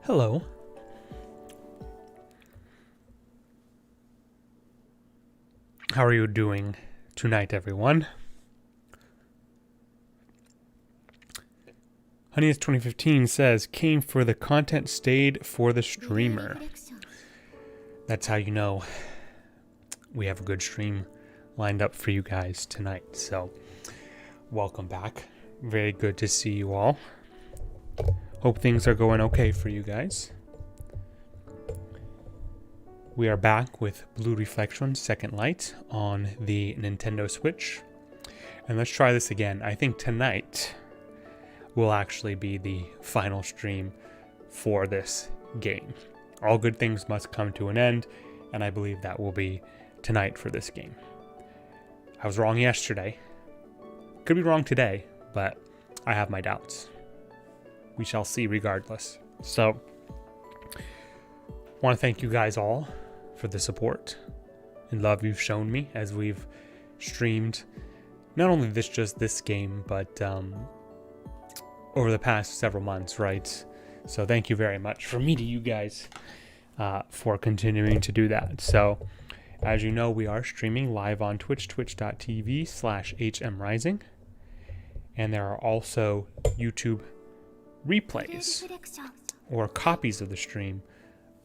Hello. How are you doing tonight, everyone? Honey's 2015 says, came for the content, stayed for the streamer. That's how you know we have a good stream lined up for you guys tonight. So, welcome back. Very good to see you all. Hope things are going okay for you guys. We are back with Blue Reflection Second Light on the Nintendo Switch. And let's try this again. I think tonight will actually be the final stream for this game. All good things must come to an end, and I believe that will be tonight for this game. I was wrong yesterday. Could be wrong today, but I have my doubts. We shall see regardless. So, want to thank you guys all for the support and love you've shown me as we've streamed not only just this game, but over the past several months, right? So thank you very much from me to you guys for continuing to do that. So as you know, we are streaming live on Twitch, twitch.tv/HMRising. And there are also YouTube replays or copies of the stream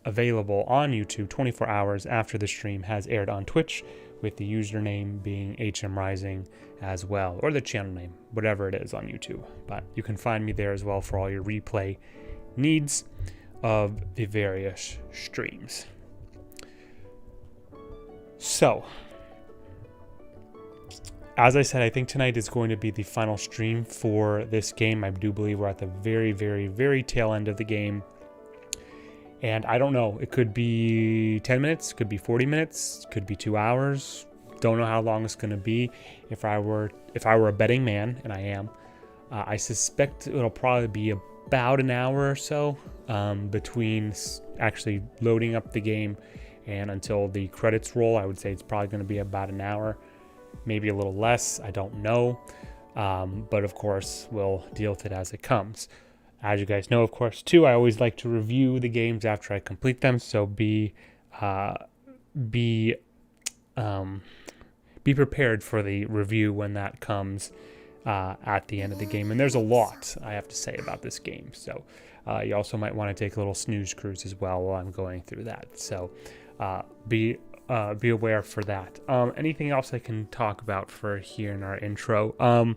available on YouTube 24 hours after the stream has aired on Twitch, with the username being HMRising as well, or the channel name, whatever it is on YouTube. But you can find me there as well for all your replay needs of the various streams. So, as I said, I think tonight is going to be the final stream for this game. I do believe we're at the very, very, very tail end of the game. And I don't know, it could be 10 minutes, could be 40 minutes, could be 2 hours. Don't know how long it's going to be. If I were a betting man, and I am, I suspect it'll probably be about an hour or so between actually loading up the game and until the credits roll. I would say it's probably going to be about an hour, maybe a little less. I don't know. But of course, we'll deal with it as it comes. As you guys know, of course, too, I always like to review the games after I complete them. So be prepared for the review when that comes at the end of the game. And there's a lot I have to say about this game. So you also might want to take a little snooze cruise as well while I'm going through that. So be aware for that. Anything else I can talk about for here in our intro?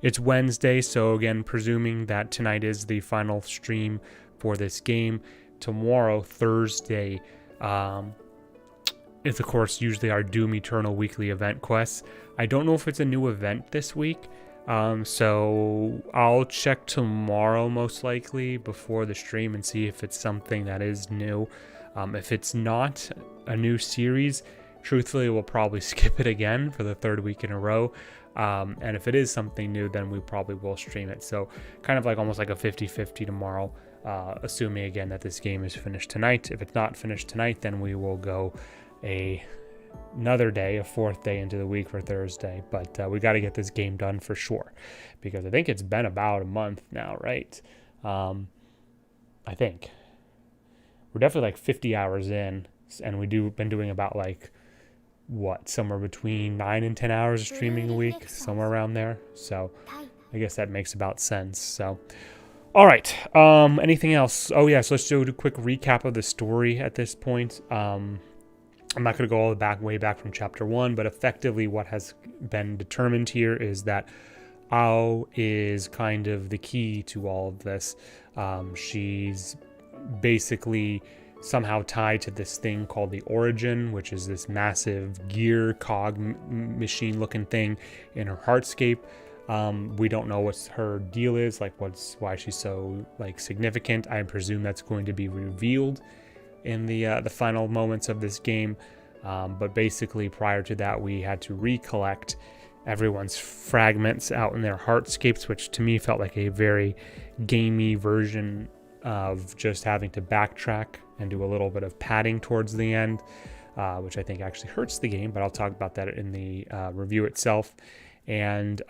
It's Wednesday, so again, presuming that tonight is the final stream for this game. Tomorrow, Thursday, is of course usually our Doom Eternal weekly event quests. I don't know if it's a new event this week, so I'll check tomorrow most likely before the stream and see if it's something that is new. If it's not a new series, truthfully, we'll probably skip it again for the third week in a row. And if it is something new, then we probably will stream it. So kind of like almost like a 50-50 tomorrow, assuming again that this game is finished tonight. If it's not finished tonight, then we will go another day, a fourth day into the week for Thursday. But we got to get this game done for sure, because I think it's been about a month now, right? I think we're definitely like 50 hours in, and been doing about like somewhere between 9 and 10 hours of streaming a week, somewhere around there. So I guess that makes about sense. So all right, anything else? Oh yeah, so let's do a quick recap of the story at this point. I'm not going to go all the way back from chapter 1, but effectively what has been determined here is that Ao is kind of the key to all of this. She's basically somehow tied to this thing called the Origin, which is this massive gear cog machine looking thing in her heartscape. We don't know what her deal is, like why she's so like significant. I presume that's going to be revealed in the final moments of this game. But basically prior to that, we had to recollect everyone's fragments out in their heartscapes, which to me felt like a very gamey version of just having to backtrack and do a little bit of padding towards the end, which I think actually hurts the game, but I'll talk about that in the review itself. And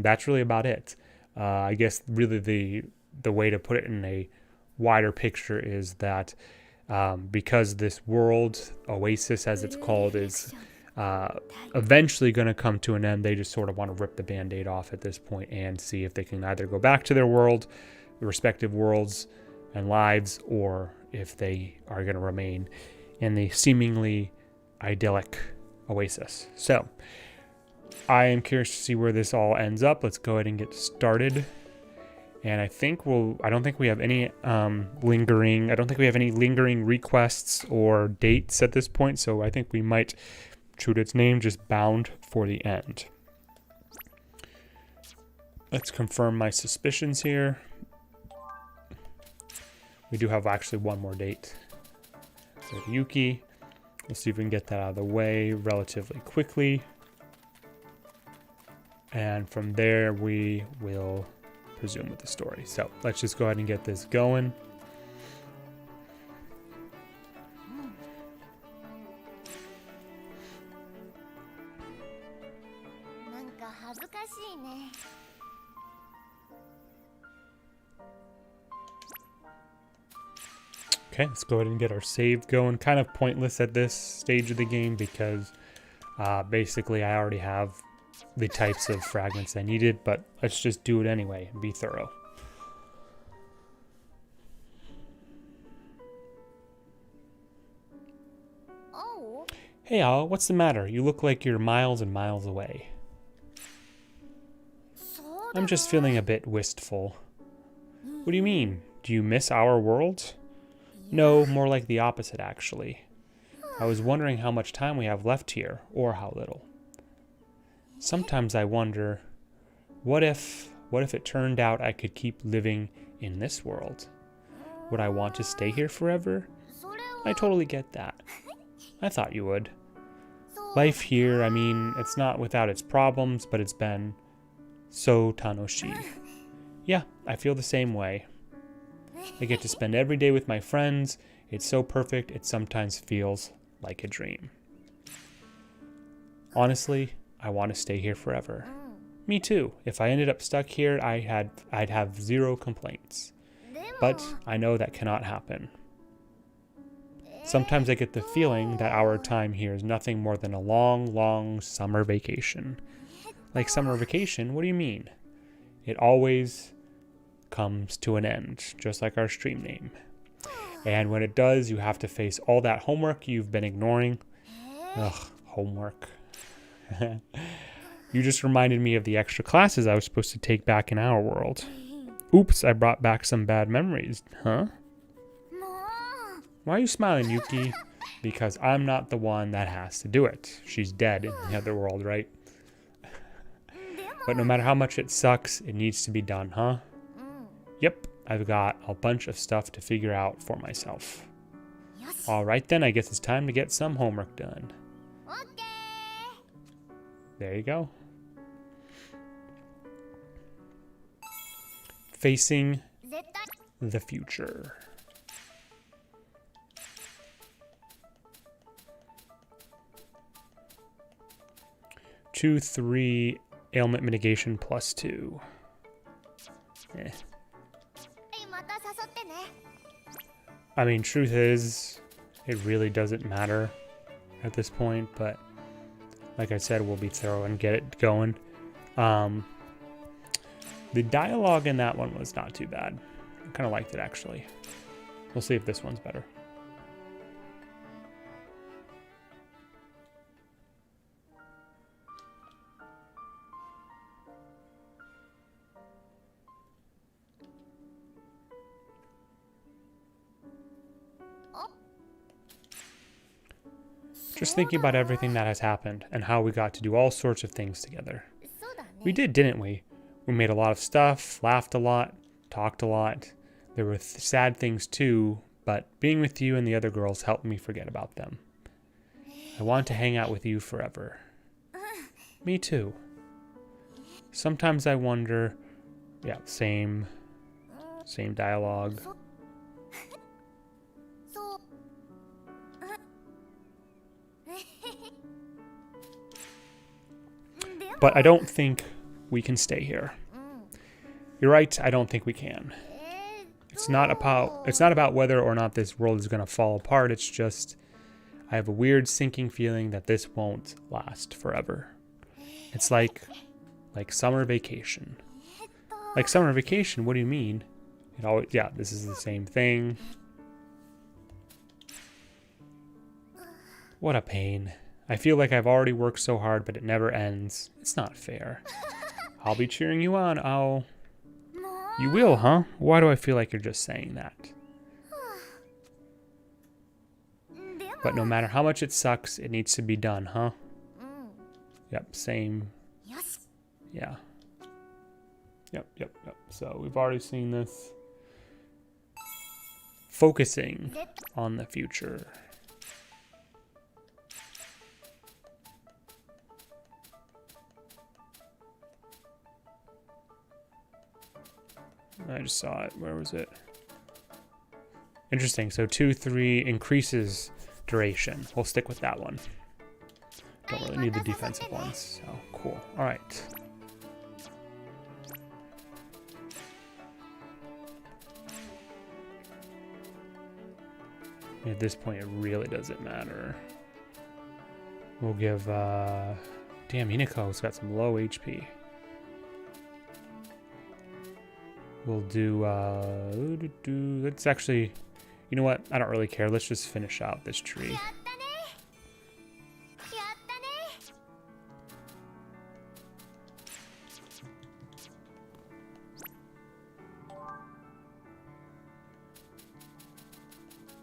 that's really about it. I guess really the way to put it in a wider picture is that because this world, Oasis as it's called, is eventually going to come to an end, they just sort of want to rip the band-aid off at this point and see if they can either go back to their world, their respective worlds and lives, or if they are going to remain in the seemingly idyllic Oasis. So I am curious to see where this all ends up. Let's go ahead and get started. And I don't think we have any lingering requests or dates at this point. So I think we might, true to its name, just bound for the end. Let's confirm my suspicions here. We do have actually one more date with Yuki. We'll see if we can get that out of the way relatively quickly. And from there, we will resume with the story. So let's just go ahead and get this going. Okay, let's go ahead and get our save going. Kind of pointless at this stage of the game because basically I already have the types of fragments I needed, but let's just do it anyway and be thorough. Oh. Hey Al, what's the matter? You look like you're miles and miles away. I'm just feeling a bit wistful. What do you mean? Do you miss our world? No, more like the opposite, actually. I was wondering how much time we have left here, or how little. Sometimes I wonder, what if it turned out I could keep living in this world? Would I want to stay here forever? I totally get that. I thought you would. Life here, I mean, it's not without its problems, but it's been so tanoshi. Yeah, I feel the same way. I get to spend every day with my friends. It's so perfect, it sometimes feels like a dream. Honestly, I want to stay here forever. Me too. If I ended up stuck here, I'd have zero complaints. But I know that cannot happen. Sometimes I get the feeling that our time here is nothing more than a long, long summer vacation. Like summer vacation? What do you mean? It always comes to an end, just like our stream name. And when it does, you have to face all that homework you've been ignoring. Ugh, homework. You just reminded me of the extra classes I was supposed to take back in our world. Oops, I brought back some bad memories, huh? Why are you smiling, Yuki? Because I'm not the one that has to do it. She's dead in the other world, right? But no matter how much it sucks, it needs to be done, huh? Yep, I've got a bunch of stuff to figure out for myself. Alright then, I guess it's time to get some homework done. There you go. Facing the future. 2-3 ailment mitigation +2. Eh. I mean, truth is, it really doesn't matter at this point, but like I said, we'll be thorough and get it going. The dialogue in that one was not too bad. I kind of liked it, actually. We'll see if this one's better. Just thinking about everything that has happened and how we got to do all sorts of things together. We did, didn't we? We made a lot of stuff, laughed a lot, talked a lot. There were sad things too, but being with you and the other girls helped me forget about them. I want to hang out with you forever. Me too. Sometimes I wonder, yeah, same dialogue. But I don't think we can stay here. You're right, I don't think we can. It's not about whether or not this world is going to fall apart. It's just I have a weird sinking feeling that this won't last forever. It's like summer vacation. Like summer vacation, what do you mean? It always, yeah, this is the same thing. What a pain. I feel like I've already worked so hard, but it never ends. It's not fair. I'll be cheering you on. You will, huh? Why do I feel like you're just saying that? But no matter how much it sucks, it needs to be done, huh? Yep, same. Yeah. Yep. So we've already seen this. Focusing on the future. I just saw it. Where was it? Interesting. So 2-3 increases duration. We'll stick with that one. Don't really need the defensive ones. So cool. All right. At this point, it really doesn't matter. We'll give, damn, Inako's got some low HP. We'll do, let's actually, you know what? I don't really care. Let's just finish out this tree.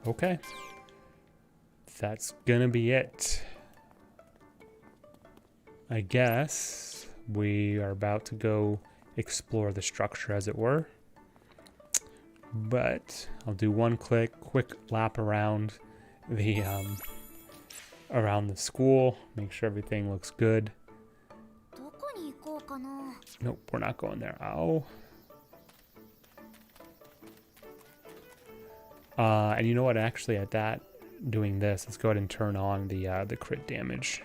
Okay. That's gonna be it. I guess we are about to go explore the structure, as it were. But I'll do one quick lap around the school, make sure everything looks good. Nope, we're not going there. Ow. And you know what? Actually, at that, doing this, let's go ahead and turn on the crit damage.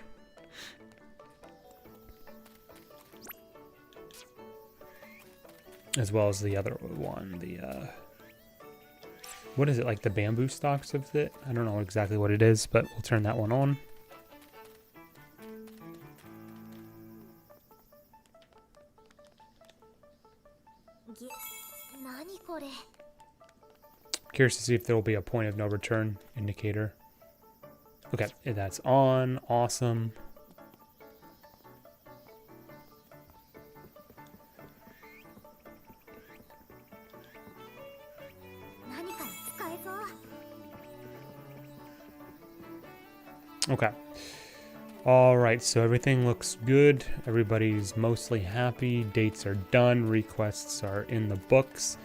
As well as the other one, what is it, like the bamboo stalks of it? I don't know exactly what it is, but we'll turn that one on. Curious to see if there will be a point of no return indicator. Okay, that's on. Awesome. Okay. All right, so everything looks good. Everybody's mostly happy. Dates are done. Requests are in the books.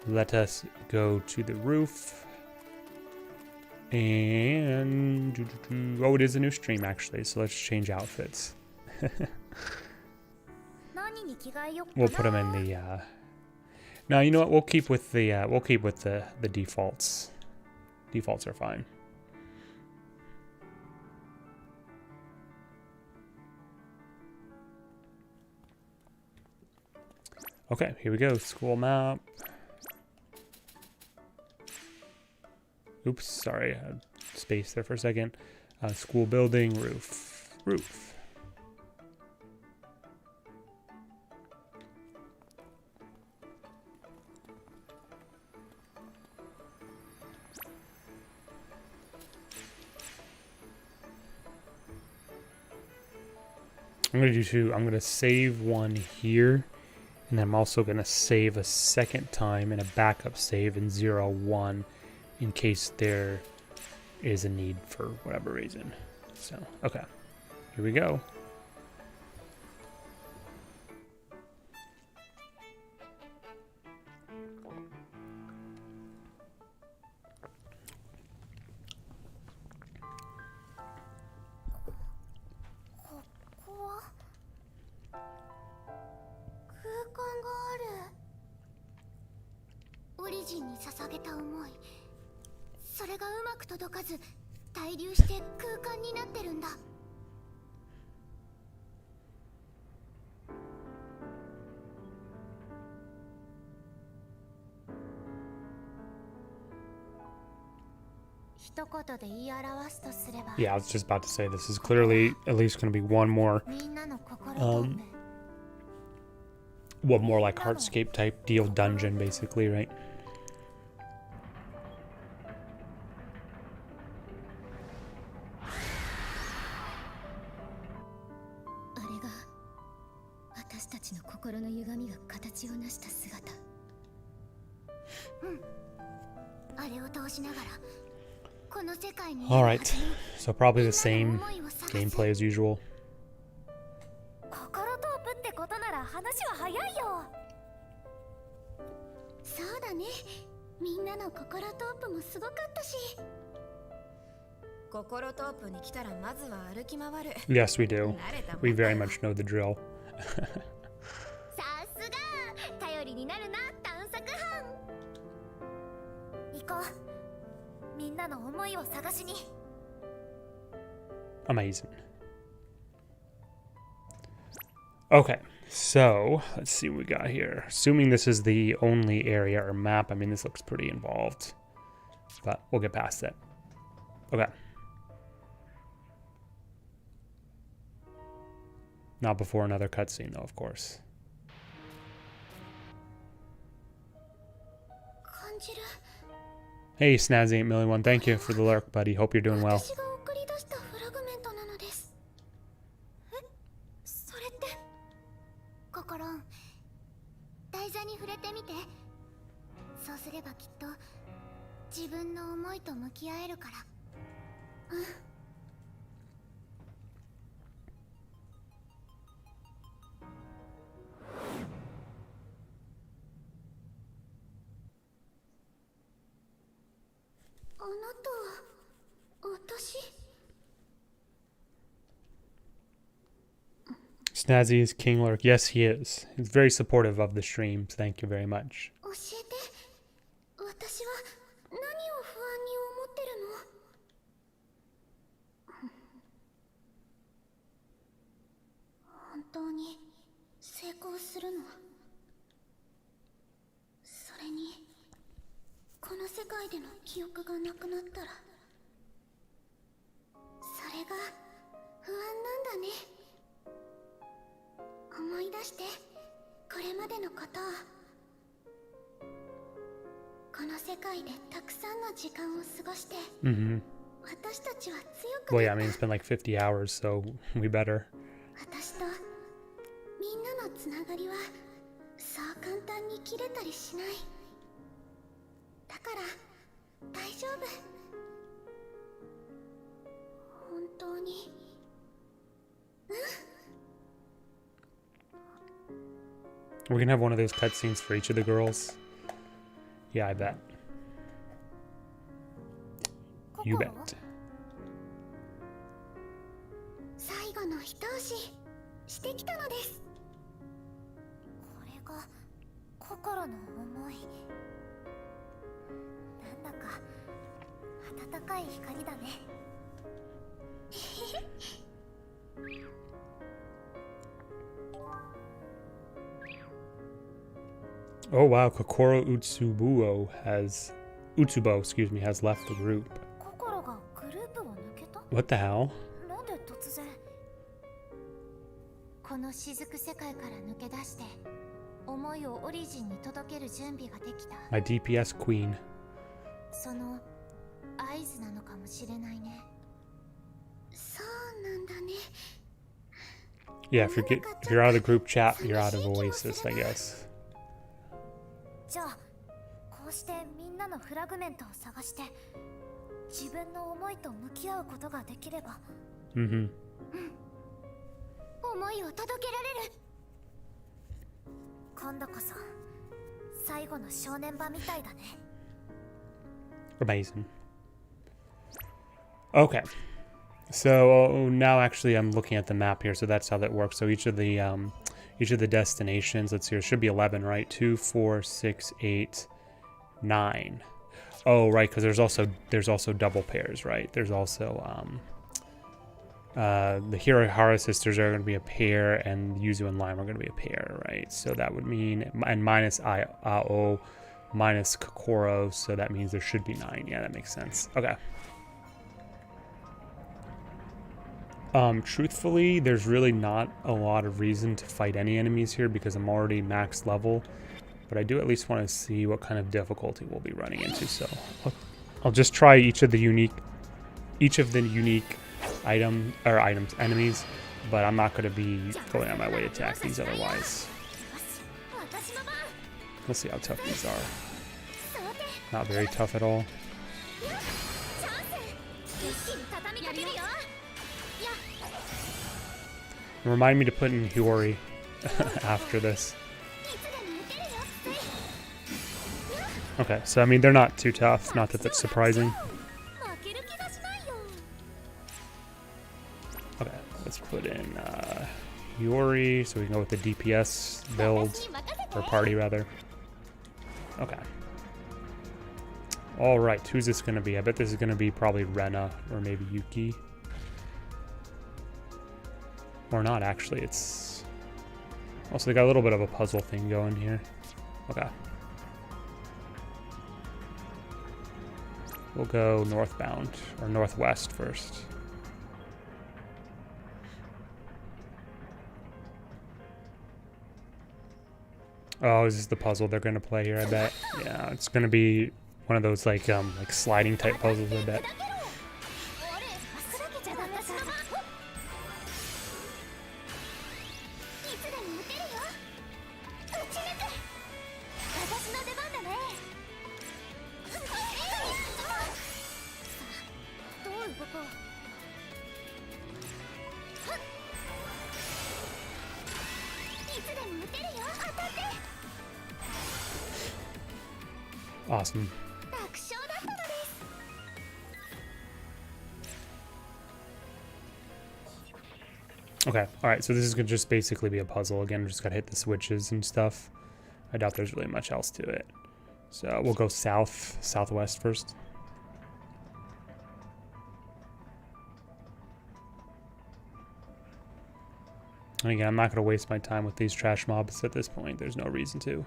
Let us go to the roof. And oh, it is a new stream actually, so let's change outfits. We'll put them in the no, you know what? We'll keep with the defaults. Defaults are fine. Okay, here we go. School map. Oops, sorry. I had space there for a second. School building, roof. Roof. I'm gonna save one here. And I'm also going to save a second time in a backup save in 0-1 in case there is a need for whatever reason. So, okay. Here we go. Yeah, I was just about to say this is clearly at least going to be one more like Heartscape type deal dungeon, basically, right? Alright, so probably the same gameplay as usual. Yes, we do. We very much know the drill. Amazing. Okay, so let's see what we got here. Assuming this is the only area or map, I mean, this looks pretty involved, but we'll get past it. Okay. Not before another cutscene, though, of course. Hey, Snazzy8Million1, thank you for the lurk, buddy. Hope you're doing well. Snazzy is King Lurk. Yes, he is. He's very supportive of the streams. Thank you very much. Mm-hmm. Well, yeah, I mean, it's been like 50 hours, so we better. We're gonna have one of those cutscenes for each of the girls. Yeah, I bet. You bet. Oh wow, Kokoro Utsubo has left the group. What the hell? My DPS queen. Yeah, if you're out of the group chat, you're out of Oasis, I guess. Mm-hmm. Amazing. Okay. So now actually I'm looking at the map here, so that's how that works. So each of the destinations, let's see, there should be 11, right? 2, 4, 6, 8, 9. Oh, right, because there's also double pairs, right? There's also the Hirohara sisters are going to be a pair, and Yuzu and Lime are going to be a pair, right? So that would mean, and minus Ao, minus Kokoro, so that means there should be 9. Yeah, that makes sense. Okay. Truthfully, there's really not a lot of reason to fight any enemies here because I'm already max level. But I do at least want to see what kind of difficulty we'll be running into. So I'll just try each of the unique enemies, but I'm not going to be going on my way to attack these otherwise. Let's see how tough these are. Not very tough at all. Remind me to put in Hiyori after this. Okay, so I mean they're not too tough, not that that's surprising. Okay, let's put in Hiyori so we can go with the DPS build, or party rather. Okay. Alright, who's this going to be? I bet this is going to be probably Rena or maybe Yuki. Or not, actually. It's... Also, they got a little bit of a puzzle thing going here. Okay. We'll go northbound, or northwest first. Oh, is this the puzzle they're going to play here, I bet? Yeah, it's going to be one of those, like sliding type puzzles, I bet. Awesome. Okay, alright, so this is gonna just basically be a puzzle. Again, just gotta hit the switches and stuff. I doubt there's really much else to it. So we'll go southwest first. And again, I'm not gonna waste my time with these trash mobs at this point. There's no reason to.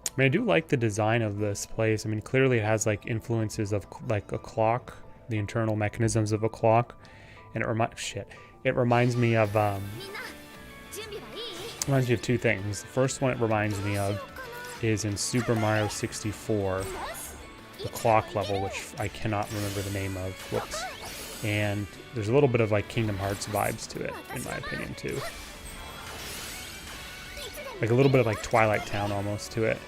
I mean, I do like the design of this place. I mean, clearly it has like influences of like a clock, the internal mechanisms of a clock, and it reminds me of two things. The first one it reminds me of is in Super Mario 64, the clock level, which I cannot remember the name of. Whoops. And there's a little bit of like Kingdom Hearts vibes to it, in my opinion, too. Like a little bit of like Twilight Town almost to it.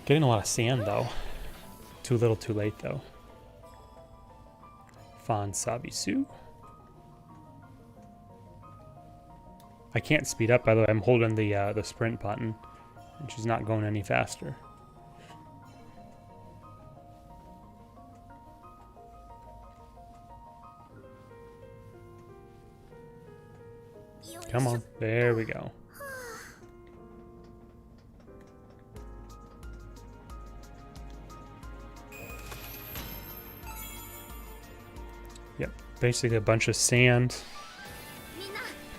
Getting a lot of sand though. Too little too late though. Fan Sabisu. I can't speed up, by the way. I'm holding the sprint button, and she's not going any faster. Come on, there we go. Yep, basically a bunch of sand.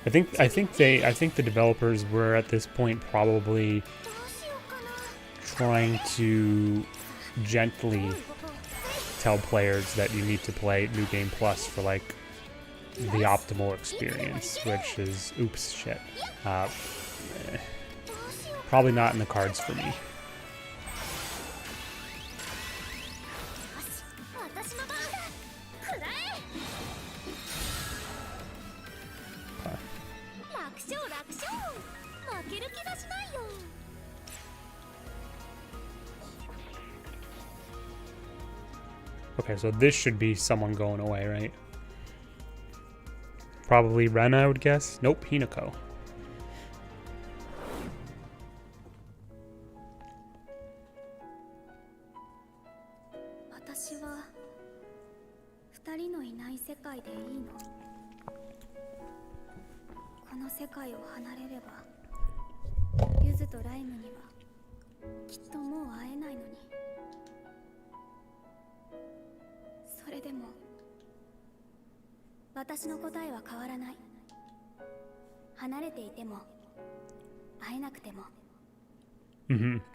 I think the developers were at this point probably trying to gently tell players that you need to play New Game Plus for like the optimal experience, which is oops shit. Probably not in the cards for me. Okay, so this should be someone going away, right? Probably Rena, I would guess. Nope, Hinako. きっともう会えないのに。それでも私の答えは変わらない。離れていても会えなくても。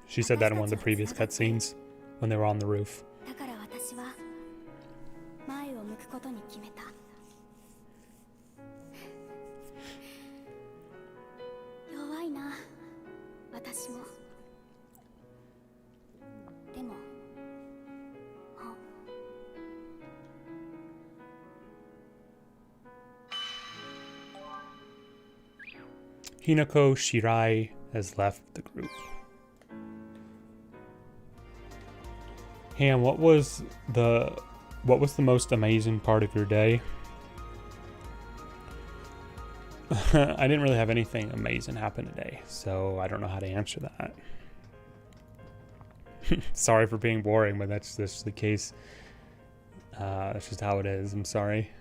She said that in one of the previous cutscenes when they were on the roof. だから私は前を向くことに決めた。弱いな、私も。でももう Hinako Shirai has left the group. Ham, what was the most amazing part of your day? I didn't really have anything amazing happen today, so I don't know how to answer that. Sorry for being boring, but that's just the case. That's just how it is. I'm sorry.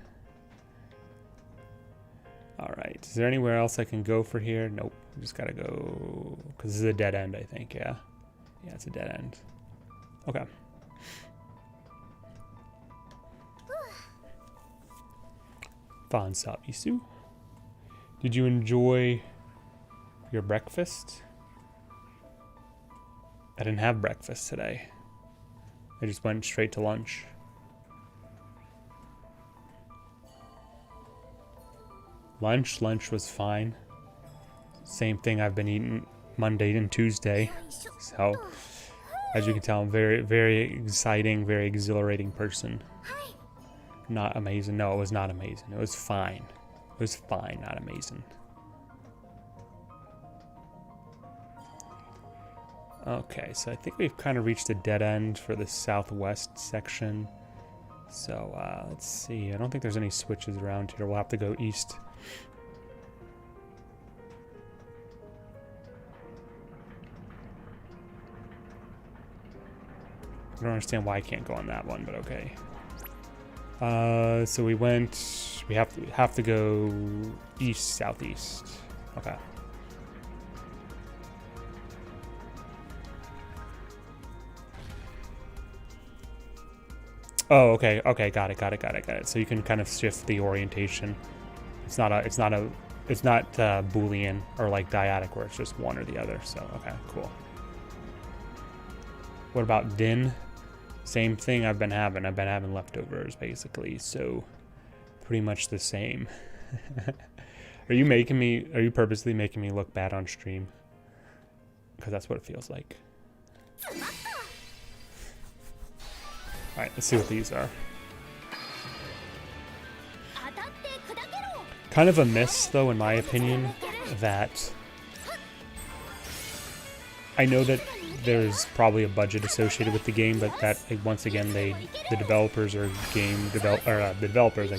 Alright, is there anywhere else I can go for here? Nope, I just gotta go, because this is a dead end, I think, yeah? Yeah, it's a dead end. Okay. Fansabisu. Did you enjoy your breakfast? I didn't have breakfast today. I just went straight to lunch. Lunch was fine. Same thing I've been eating Monday and Tuesday. So, as you can tell, I'm very, very exciting, very exhilarating person. Not amazing. No, it was not amazing. It was fine. It was fine, not amazing. Okay, so I think we've kind of reached a dead end for the southwest section. So, let's see. I don't think there's any switches around here. We'll have to go east. I don't understand why I can't go on that one, but okay. So we have to go east, southeast. Okay. Oh, okay, got it. So you can kind of shift the orientation. It's not Boolean or like dyadic where it's just one or the other. So, okay, cool. What about din? Same thing I've been having leftovers basically, so pretty much the same. Are you purposely making me look bad on stream? Because that's what it feels like. Alright, let's see what these are. Kind of a miss, though, in my opinion, that I know that there's probably a budget associated with the game, but that once again, the developers, I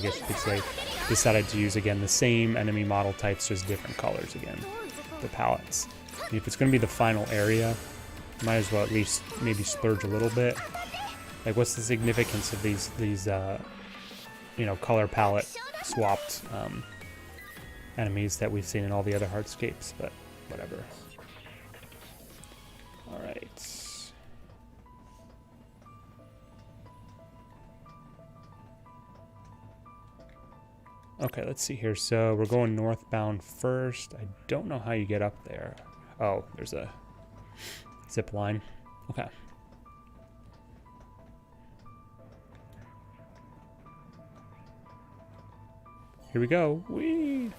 guess you could say, decided to use again the same enemy model types, just different colors again, the palettes. And if it's going to be the final area, might as well at least maybe splurge a little bit. Like, what's the significance of these color palette swapped enemies that we've seen in all the other hardscapes? But whatever. All right. Okay, let's see here. So we're going northbound first. I don't know how you get up there. Oh, there's a zip line. Okay. Here we go. Whee!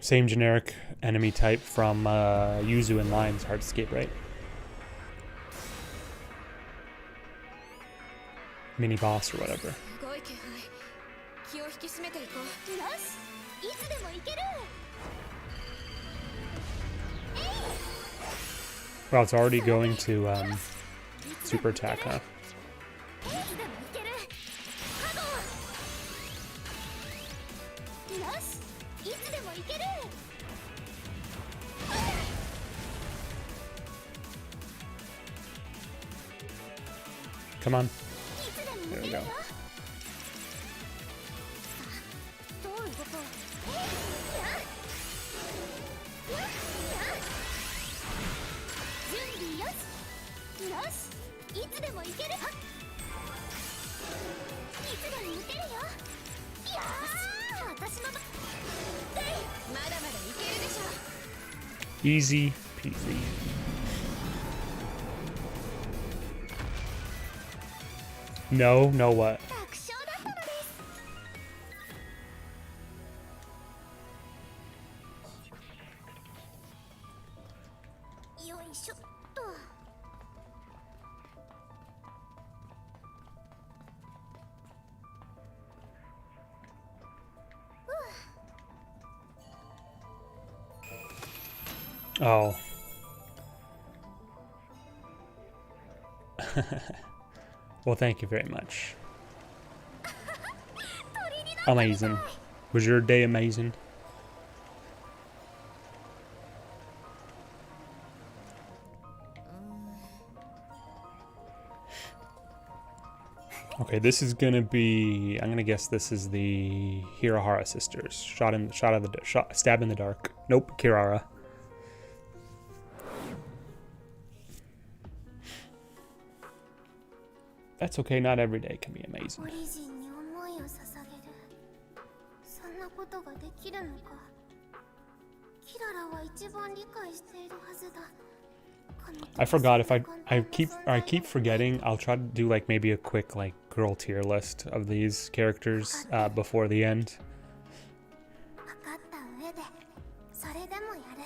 Same generic enemy type from Yuzu and Lion's Hardscape, right? Mini boss or whatever. Well, it's already going to super attack, huh? Come on. There we go. どう動こう。準備よし。よし。いつでも行ける。いつでも打てるよ。いやー、私の。まだまだいけるでしょ。 Easy peasy. No, no what? 楽勝だったのです。よいしょっと。Oh. Well, thank you very much. Amazing. Was your day amazing? Okay, this is gonna be. I'm gonna guess this is the Hirahara sisters. Shot in the stab in the dark. Nope, Kirara. That's okay. Not every day can be amazing. オリジンに思いを捧げる。そんなことができるのか。キララは一番理解しているはずだ。 I forgot if I keep forgetting. I'll try to do like maybe a quick like girl tier list of these characters before the end. 分かった上でそれでもやる。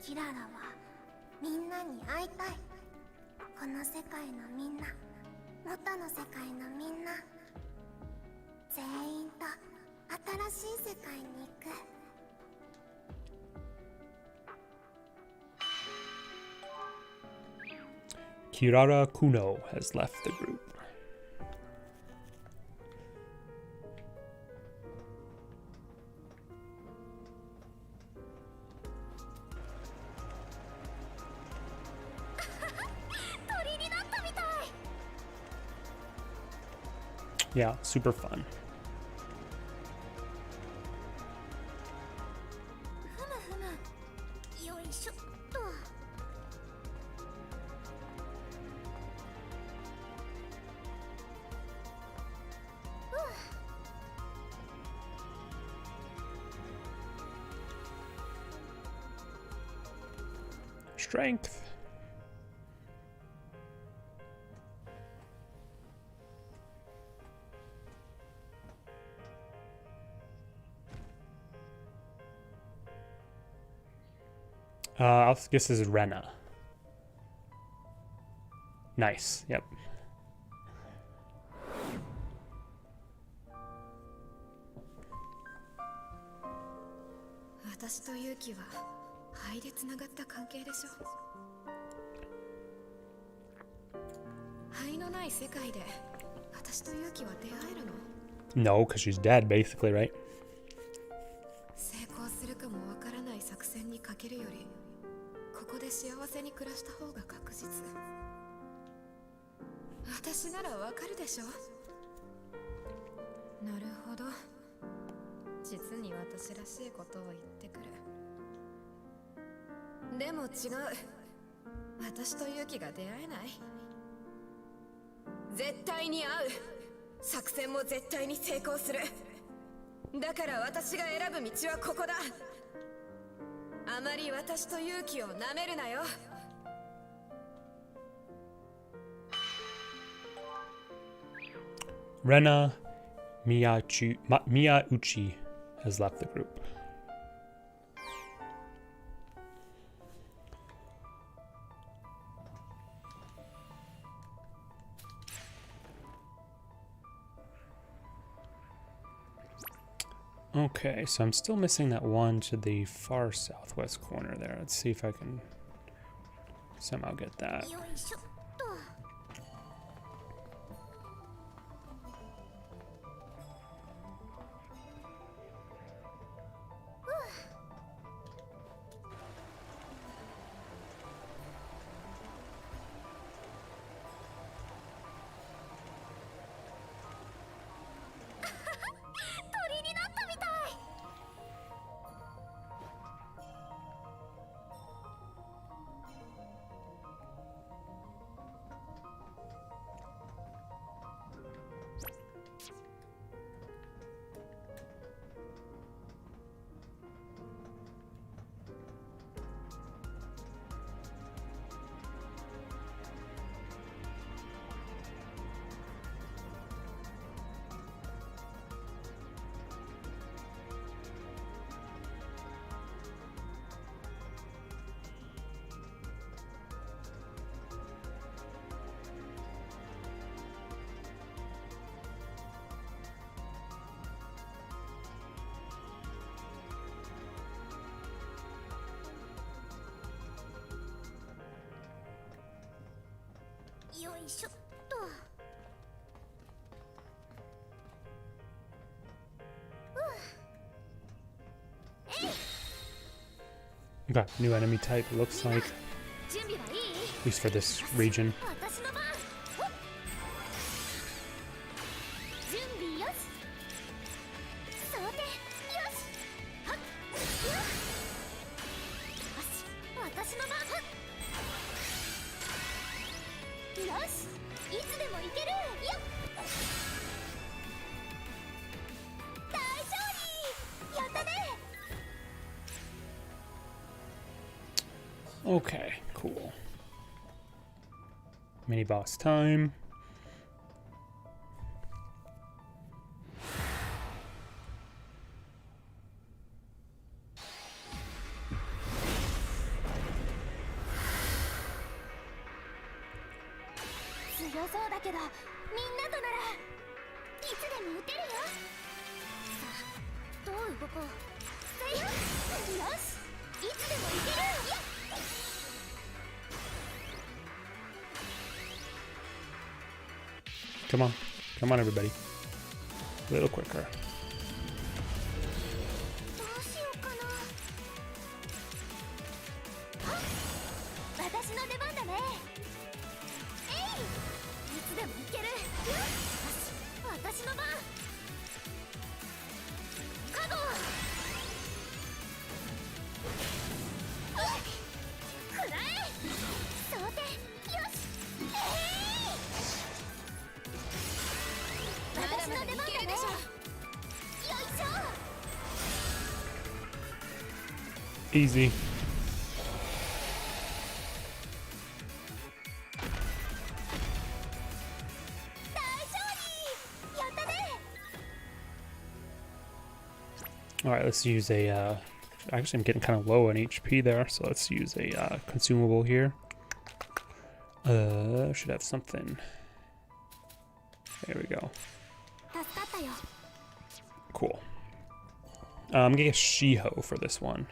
キララはみんなに会いたい。この世界のみんな、元の世界のみんな、全員と新しい世界に行く。 Kirara Kuno has left the group. Yeah, super fun. ふむふむ。よいしょっと。 Strength. I'll guess this is Rena. Nice. Yep. 私と勇気は肺でつながった関係でしょ。肺のない世界で私と勇気は出会えるの？ No, because she's dead, basically, right? 成功するかもわからない作戦にかけるより、ここで幸せに暮らした方が確実。私ならわかるでしょ。なるほど。実に私らしいことを言ってくる。でも違う。私と勇気が出会えない。絶対に会う。作戦も絶対に成功する。だから私が選ぶ道はここだ。あまり私と勇気をなめるなよ。Rena Miyauchi has left the group. Okay, so I'm still missing that one to the far southwest corner there. Let's see if I can somehow get that. よいしょっと。 よよいしょっと。Okay, new enemy type, looks like. 準備はいい？ At least for this region. 私の番。ほっ。準備よし。想定よし。はっ。よし、私の番。よし、いつでも行けるよっ。大勝利、やったね。 Okay, cool. Mini boss time. 強そうだけど、みんなとならいつでも撃てるよ。さあ、どう動こう。せいや、よし、いつでもいけるよっ。 Come on. Come on, everybody. A little quicker. どうしようかな。あ、私の出番だね。えい、いつでもいけるよし、私の番。カゴくらえ。想定よし。私の出番だね。よいしょ。 Easy. 大勝利、やったね。 Alright, let's use a, actually I'm getting kind of low on HP there, so let's use a consumable here. Should have something. There we go. 助かったよ。 Cool. I'm gonna get Shiho for this one.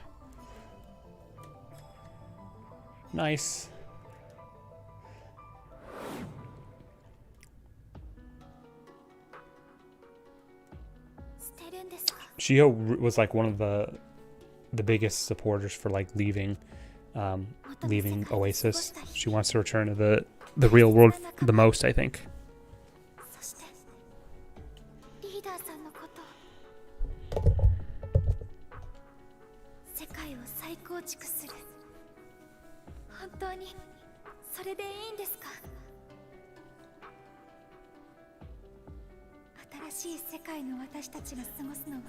Nice. 捨てるんですか。 Shiho was like one of the biggest supporters for like leaving Oasis. She wants to return to the real world the most, I think. そしてリーダーさんのこと、世界を再構築する。本当にそれでいいんですか。新しい世界の私たちが過ごすのは、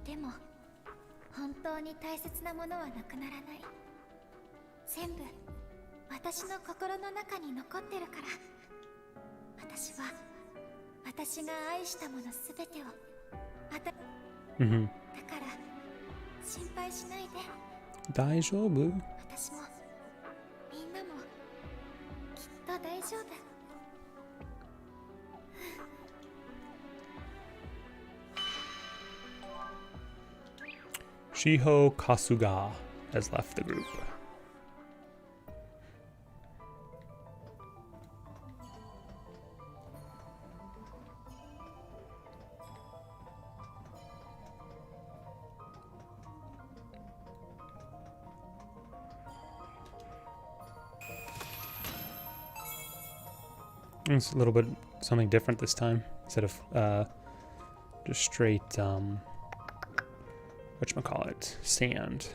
でも本当に大切なものはなくならない。全部私の心の中に残ってるから。私は私が愛したものすべてをMm-hmm. だから心配しないで。 Daijoubu. 私もみんなもきっと大丈夫。 Shiho Kasuga has left the group. It's a little bit something different this time. Instead of just straight whatchamacallit, sand.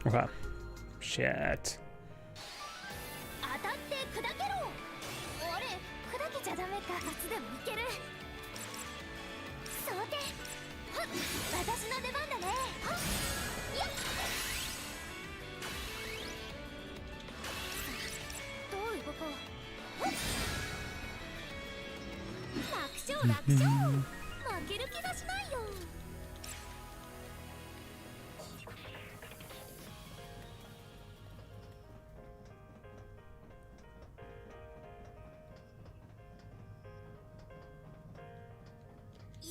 Okay. Shit. 当たって砕けろ。俺砕けちゃダメか。夏でもいける。想定はっ、私の出番だね。はける気がしないよ。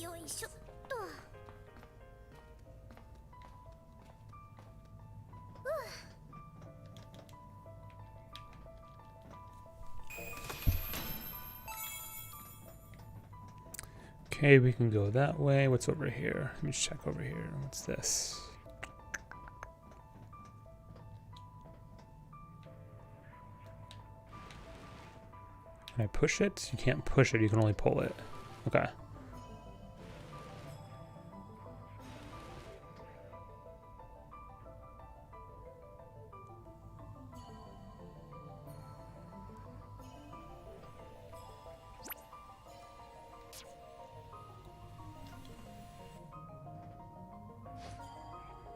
よいしょっと。Okay, we can go that way. What's over here? Let me just check over here. What's this? Can I push it? You can't push it, you can only pull it. Okay.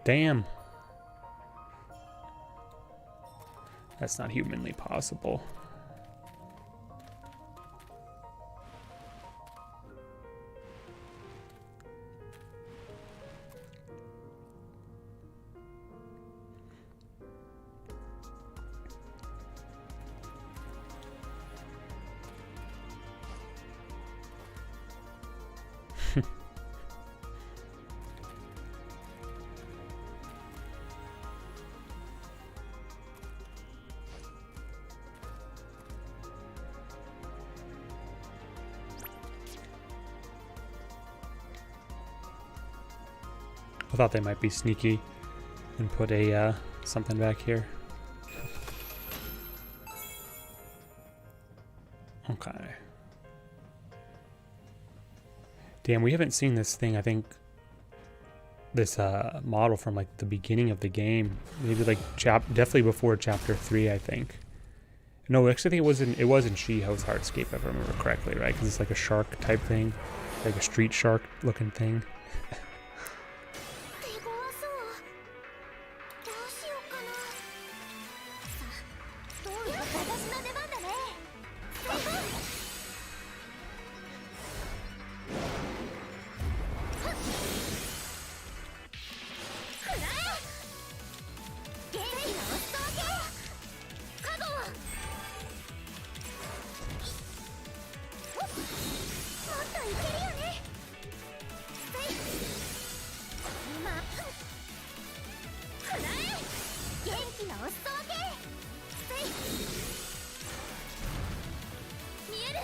Damn. That's not humanly possible. I thought they might be sneaky and put a something back here. Okay. Damn, we haven't seen this thing. I think this model from like the beginning of the game, maybe like definitely before chapter 3, I think. No, actually, I think it was in Shiho's Heartscape, if I remember correctly, right? Because it's like a shark type thing, like a street shark looking thing. 手強そう。どうしようかな。さあ、どうよ。私の出番だね。セーフ。はっ。くらえ。元気なお裾分け。カゴン。もっといけるよね。セーフ。今くらえ。元気なお裾分け。せい。見える。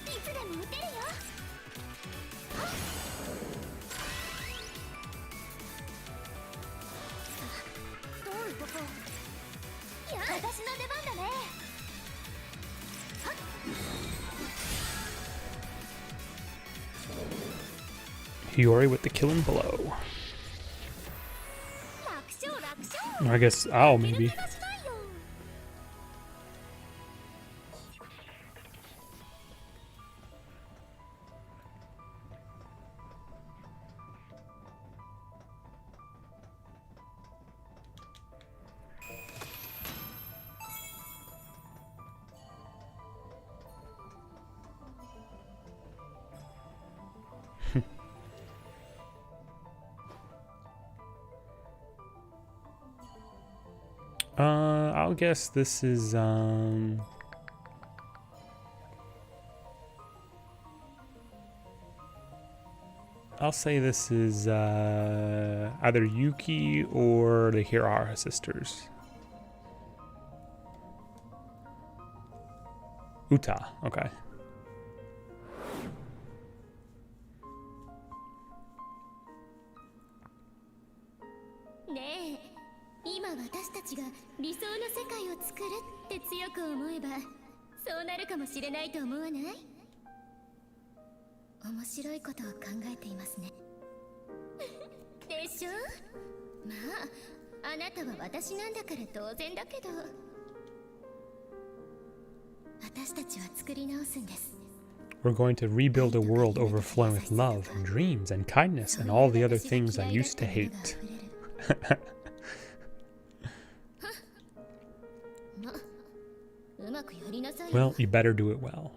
いつでも撃てるよ。はっ。さあ、どう動こう。いや、私の出番だね。はっ。Hiyori with the killing blow. 楽勝楽勝。 I guess I'll maybe. 負ける気がしないよ。I'll guess this is I'll say this is either Yuki or the Hirara sisters. Uta, okay. ねえ、今私たちが理想の世界を作るって強く思えば、そうなるかもしれないと思わない？面白いことを考えていますね。でしょ？まあ、あなたは私なんだから当然だけど、私たちは作り直すんです。 We're going to rebuild a world overflowing with love and dreams and kindness and all the other things I used to hate. ま、うまくやりなさいよ。 Well, you better do it well.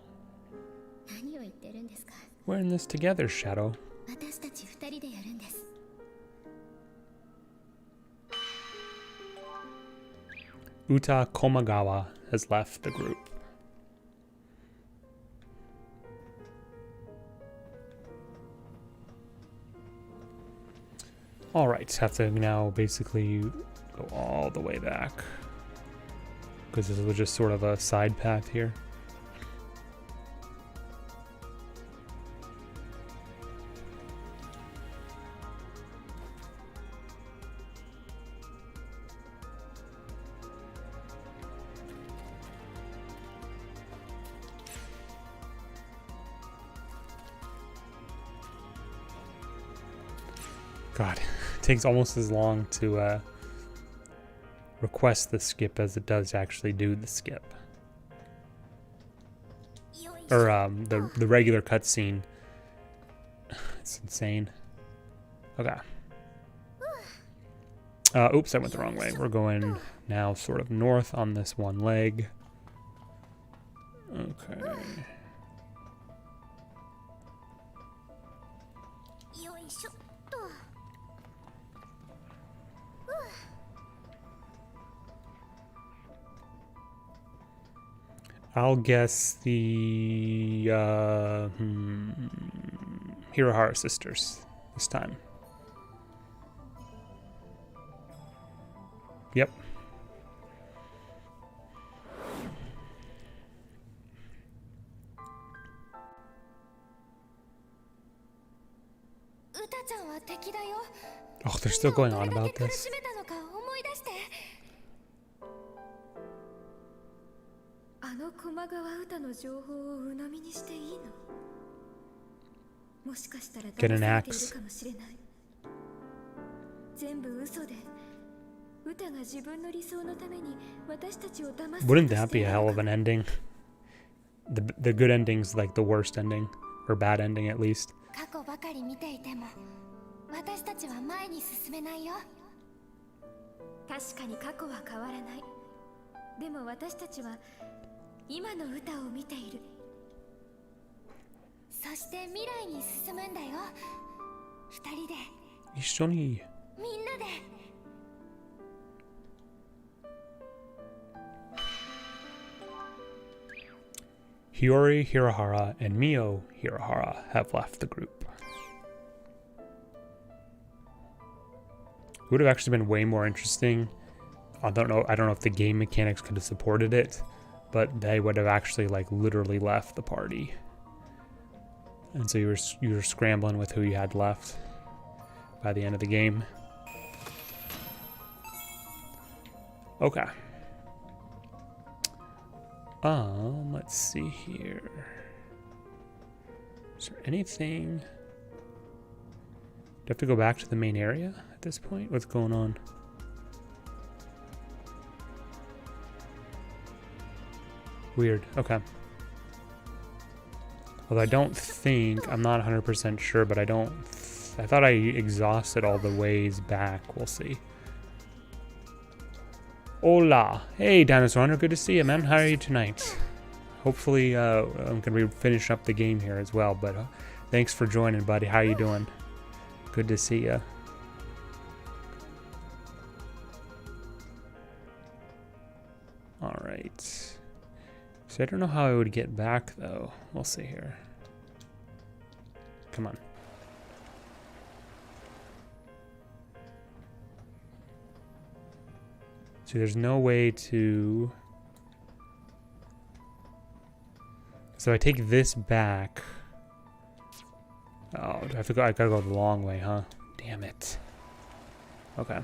何を言ってるんですか。 We're in this together, Shadow. 私たち二人でやるんです。 Uta Komagawa has left the group. Alright, have to now basically go all the way back. Because this was just sort of a side path here. God, it takes almost as long to request the skip as it does to actually do the skip. Or the regular cutscene. It's insane. Okay. Oops, I went the wrong way. We're going now sort of north on this one leg. Okay. I'll guess the Hirohara sisters this time. Yep. Oh, they're still going on about this. あの駒川歌の情報を鵜呑みにしていいの？もしかしたら騙されているかもしれない。全部嘘で、歌が自分の理想のために私たちを騙す。Wouldn't that be a hell of an ending? The good ending's like the worst ending, or bad ending at least. 過去ばかり見ていても、私たちは前に進めないよ。確かに過去は変わらない。でも私たちは今の歌を見ている。そして未来に進むんだよ。二人で。一緒に。みんなで。Hiyori Hirohara and Mio Hirohara have left the group. It would have actually been way more interesting. I don't know if the game mechanics could have supported it, but they would have actually like literally left the party. And so you were scrambling with who you had left by the end of the game. Okay. Let's see here. Is there anything? Do I have to go back to the main area at this point? What's going on? Weird. Okay. Although I don't think, I'm not 100% sure, but I thought I exhausted all the ways back. We'll see. Hola. Hey, Dinosaur Hunter. Good to see you, man. How are you tonight? Hopefully, I'm going to be finishing up the game here as well, but thanks for joining, buddy. How you doing? Good to see you. All right. So I don't know how I would get back, though. We'll see here. Come on. See, there's no way to... So I take this back. Oh, I gotta go the long way, huh? Damn it. Okay.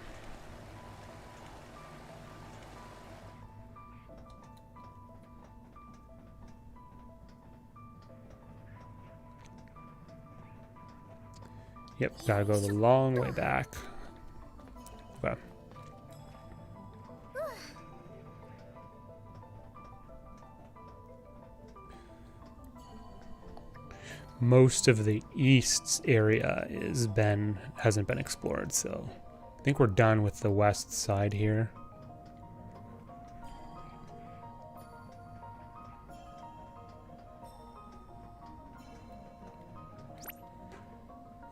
Yep, gotta go the long way back. Okay. Most of the east area hasn't been explored, so I think we're done with the west side here.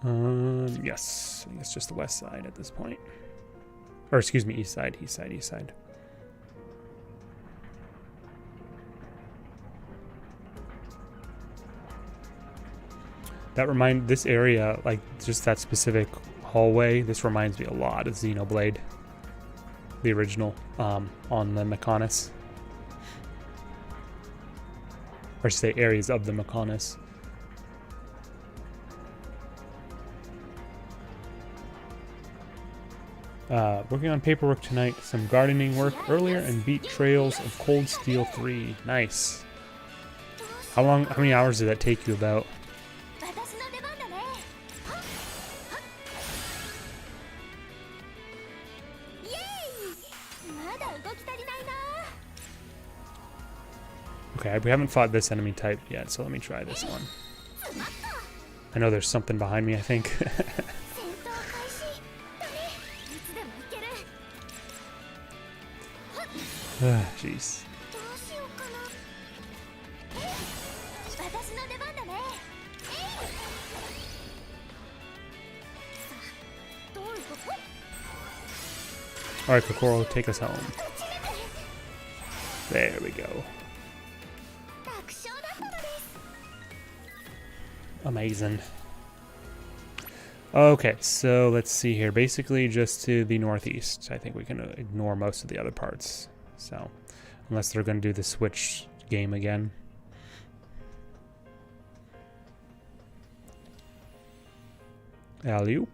Yes. I think it's just the west side at this point. Or excuse me, east side, east side, east side. This area, like just that specific hallway, this reminds me a lot of Xenoblade. The original, on the Mechonis. Or I should say areas of the Mechonis. Working on paperwork tonight, some gardening work earlier, and beat Trails of Cold Steel 3. Nice. How many hours did that take you about? Okay, we haven't fought this enemy type yet, so let me try this one. I know there's something behind me, I think. Jeez. Alright, Kokoro, take us home. There we go. Amazing. Okay, so let's see here. Basically just to the northeast. I think we can ignore most of the other parts. So, unless they're going to do the Switch game again. Alley-oop.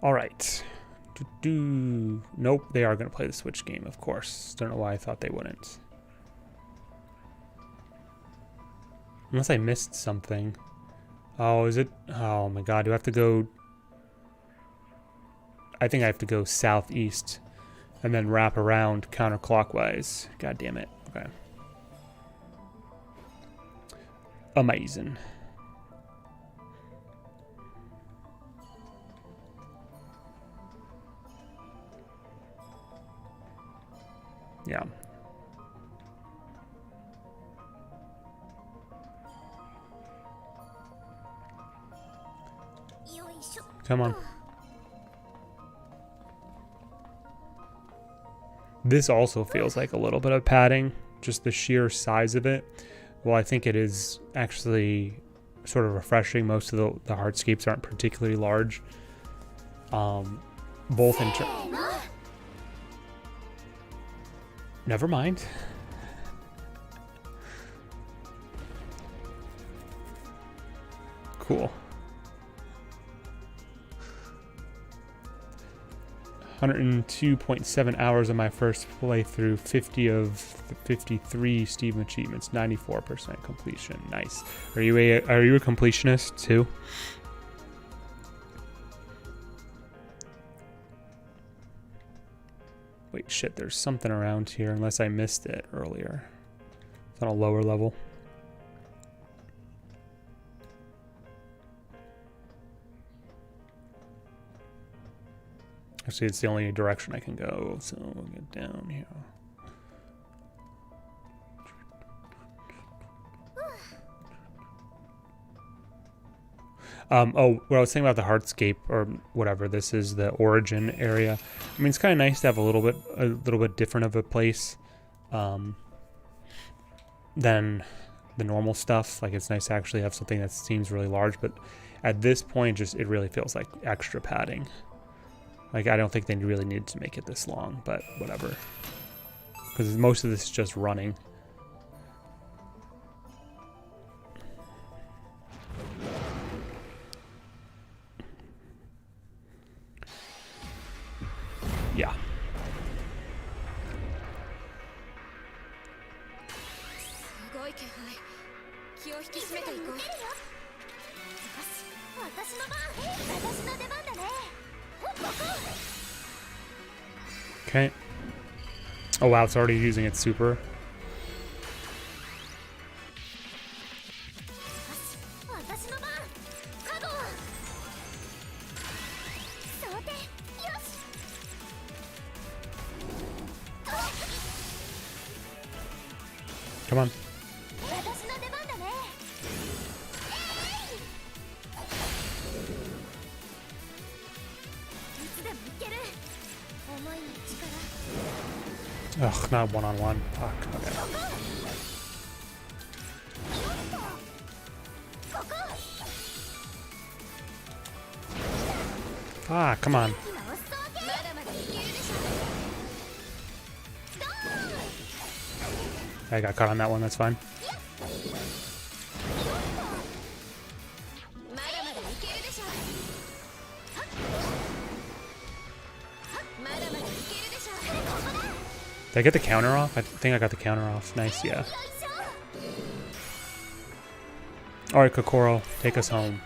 Alright. Nope, they are going to play the Switch game, of course. Don't know why I thought they wouldn't. Unless I missed something. Oh, is it? Oh my god, do I have to go... I think I have to go southeast and then wrap around counterclockwise. God damn it. Okay. Amazing. Yeah. Come on. This also feels like a little bit of padding, just the sheer size of it. Well, I think it is actually sort of refreshing. Most of the hardscapes aren't particularly large. Both in terms... Never mind. Cool. 102.7 hours on my first playthrough, 50 of 53 Steam achievements, 94% completion. Nice. Are you a completionist too? Wait, shit, there's something around here, unless I missed it earlier. It's on a lower level. Actually, it's the only direction I can go, so we'll get down here. Oh, what I was saying about the hardscape or whatever, this is the origin area. I mean, it's kind of nice to have a little bit different of a place than the normal stuff. Like, it's nice to actually have something that seems really large, but at this point, it really feels like extra padding. Like, I don't think they really needed to make it this long, but whatever. Because most of this is just running. Yeah. Okay. Oh wow, it's already using its super. Come on. Ugh, not one-on-one. Fuck, okay. Ah, come on. I got caught on that one, that's fine. Did I get the counter off? I think I got the counter off. Nice, yeah. Alright, Kokoro, take us home.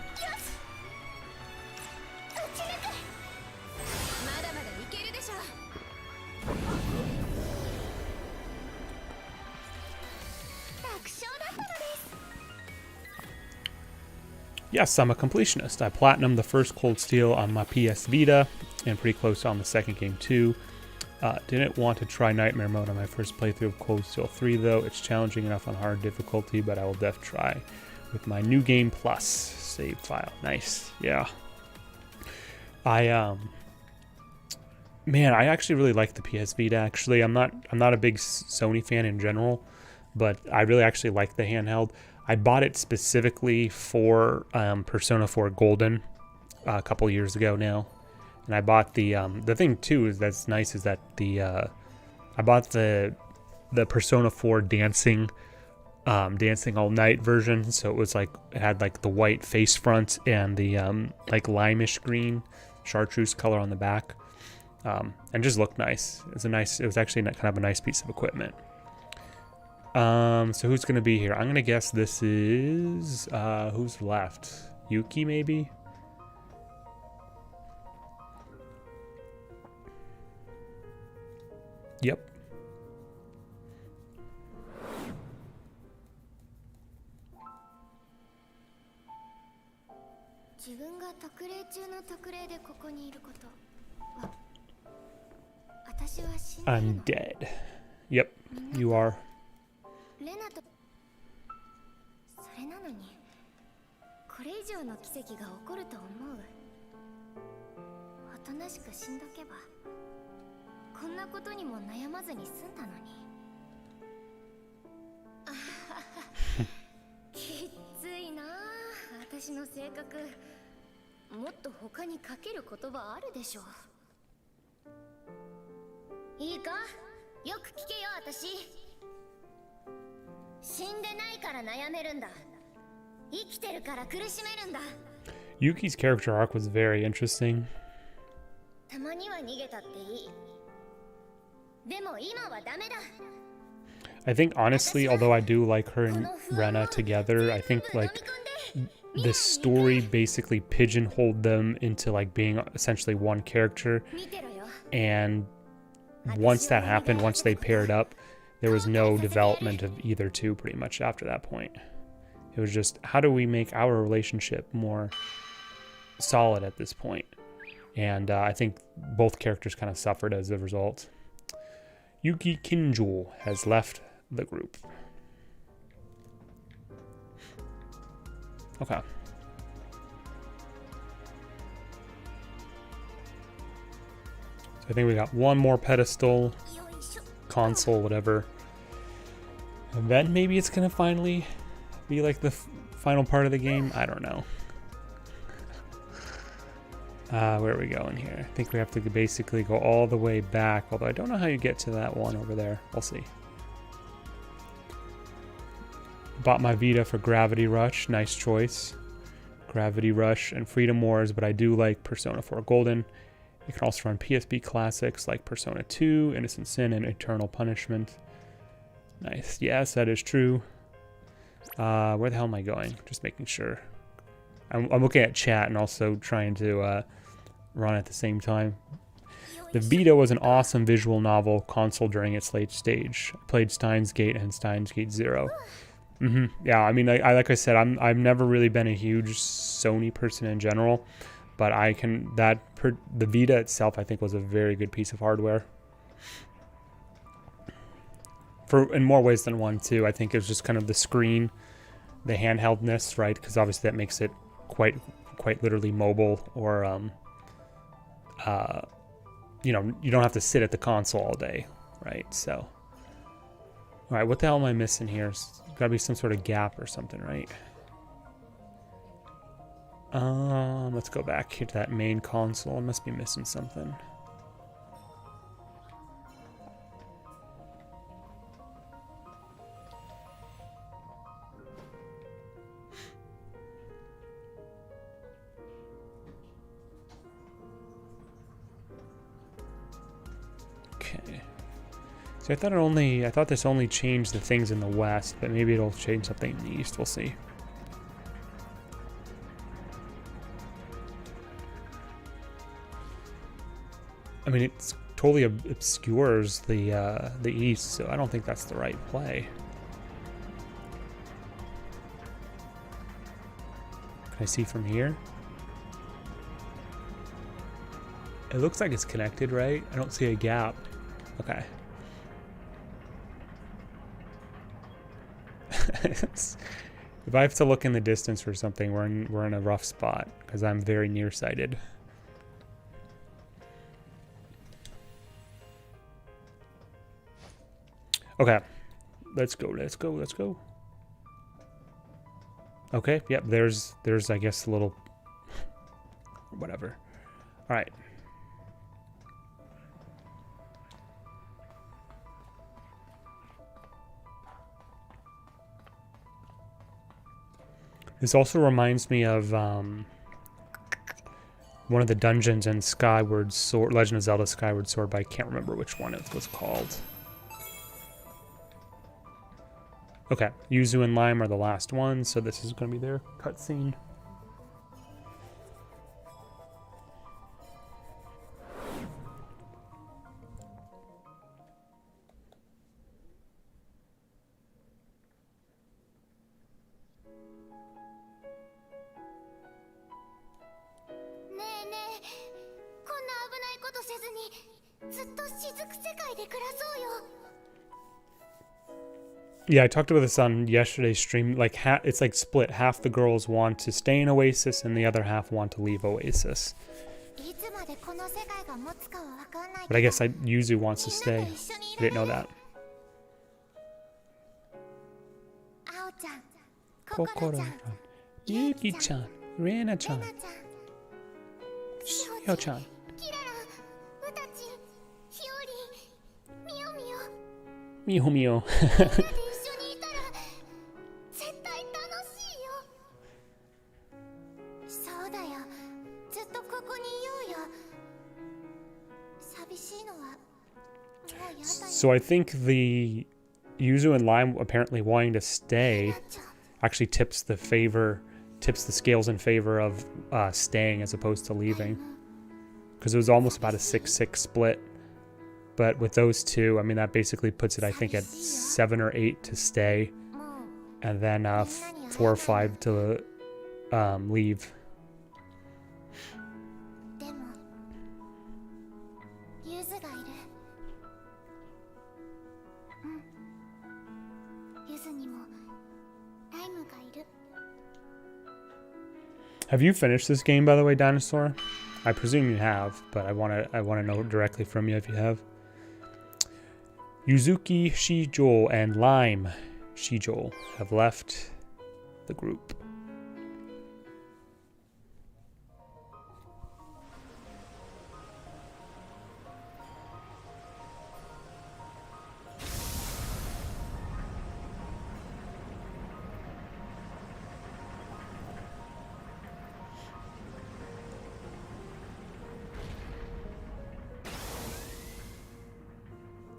Yes, I'm a completionist. I platinumed the first Cold Steel on my PS Vita, and pretty close on the second game too. Didn't want to try Nightmare Mode on my first playthrough of Cold Steel 3 though. It's challenging enough on hard difficulty, but I will def try with my New Game Plus save file. Nice, yeah. Man, I actually really like the PS Vita. Actually, I'm not a big Sony fan in general, but I really actually like the handheld. I bought it specifically for Persona 4 Golden a couple years ago now, and I bought the thing too is that's nice is that I bought the Persona 4 dancing all night version, so it was like it had like the white face front and the like limeish green chartreuse color on the back, and just looked nice. It was actually kind of a nice piece of equipment. So who's gonna be here? I'm gonna guess this is who's left? Yuki maybe? Yep. I'm dead. Yep, you are. レナとそれなのにこれ以上の奇跡が起こると思う。おとなしく死んどけばこんなことにも悩まずに済んだのに。きっついなあ、私の性格。もっと他に書ける言葉あるでしょ。いいか、よく聞けよ私。 Yuki's character arc was very interesting. I think honestly, although I do like her and Rena together, I think like the story basically pigeonholed them into like being essentially one character, and once that happened, once they paired up, there was no development of either two pretty much after that point. It was just, how do we make our relationship more solid at this point? And I think both characters kind of suffered as a result. Yuki Kinjul has left the group. Okay. So I think we got one more pedestal. Console, whatever, and then maybe it's gonna finally be like the final part of the game. I don't know. Where are we going here? I think we have to basically go all the way back, although I don't know how you get to that one over there. We'll see. Bought my Vita for Gravity Rush. Nice choice. Gravity Rush and Freedom Wars, but I do like Persona 4 Golden. You can also run PSP classics like Persona 2, Innocent Sin, and Eternal Punishment. Nice. Yes, that is true. Where the hell am I going? Just making sure. I'm looking at chat and also trying to run at the same time. The Vita was an awesome visual novel console during its late stage. I played Steins Gate and Steins Gate Zero. Yeah, I mean, like I said, I've never really been a huge Sony person in general. But the Vita itself, I think, was a very good piece of hardware. In more ways than one, too. I think it was just kind of the screen, the handheldness, right? Because obviously that makes it quite literally mobile, or you know, you don't have to sit at the console all day, right? So Alright, what the hell am I missing here? It's gotta be some sort of gap or something, right? Let's go back here to that main console. I must be missing something. Okay. So I thought this only changed the things in the west, but maybe it'll change something in the east. We'll see. I mean, it totally obscures the east, so I don't think that's the right play. Can I see from here? It looks like it's connected, right? I don't see a gap. Okay. If I have to look in the distance for something, we're in a rough spot because I'm very nearsighted. Okay, let's go. Okay, yep, there's I guess a little whatever. All right. This also reminds me of one of the dungeons in Skyward Sword, Legend of Zelda Skyward Sword, but I can't remember which one it was called. Okay, Yuzu and Lime are the last ones, so this is going to be their cutscene. Yeah, I talked about this on yesterday's stream. Like, it's like split. Half the girls want to stay in Oasis, and the other half want to leave Oasis. But I guess Yuzu wants to stay. I didn't know that. Kokoro-chan, Yuki-chan, Rena-chan, Shio-chan. Miho Mio. So I think the Yuzu and Lime apparently wanting to stay actually tips the scales in favor of staying as opposed to leaving. Because it was almost about a 6-6 split. But with those two, I mean, that basically puts it, I think, at 7 or 8 to stay. And then 4 or 5 to leave. Have you finished this game, by the way, Dinosaur? I presume you have, but I want to know directly from you if you have. Yuzuki Shijo and Lime Shijo have left the group.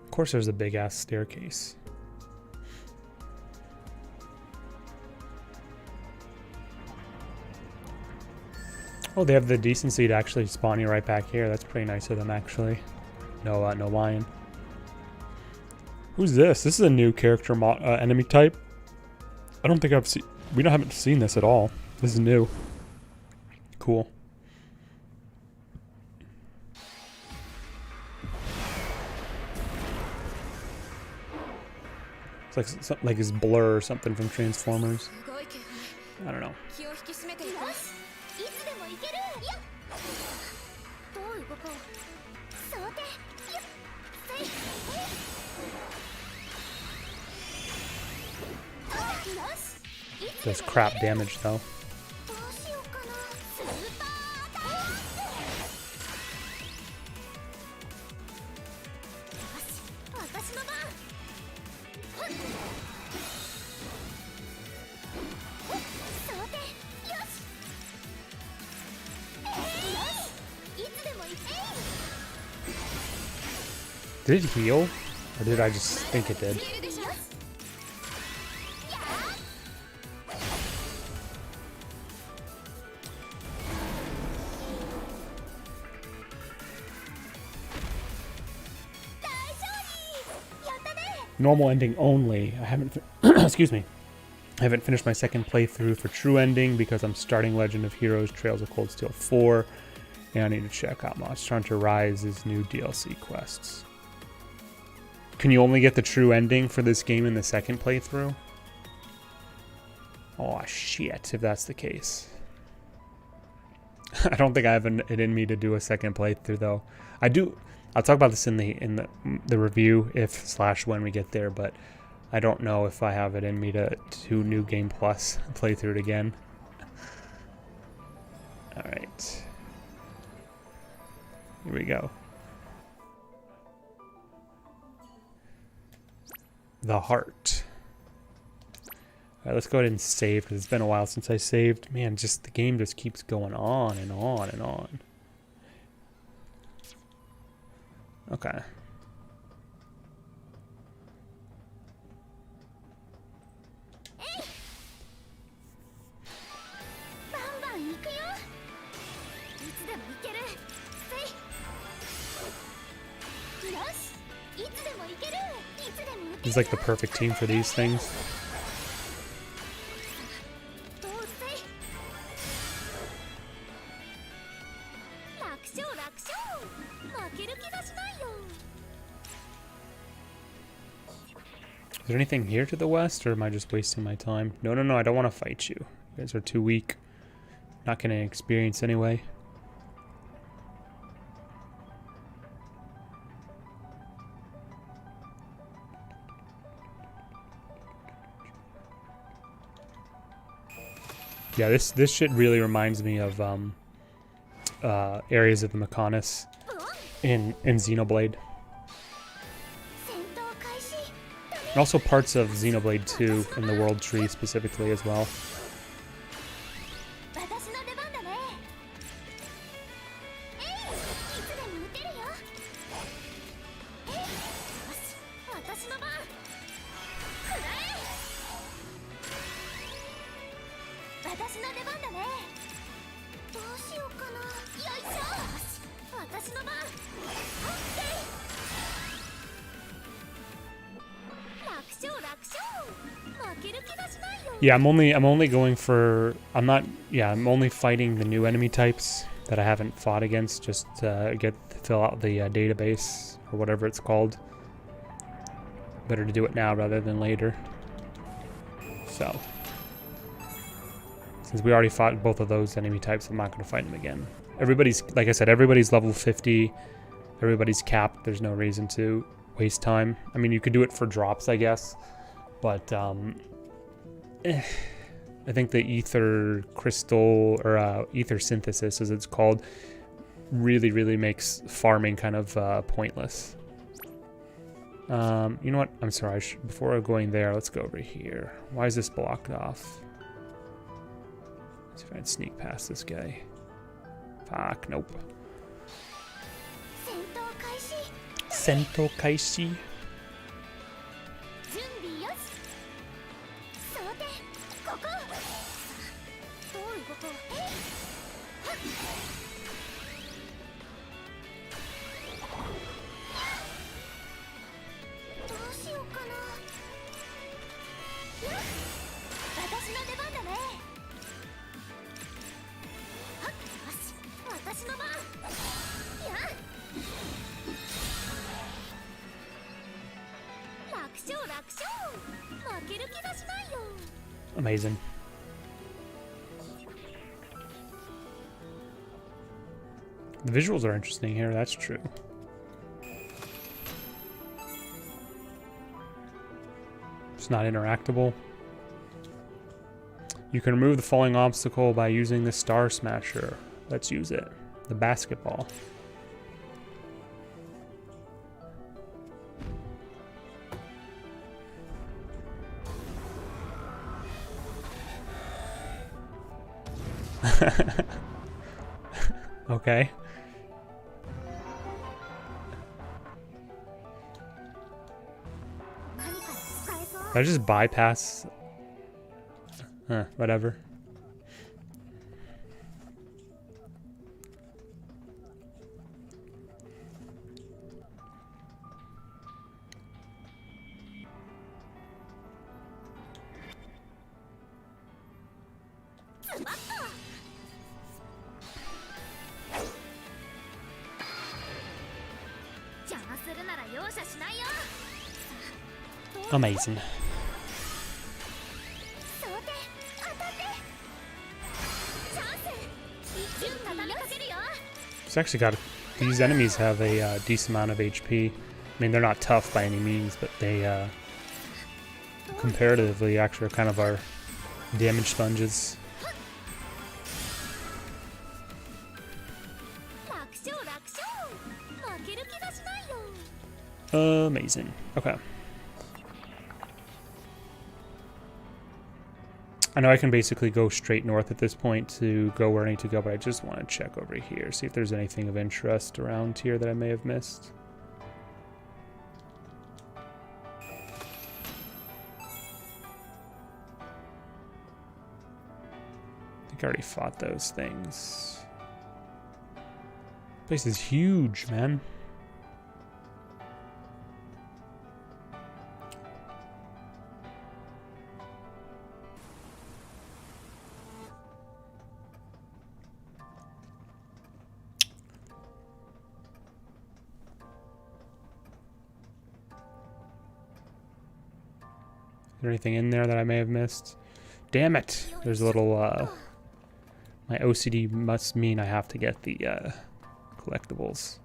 Of course there's a big ass staircase. Oh, they have the decency to actually spawn you right back here. That's pretty nice of them, actually. No lion. Who's this? This is a new character enemy type. I don't think haven't seen this at all. This is new. Cool. It's like his Blur or something from Transformers. I don't know. Does crap damage though. どうしようかな。スーパーアタック。よし、私の番。ふっ。装填。よし。よし。いつでもいけ。 Did it heal? Or did I just think it did? 消えるでしょ。 Normal ending only. I haven't, excuse me. I haven't finished my second playthrough for true ending because I'm starting Legend of Heroes Trails of Cold Steel 4, and I need to check out Monster Hunter Rise's new DLC quests. Can you only get the true ending for this game in the second playthrough? Oh shit, if that's the case. I don't think I have it in me to do a second playthrough though. I do. I'll talk about this in the review if/when we get there, but I don't know if I have it in me to do New Game Plus and play through it again. All right, here we go. The heart. All right, let's go ahead and save because it's been a while since I saved. Man, just the game just keeps going on and on and on. Okay. This is like the perfect team for these things. Is there anything here to the west, or am I just wasting my time? No, no, no, I don't want to fight you. You guys are too weak. Not getting experience anyway. Yeah, this shit really reminds me of areas of the Mechonis in Xenoblade. And also parts of Xenoblade 2 in the World Tree specifically as well. Yeah, I'm only going for, I'm only fighting the new enemy types that I haven't fought against, just to fill out the database or whatever it's called. Better to do it now rather than later. So, since we already fought both of those enemy types, I'm not going to fight them again. Everybody's, like I said, everybody's level 50. Everybody's capped. There's no reason to waste time. I mean, you could do it for drops, I guess, but I think the ether crystal, or ether synthesis as it's called, really makes farming kind of pointless. You know what? I'm sorry. Before going there, let's go over here. Why is this blocked off? Let's see if I can sneak past this guy. Fuck, nope. Sento Kaishi. Amazing. The visuals are interesting here, that's true. It's not interactable. You can remove the falling obstacle by using the Star Smasher. Let's use it. The basketball. Okay. Did I just bypass? Whatever. Amazing. It's actually got these enemies have a decent amount of HP. I mean, they're not tough by any means, but they comparatively actually are kind of our damage sponges. Amazing. Okay. I know I can basically go straight north at this point to go where I need to go, but I just want to check over here, see if there's anything of interest around here that I may have missed. I think I already fought those things. This place is huge, man. Is there anything in there that I may have missed? Damn it! There's a little, my OCD must mean I have to get the, collectibles.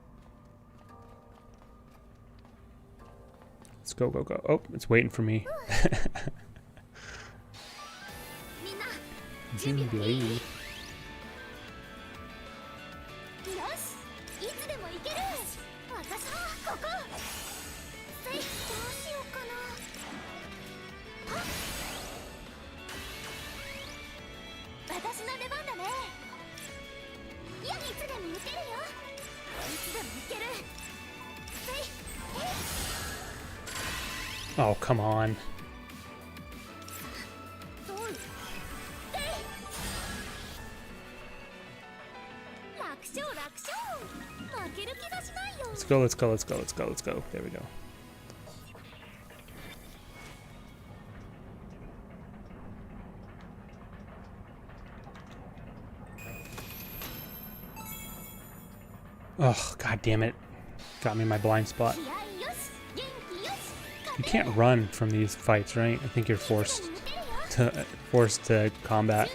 Let's go, go, go. Oh, it's waiting for me. Jubilee. Oh, come on. Let's go, let's go, let's go, let's go, let's go. There we go. Oh, god damn it. Got me in my blind spot. You can't run from these fights, right? I think you're forced to combat.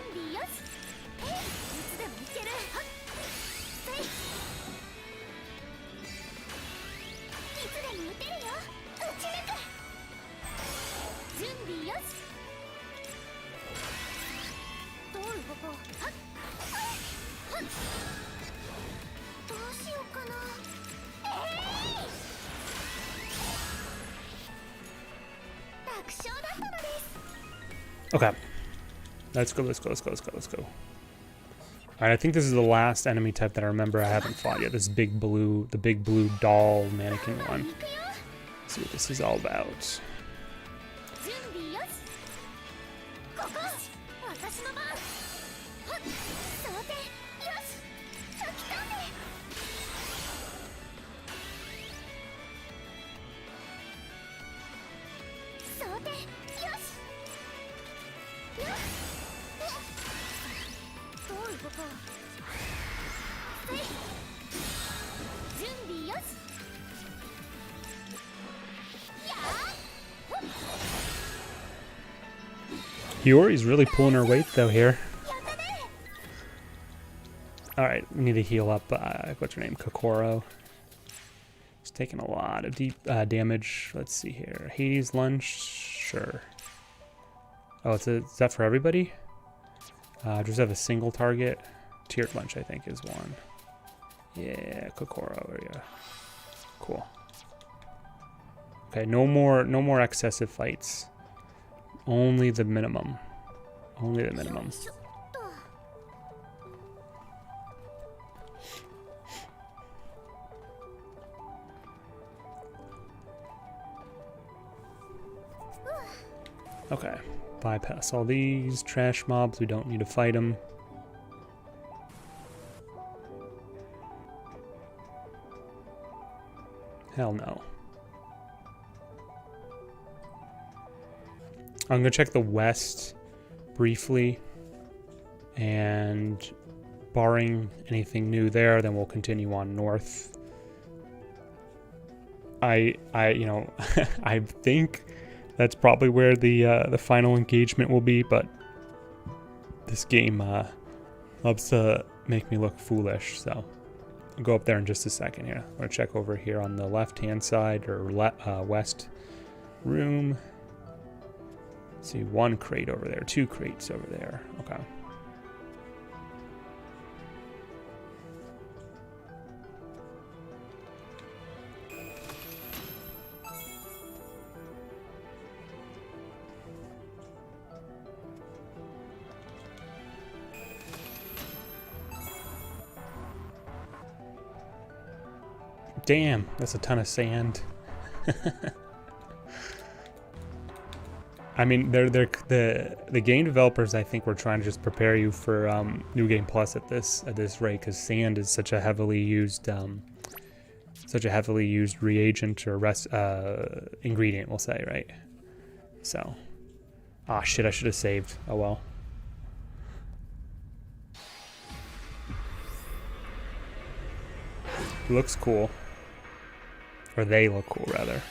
Okay. Let's go, let's go, let's go, let's go, let's go. Alright, I think this is the last enemy type that I remember I haven't fought yet. This big blue, the big blue doll mannequin one. Let's see what this is all about. Hiyori's really pulling her weight though here. Alright, we need to heal up, what's her name, Kokoro. She's taking a lot of deep damage. Let's see here. Hades lunge, sure. Oh, is that for everybody? Just have a single target. Tiered lunch, I think, is one. Yeah, Kokoro area. Cool. Okay, no more excessive fights. Only the minimum. Only the minimum. Okay, bypass all these trash mobs. We don't need to fight them. Hell no. I'm gonna check the west briefly, and barring anything new there, then we'll continue on north. I I think that's probably where the final engagement will be, but this game loves to make me look foolish, so I'll go up there in just a second here. I'm gonna check over here on the left-hand side, or west room. See, one crate over there, two crates over there. Okay. Damn, that's a ton of sand. I mean, the game developers, I think, were trying to just prepare you for New Game Plus at this rate, because sand is such a heavily used reagent or ingredient, we'll say, right? So, ah, shit, I should have saved. Oh well. Looks cool. Or they look cool, rather.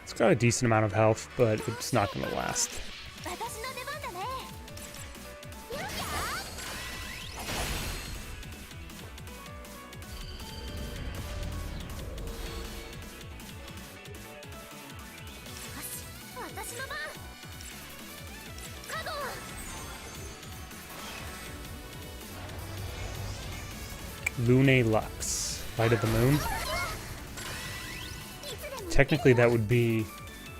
It's got a decent amount of health, but it's not going to last. Lune Lux, Light of the Moon. Technically that would be,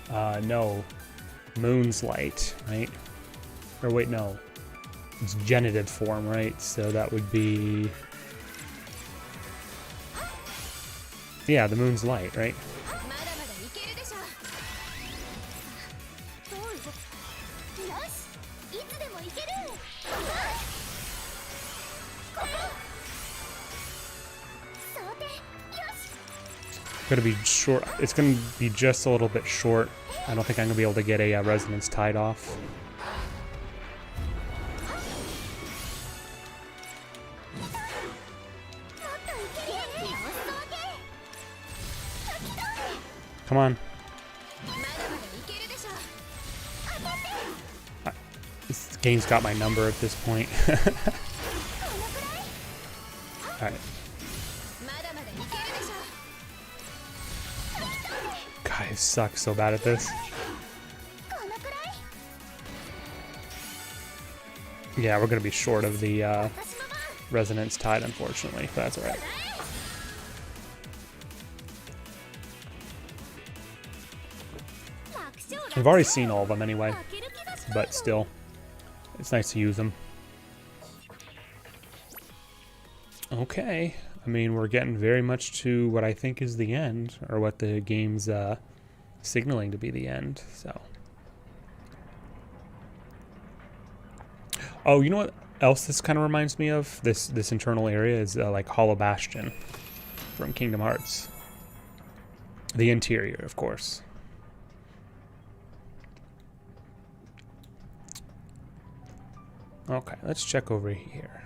no, Moon's Light, right? Or wait, no. It's genitive form, right? So that would be... Yeah, the Moon's Light, right? Gonna be short. It's gonna be just a little bit short. I don't think I'm gonna be able to get a resonance tied off. Come on. This game's got my number at this point. Alright. God, I suck so bad at this. Yeah, we're gonna be short of the resonance tide, unfortunately, but that's alright. I've already seen all of them anyway, but still, it's nice to use them. Okay, I mean, we're getting very much to what I think is the end, or what the game's signaling to be the end, so. Oh, you know what else this kind of reminds me of? This internal area is like Hollow Bastion from Kingdom Hearts. The interior, of course. Okay, let's check over here.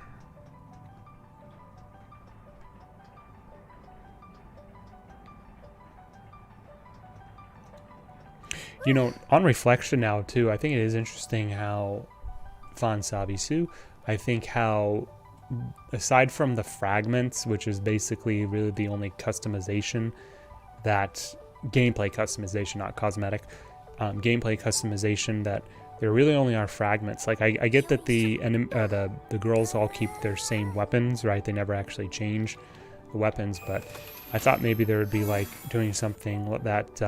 You know, on reflection now, too, I think it is interesting how Fan Sabisu, I think how aside from the fragments, which is basically really the only customization that gameplay customization, not cosmetic, gameplay customization, that there really only are fragments. Like I get that the girls all keep their same weapons, right? They never actually change the weapons, but I thought maybe there would be like doing something that,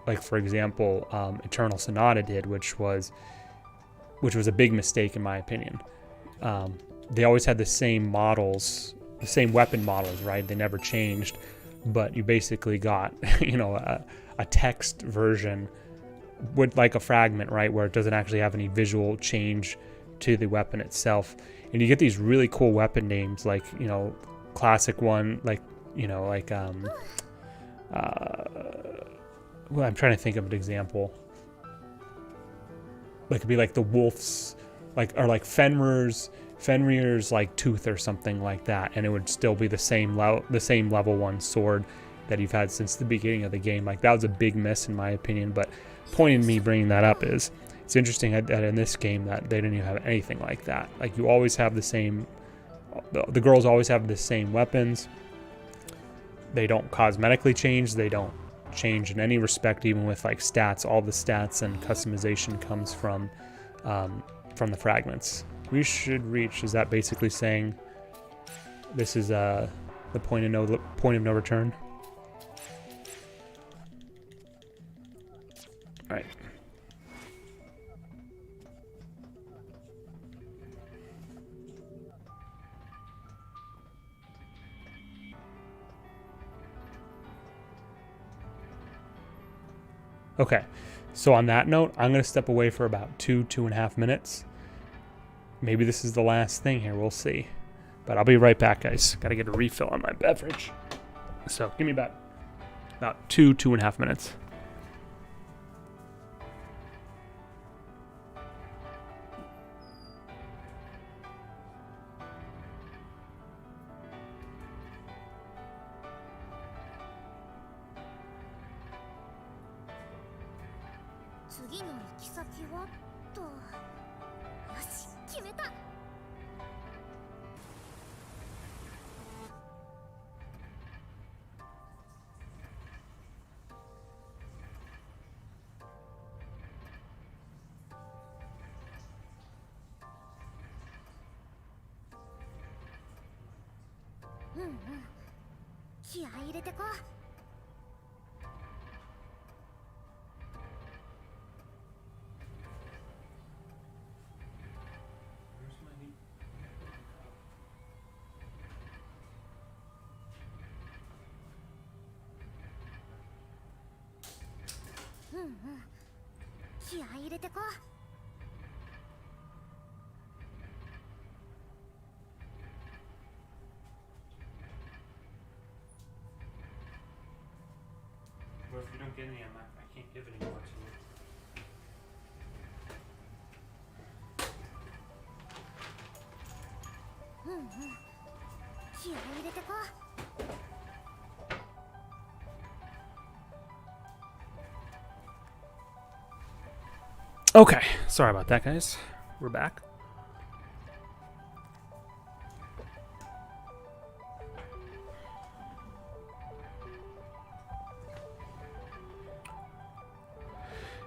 like for example, Eternal Sonata did, which was a big mistake in my opinion. They always had the same models, the same weapon models, right? They never changed, but you basically got, you know, a text version with like a fragment, right, where it doesn't actually have any visual change to the weapon itself. And you get these really cool weapon names, like, you know, classic one, like, you know, like well, I'm trying to think of an example. Like it'd be like the wolf's, like, or like Fenrir's like tooth or something like that, and it would still be the same level 1 sword that you've had since the beginning of the game. Like that was a big miss in my opinion. But point in me bringing that up is it's interesting that in this game that they didn't even have anything like that. Like you always have the same, the girls always have the same weapons. They don't cosmetically change. They don't change in any respect, even with like stats. All the stats and customization comes from the fragments. We should reach, is that basically saying this is the point of no return? All right. Okay, so on that note, I'm going to step away for about 2.5 minutes. Maybe this is the last thing here, we'll see. But I'll be right back, guys. Got to get a refill on my beverage. So give me about 2.5 minutes. Well, if you don't get any, I can't give any more to you. Okay, sorry about that, guys. We're back.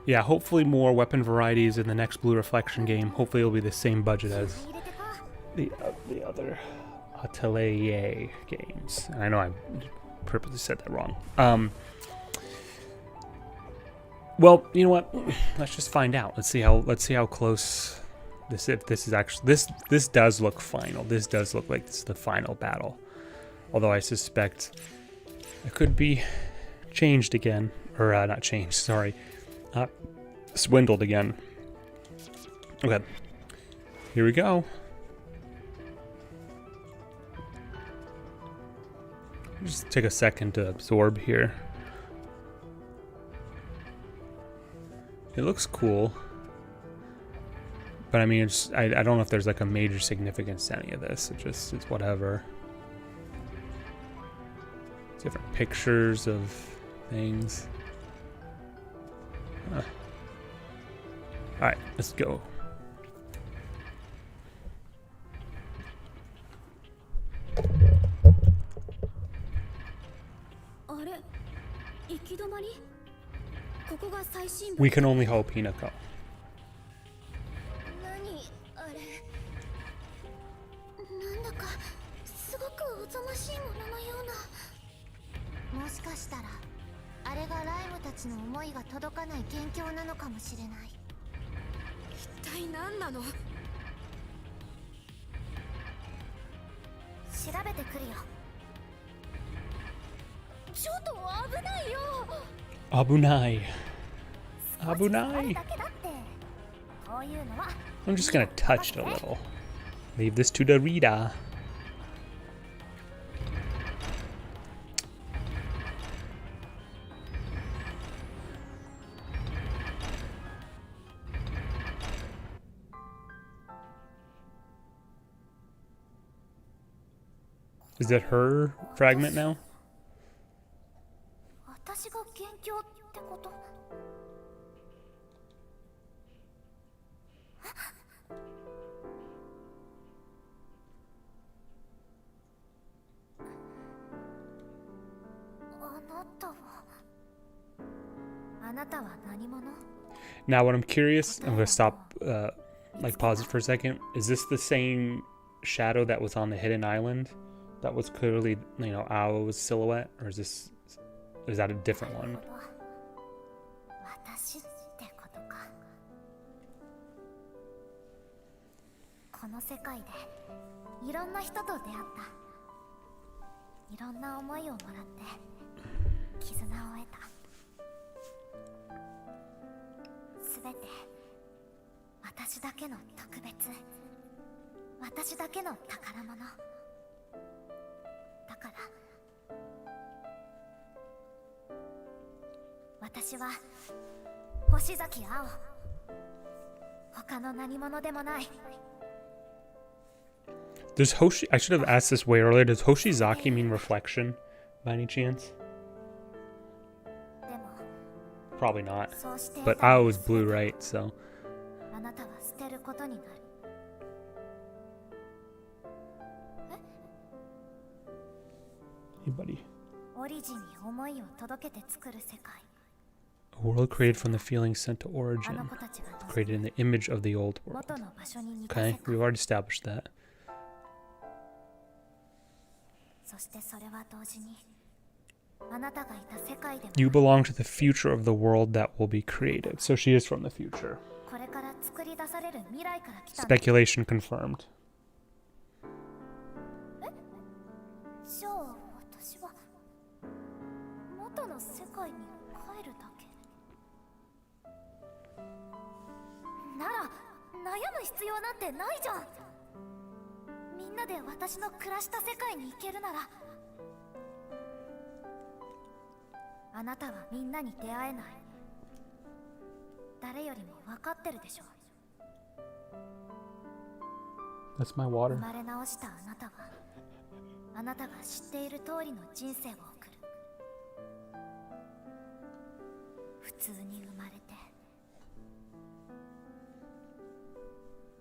Yeah, hopefully more weapon varieties in the next Blue Reflection game. Hopefully it'll be the same budget as the other Atelier games. I know I purposely said that wrong. Well, you know what? Let's just find out. Let's see how close this. If this is actually this does look final. This does look like this is the final battle. Although I suspect it could be changed again, or not changed. Sorry. Swindled again. Okay, here we go. Just take a second to absorb here. It looks cool, but I mean, I don't know if there's like a major significance to any of this. It's whatever. Different pictures of things. Alright, let's go. んだ。 We can only hope, Hinako. 何あれ、なんだかすごくおぞましいもののような。もしかしたらあれがライムたちの思いが届かない元凶なのかもしれない。一体何なの？調べてくるよ。ちょっと危ないよ。 Abunai. 少し触る Abunai. だけだって。こういうのは I'm just gonna touch it a little. Leave this to the reader. Is that her fragment now? 私が元凶ってこと？あなたは何者？ Now, what I'm curious, I'm gonna stop, like pause it for a second. Is this the same shadow that was on the hidden island? That was clearly, you know, Ao's silhouette, or is that a different one? 私ってことか。この世界でいろんな人と出会った。いろんな思いをもらって絆を得た。すべて私だけの特別、私だけの宝物。だから私は星崎青。他の何者でもない。 Does Hoshi... I should have asked this way earlier. Does Hoshizaki mean reflection, by any chance? でも Probably not. そうして But Ao is blue, right? So... あなたは捨てることになる。Hey, buddy. オリジンに思いを届けて作る世界。 A world created from the feelings sent to あの origin. 子たちが望む Created in the image of the old world. 元の場所に似た世 Okay, 界。 we've already established that. そしてそれは同時にあなたがいた世界でも You belong to the future of the world that will be created. So she is from the future. これから作り出される未来から来たんだ。 Speculation confirmed. じゃあ私は元の世界に帰るだけ。なら悩む必要なんてないじゃん。みんなで私の暮らした世界に行けるなら。あなたはみんなに出会えない。誰よりも分かってるでしょ。 That's my 生 water. まれ直したあなたはあなたが知っている通りの人生を送る。普通に生まれて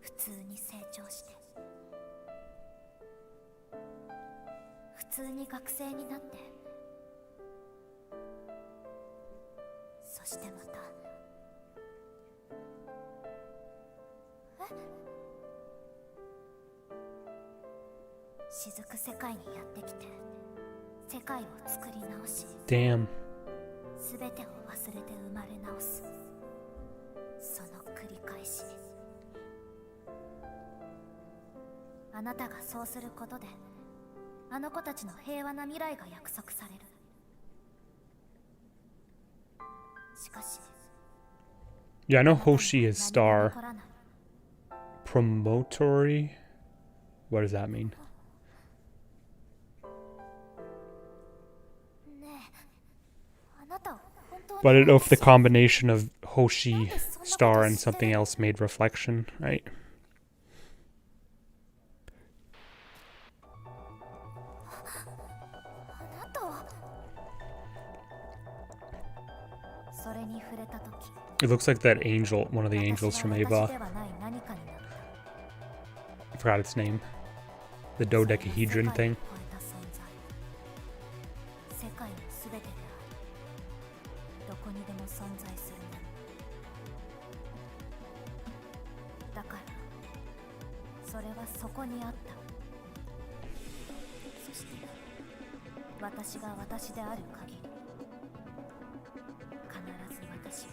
普通に成長して普通に学生になって、そしてまた雫世界にやってきて世界を作り直し、 Damn. すべてを忘れて生まれ直す。その繰り返し。あなたがそうすることであの子たちの平和な未来が約束される。しかし Yeah, I know Hoshi is 何も star. 残らない。 Promotory? What does that mean? ねえ、あなた本当に But I don't know if the combination of Hoshi, star, and something else made reflection, right? あなたはそれに触れたとき、 It looks like that angel, one of the angels from 私 Ava. ではない何かになった。 I forgot its name. The dodecahedron thing. 世界のすべてである。どこにでも存在するもの。それはそこにあった。そして私が私である限り、必ず私は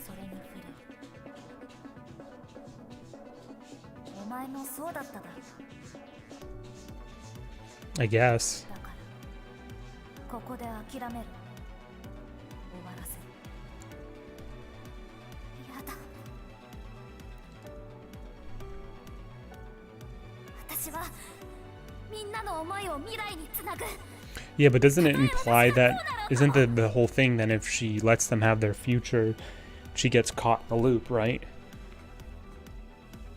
それに触れる。お前もそうだっただろう。 I guess. だからここで諦めろ。終わらせる。やだ。私はみんなの思いを未来につなぐ。 Yeah, but doesn't it imply that isn't the whole thing then if she lets them have their future, she gets caught in the loop, right?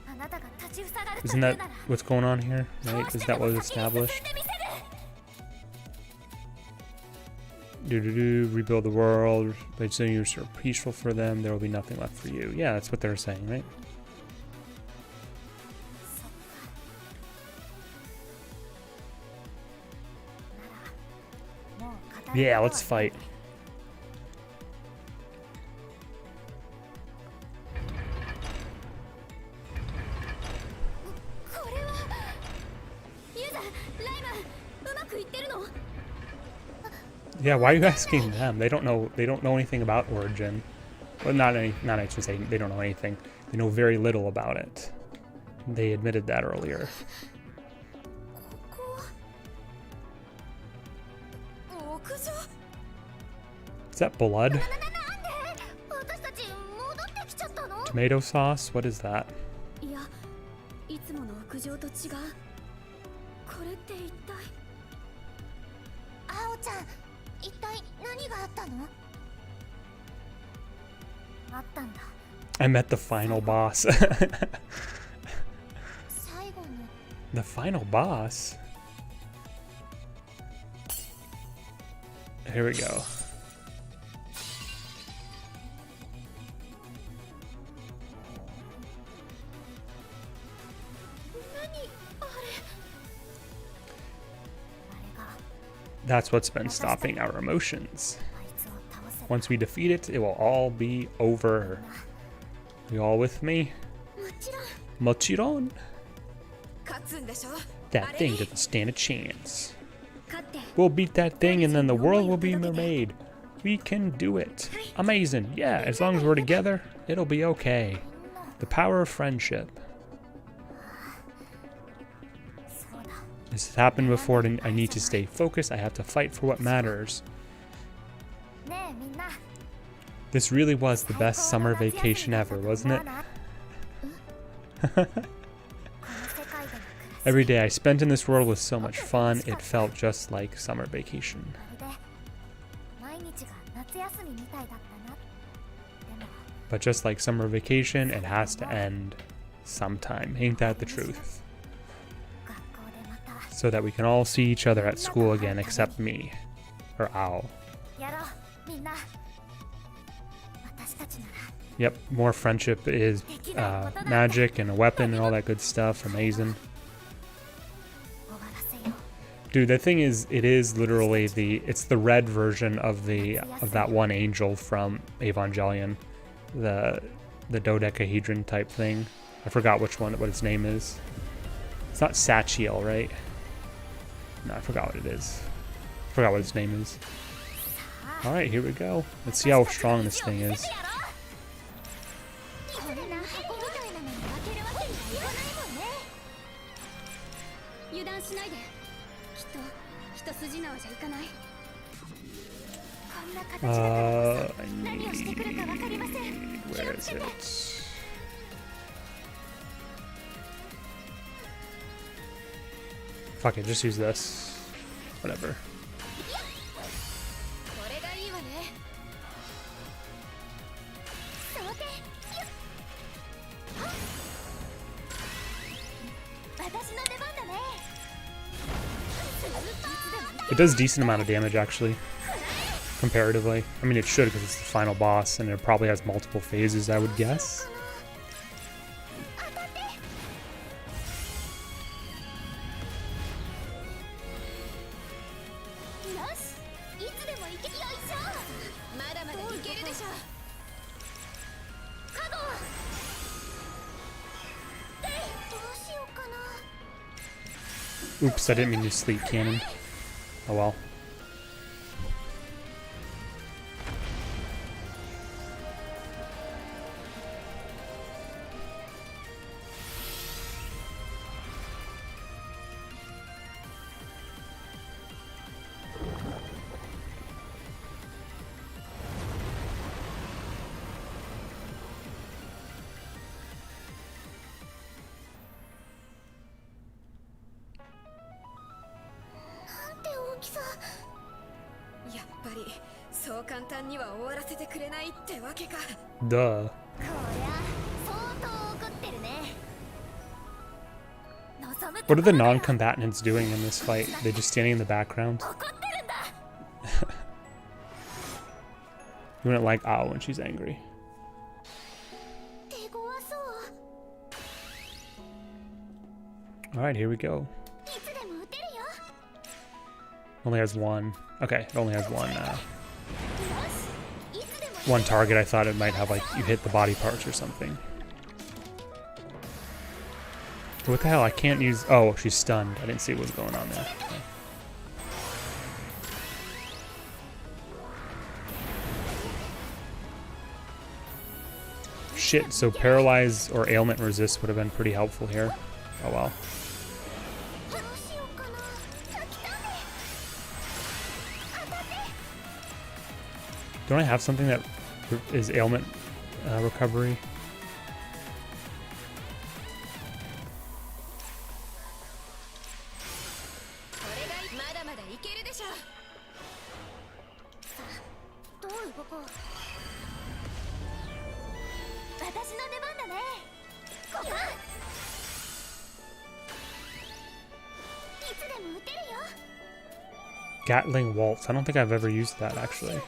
あなたが立ちふさがると Isn't いう that なら what's going on here? Right? Is that what was established? Rebuild the world. By saying you're so peaceful for them, there will be nothing left for you. Yeah, that's what they're saying, right? Yeah, let's fight. これはユザ、ライマン、うまくいってるの？ Yeah, why are you asking them? They don't know anything about Origin. Well, not I should say they don't know anything. They know very little about it. They admitted that earlier. ここ屋上 Is that blood? なんで私たち戻ってきちゃったの？ Tomato sauce? What is that? いや、いつもの屋上と違う。これって一体。アオちゃん、一体何があったの？あったんだ。 I met the final boss. 最後の The final boss? Here we go. あれが That's what's been stopping our emotions. あいつを倒せば Once we defeat it, it will all be over. You all with me? もちろん Mochiron? 勝つんでしょ。 That あれ thing doesn't stand a chance. 勝って We'll beat that thing and then the world will be made. We can do it. Amazing. Yeah, as long as we're together, it'll be okay. The power of friendship. そうだ。 This has happened before and I need to stay focused. I have to fight for what matters. ねえみんな。 This really was the best summer vacation ever, wasn't it? この世界での暮らし Every day I spent in this world was so much fun. It felt just like summer vacation. まるで毎日が夏休みみたいだったな。でも But just like summer vacation, it has to end sometime. Ain't that the truth? 学校でまた So that we can all see each other at school again except me. Or Owl. やろうみんな。私たちなら Yep, more friendship is magic and a weapon and all that good stuff. Amazing. 終わらせよう。 Dude, the thing is, it is literally it's the red version of that one angel from Evangelion, the dodecahedron type thing. I forgot what its name is. It's not Sachiel, right? No, I forgot what it is. I forgot what its name is. All right, here we go. Let's see how strong this thing is. こんな箱みたいなのに負けるわけにはいかないもんね。油断しないで。きっと一筋縄じゃいかない。こんな形だからこ I そ何をしてくるかわかりません。 Where is it? Fuck it, just use this. Whatever. これがいいわね。想定よっ。私の出番だね。 It does decent amount of damage actually, comparatively. I mean, it should because it's the final boss and it probably has multiple phases, I would guess. 当たって。よし、いつでも行け。よいしょ。まだまだいけるでしょ。カゴ。Oops, I didn't mean to sleep cannon. Oh well.やっぱりそう簡単には終わらせてくれないってわけか。 Duh. こりゃ相当怒ってるね。 What are the non-combatants doing in this fight? They're just standing in the background. You wouldn't like Ao when she's angry. Alright, here we go. Only has one. Okay, it only has one target. I thought it might have, like, you hit the body parts or something. What the hell? I can't use... Oh, she's stunned. I didn't see what was going on there. Okay. Shit, so paralyze or ailment resist would have been pretty helpful here. Oh well. Don't I have something that is ailment recovery? Gatling Waltz. I don't think I've ever used that, actually.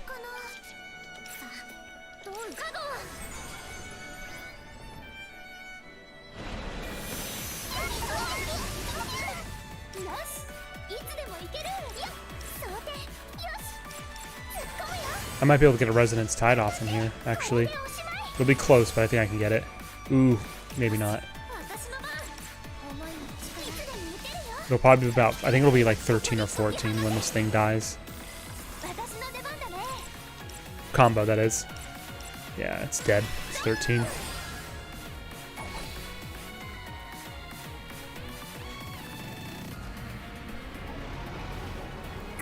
I might be able to get a resonance tied off from here, actually. It'll be close, but I think I can get it. Ooh, maybe not. It'll probably be about, I think it'll be like 13 or 14 when this thing dies. Combo, that is. Yeah, it's dead. It's 13.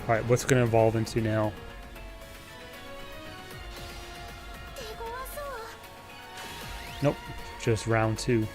Alright, what's it going to evolve into now? Nope, just round 2.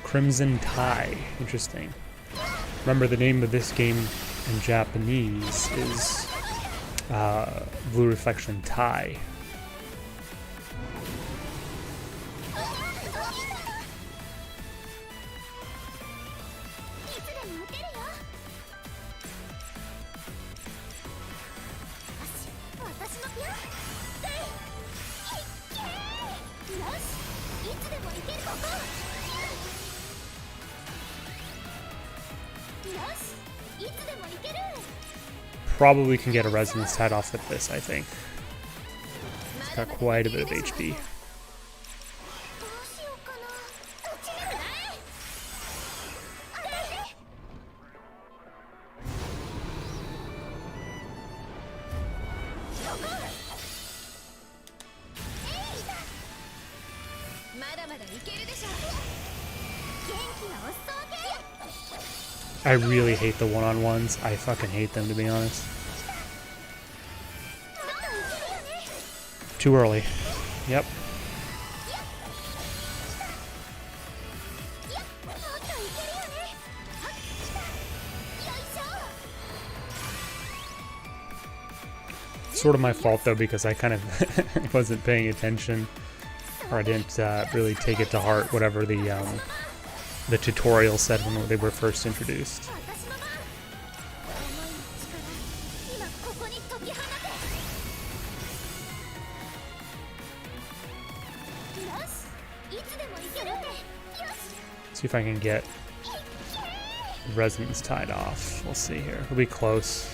Crimson Tie. Interesting. Remember, the name of this game in Japanese is Blue Reflection Tai. Probably can get a resonance tied off with this, I think. It's got quite a bit of HP. I really hate the one-on-ones. I fucking hate them, to be honest. Too early. Yep. Sort of my fault, though, because I kind of wasn't paying attention, or I didn't really take it to heart, whatever the tutorial said when they were first introduced. See if I can get resonance tied off. We'll see here. We'll be close.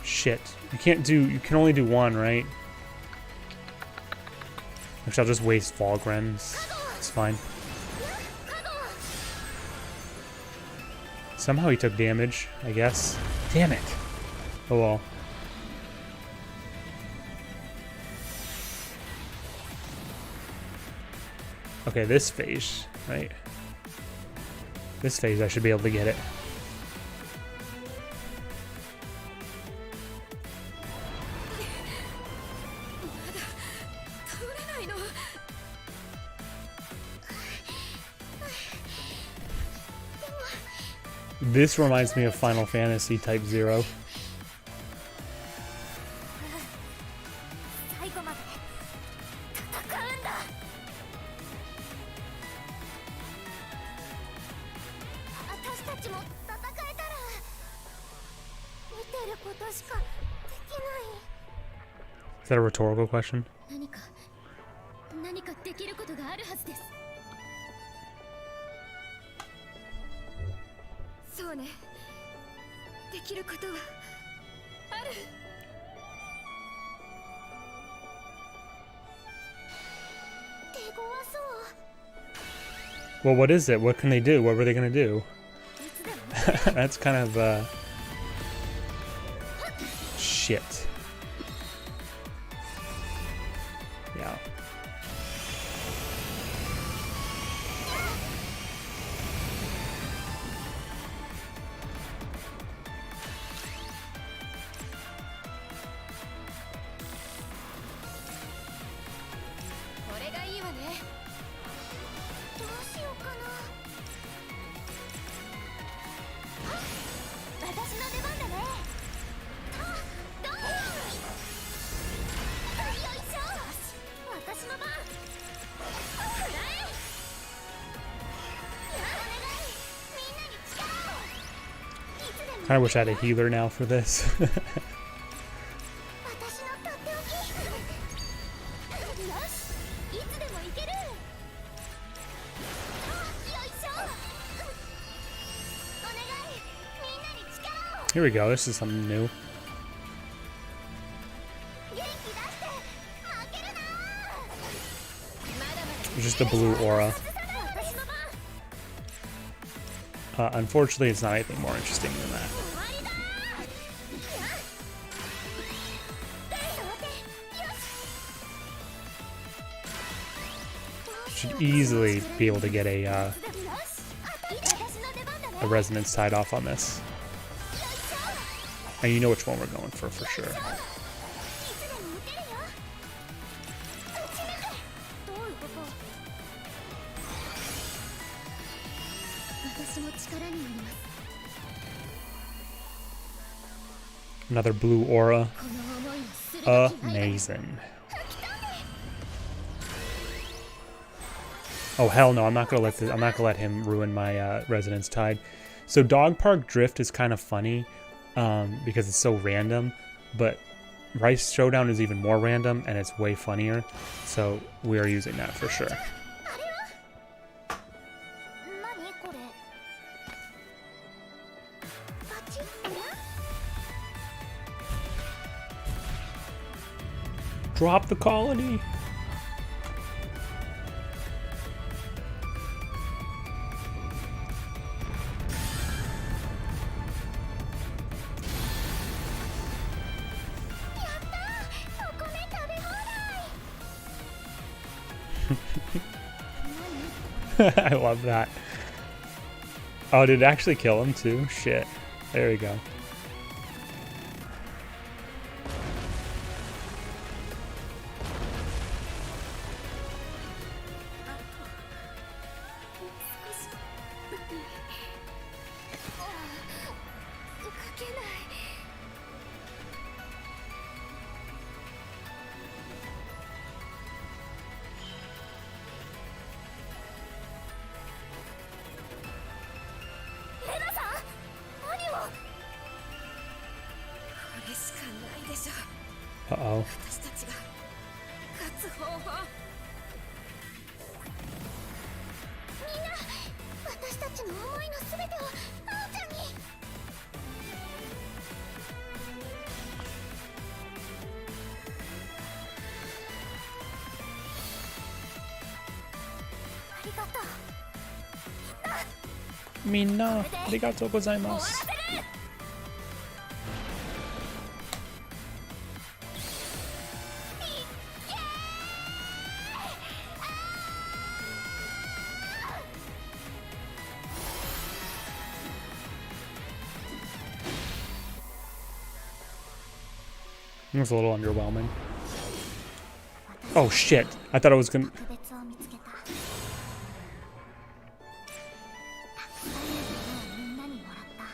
Shit. You can only do one, right? Actually, I'll just waste Volgrens. It's fine. Somehow he took damage, I guess. Damn it. Oh well. Okay, this phase, right? This phase, I should be able to get it. This reminds me of Final Fantasy Type 0. 最後まで戦うんだ。私たちも戦えたら見てることしかできない。 Is that a rhetorical question? 何かできることがあるはずです。そうね、できることはある。手強そう。 Well, what is it? What can they do? What were they gonna do? いつでも That's kind of, shit. Yeah. I wish I had a healer now for this. 私のとっておき。よし、いつでも行ける。よいしょ。お願い、みんなに力を。 Here we go. This is something new. 元気出して負けるな。 It's just a blue aura. 私の番。 Unfortunately, it's not anything more interesting than that. 終わりだ。Should easily be able to get a resonance tied off on this. And you know which one we're going for sure. 私も力になります。 Another blue aura. この思いをすり抜き Amazing. Oh hell no! I'm not gonna let him ruin my resonance tide. So Dog Park Drift is kind of funny because it's so random, but Rice Showdown is even more random and it's way funnier. So we are using that for sure. 何これ。パチッ。 Drop the colony. I love that. Oh, did it actually kill him too? Shit. There we go. ちの思いの全てをあおちゃんに。ありがとう。みんな、ありがとうございます。It was a little underwhelming. Oh shit! I thought I was gonna. 特別を見つけた。たくさんのものをみんなにもらった。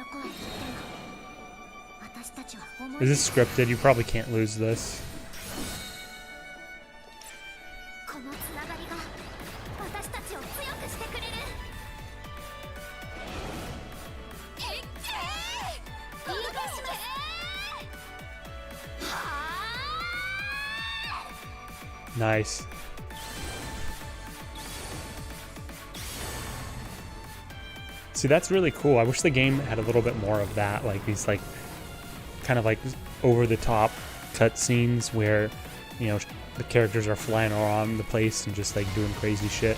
どこへ行っても私たちは思い Is this scripted? You probably can't lose this. このつながりが私たちを強くしてくれる。いっけー！いいかします。はあ。 Nice. See, that's really cool. I wish the game had a little bit more of that, like these like kind of like over the top cutscenes where, you know, the characters are flying around the place and just like doing crazy shit.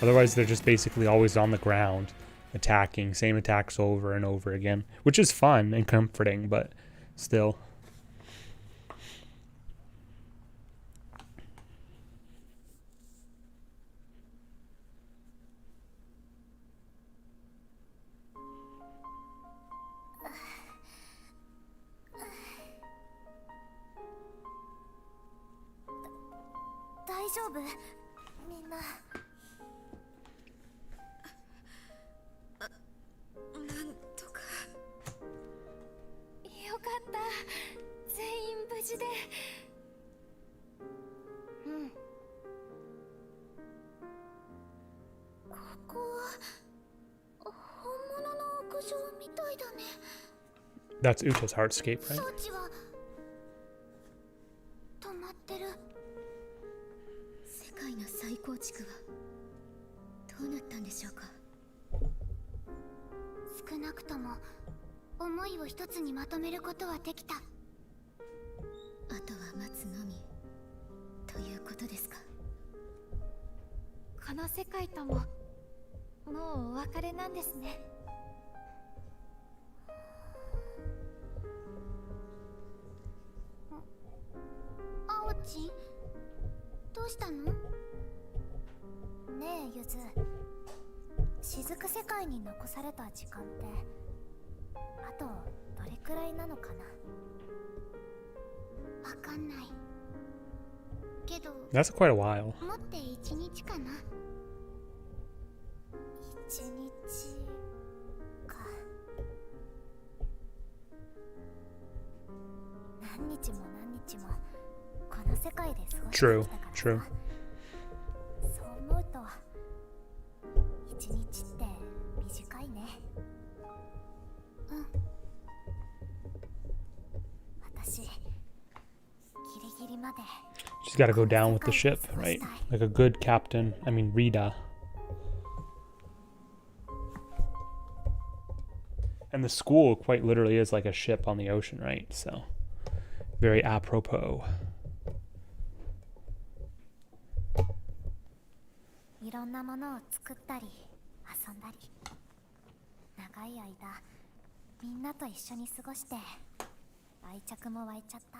Otherwise, they're just basically always on the ground attacking, same attacks over and over again, which is fun and comforting, but still. That's Uta's hardscape, right? 止まってる。世界の再構築はどうなったんでしょうか。少なくとも思いを一つにまとめることはできた。あとは待つのみということですか。この世界とももうお別れなんですね。あおちん、どうしたの？ねえゆず、雫世界に残された時間ってあとどれくらいなのかな。わかんないけど That's quite a while. 持って1日かな。1日か。何日も何日もこの世界で過ごしてきたからさ。 True, true. そう思うと1日って短いね。うん。私ギリギリまで She's got to go down with the ship, right? Like a good captain. I mean, Rita. And the school quite literally is like a ship on the ocean, right? So, very apropos. いろんなものを作ったり遊んだり、長い間みんなと一緒に過ごして愛着も湧いちゃった。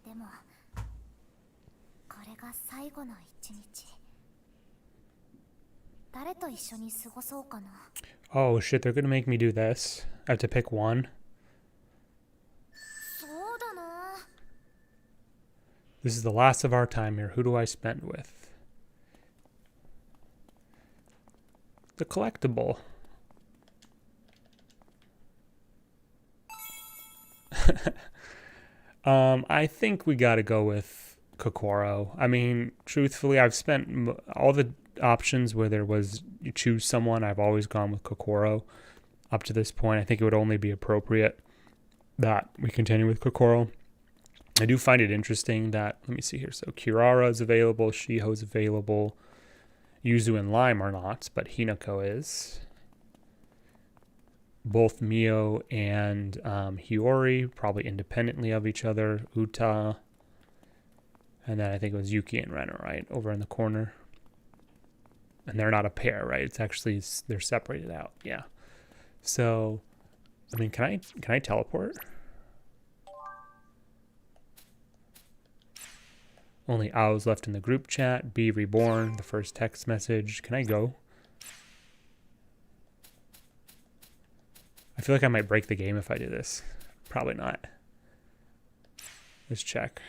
でもこれが最後の一日。誰と一緒に過ごそうかな。 Oh shit, they're gonna make me do this. I have to pick one. そうだな。 This is the last of our time here. Who do I spend with? The collectible. I think we gotta go with Kokoro. I mean, truthfully, I've spent all the options where there was you choose someone. I've always gone with Kokoro up to this point. I think it would only be appropriate that we continue with Kokoro. I do find it interesting that, let me see here. So Kirara is available, Shiho's available, Yuzu and Lime are not, but Hinako is. Both Mio and Hiyori, probably independently of each other. Uta. And then I think it was Yuki and Rena, right? Over in the corner. And they're not a pair, right? It's actually, they're separated out. Yeah. So, I mean, can I teleport? Only Ao's left in the group chat. Be reborn, the first text message. Can I go? I feel like I might break the game if I do this. Probably not. Let's check.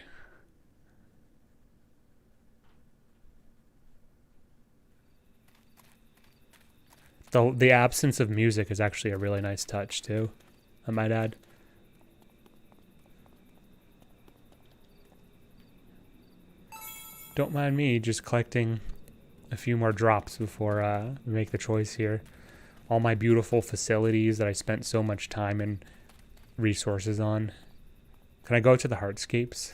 The absence of music is actually a really nice touch too, I might add. Don't mind me just collecting a few more drops before we make the choice here. All my beautiful facilities that I spent so much time and resources on. Can I go to the hardscapes?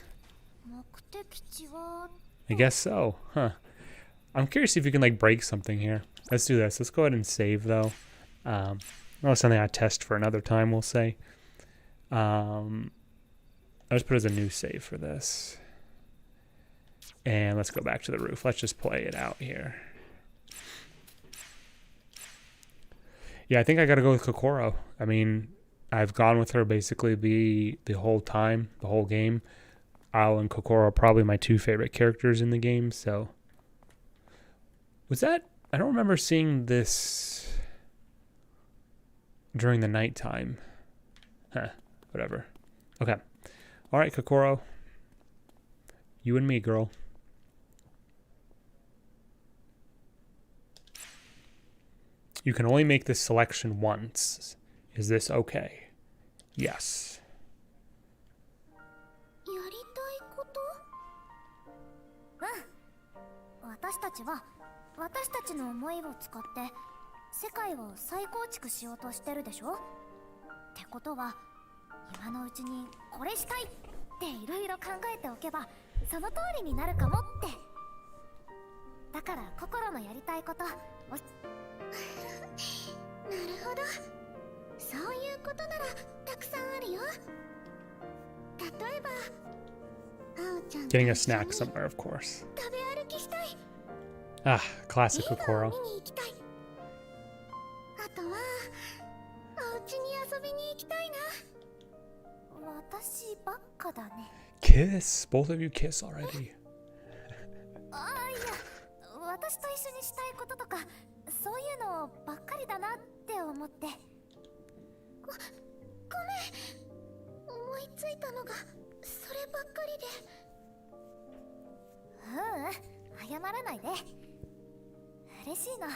I guess so, huh. I'm curious if you can like break something here. Let's do this. Let's go ahead and save though. That's something I test for another time, we'll say. I'll just put it as a new save for this. And let's go back to the roof. Let's just play it out here. Yeah, I think I gotta go with Kokoro. I mean, I've gone with her basically the whole time, the whole game. Ao and Kokoro are probably my two favorite characters in the game, so. Was that, I don't remember seeing this during the nighttime. Huh, whatever. Okay. All right, Kokoro. You and me, girl. You can only make this selection once. Is this okay? Yes. やりたいこと？うん。私たちは私たちの思いを使って世界を再構築しようとしてるでしょ？ってことは今のうちにこれしたいっていろいろ考えておけばその通りになるかもって。だから心のやりたいことを。なるほど。そういうことならたくさんあるよ。例えば、あおちゃんと Getting a snack somewhere, of course. 食べ歩きしたい。Ah, classic Kokoro. 映画を見に行きたい。あとは、お家に遊びに行きたいな。私ばっかだね。Kiss! Both of you kiss already. ああ、いや、私と一緒にしたいこととか、そういうのばっかりだなって思って。ごめん。思いついたのがそればっかりで。謝らないで。嬉しいな。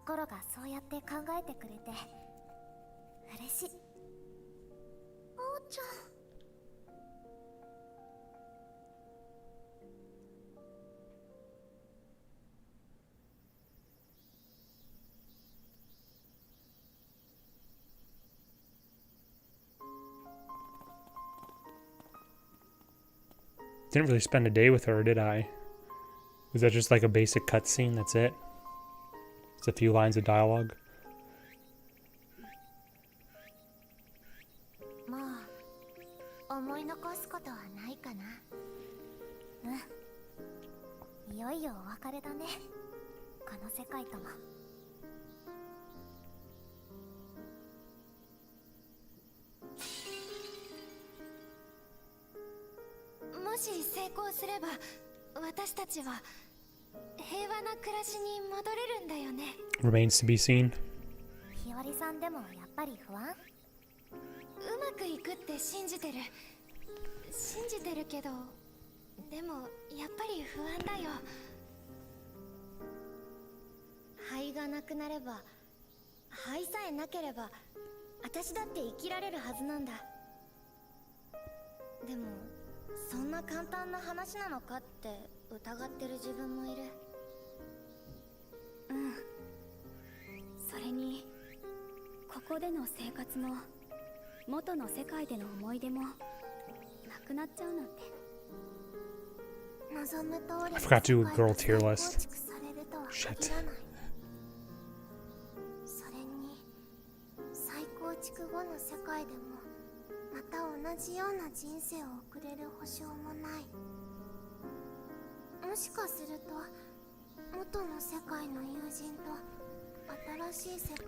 心がそうやって考えてくれて嬉しい。あおちゃん。Didn't really spend a day with her, did I? Was that just like a basic cutscene? That's it? Just a few lines of dialogue? もう思い残すことはないかな。うん。いよいよお別れだね。この世界とも。もし成功すれば私たちは平和な暮らしに戻れるんだよね。 Remains to be seen. ひよりさんでもやっぱり不安？うまくいくって信じてるけど、でもやっぱり不安だよ。肺がなくなれば、肺さえなければ私だって生きられるはずなんだ。でもそんな簡単な話なのかって疑ってる自分もいる。うん。それにここでの生活も元の世界での思い出もくなっちゃうなんて。 望む通り I forgot to do a girl tier 構 list. 築されるとは Shit. 限らない。それに再構築後の世界でもまた同じような人生を送れる保証もない。もしかすると元の世界の友人と新しい世界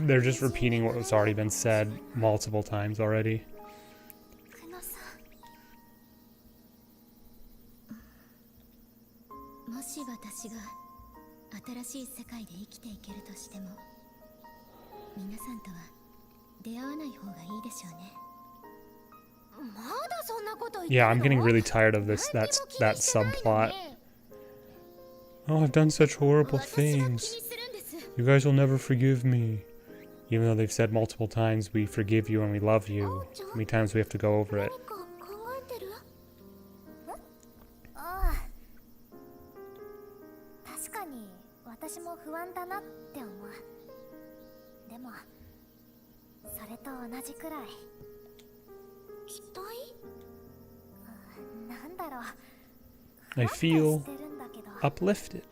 They're just repeating what was already been said multiple times already. 久野さん、もし私が新しい世界で生きていけるとしても、皆さんとは出会わない方がいいでしょうね。まだそんなこと言ってる Yeah, の？ I'm getting really tired of this that subplot. Oh, I've done such horrible 私が気に things. するんです。 You guys will never forgive me. Even though they've said multiple times, we forgive you and we love you. How many times we have to go over it? 何か考えてる？ああ、確かに私も不安だなって思う。でもそれと同じくらい期待？なんだろう。 I ふわっと feel してるんだけど、 uplifted.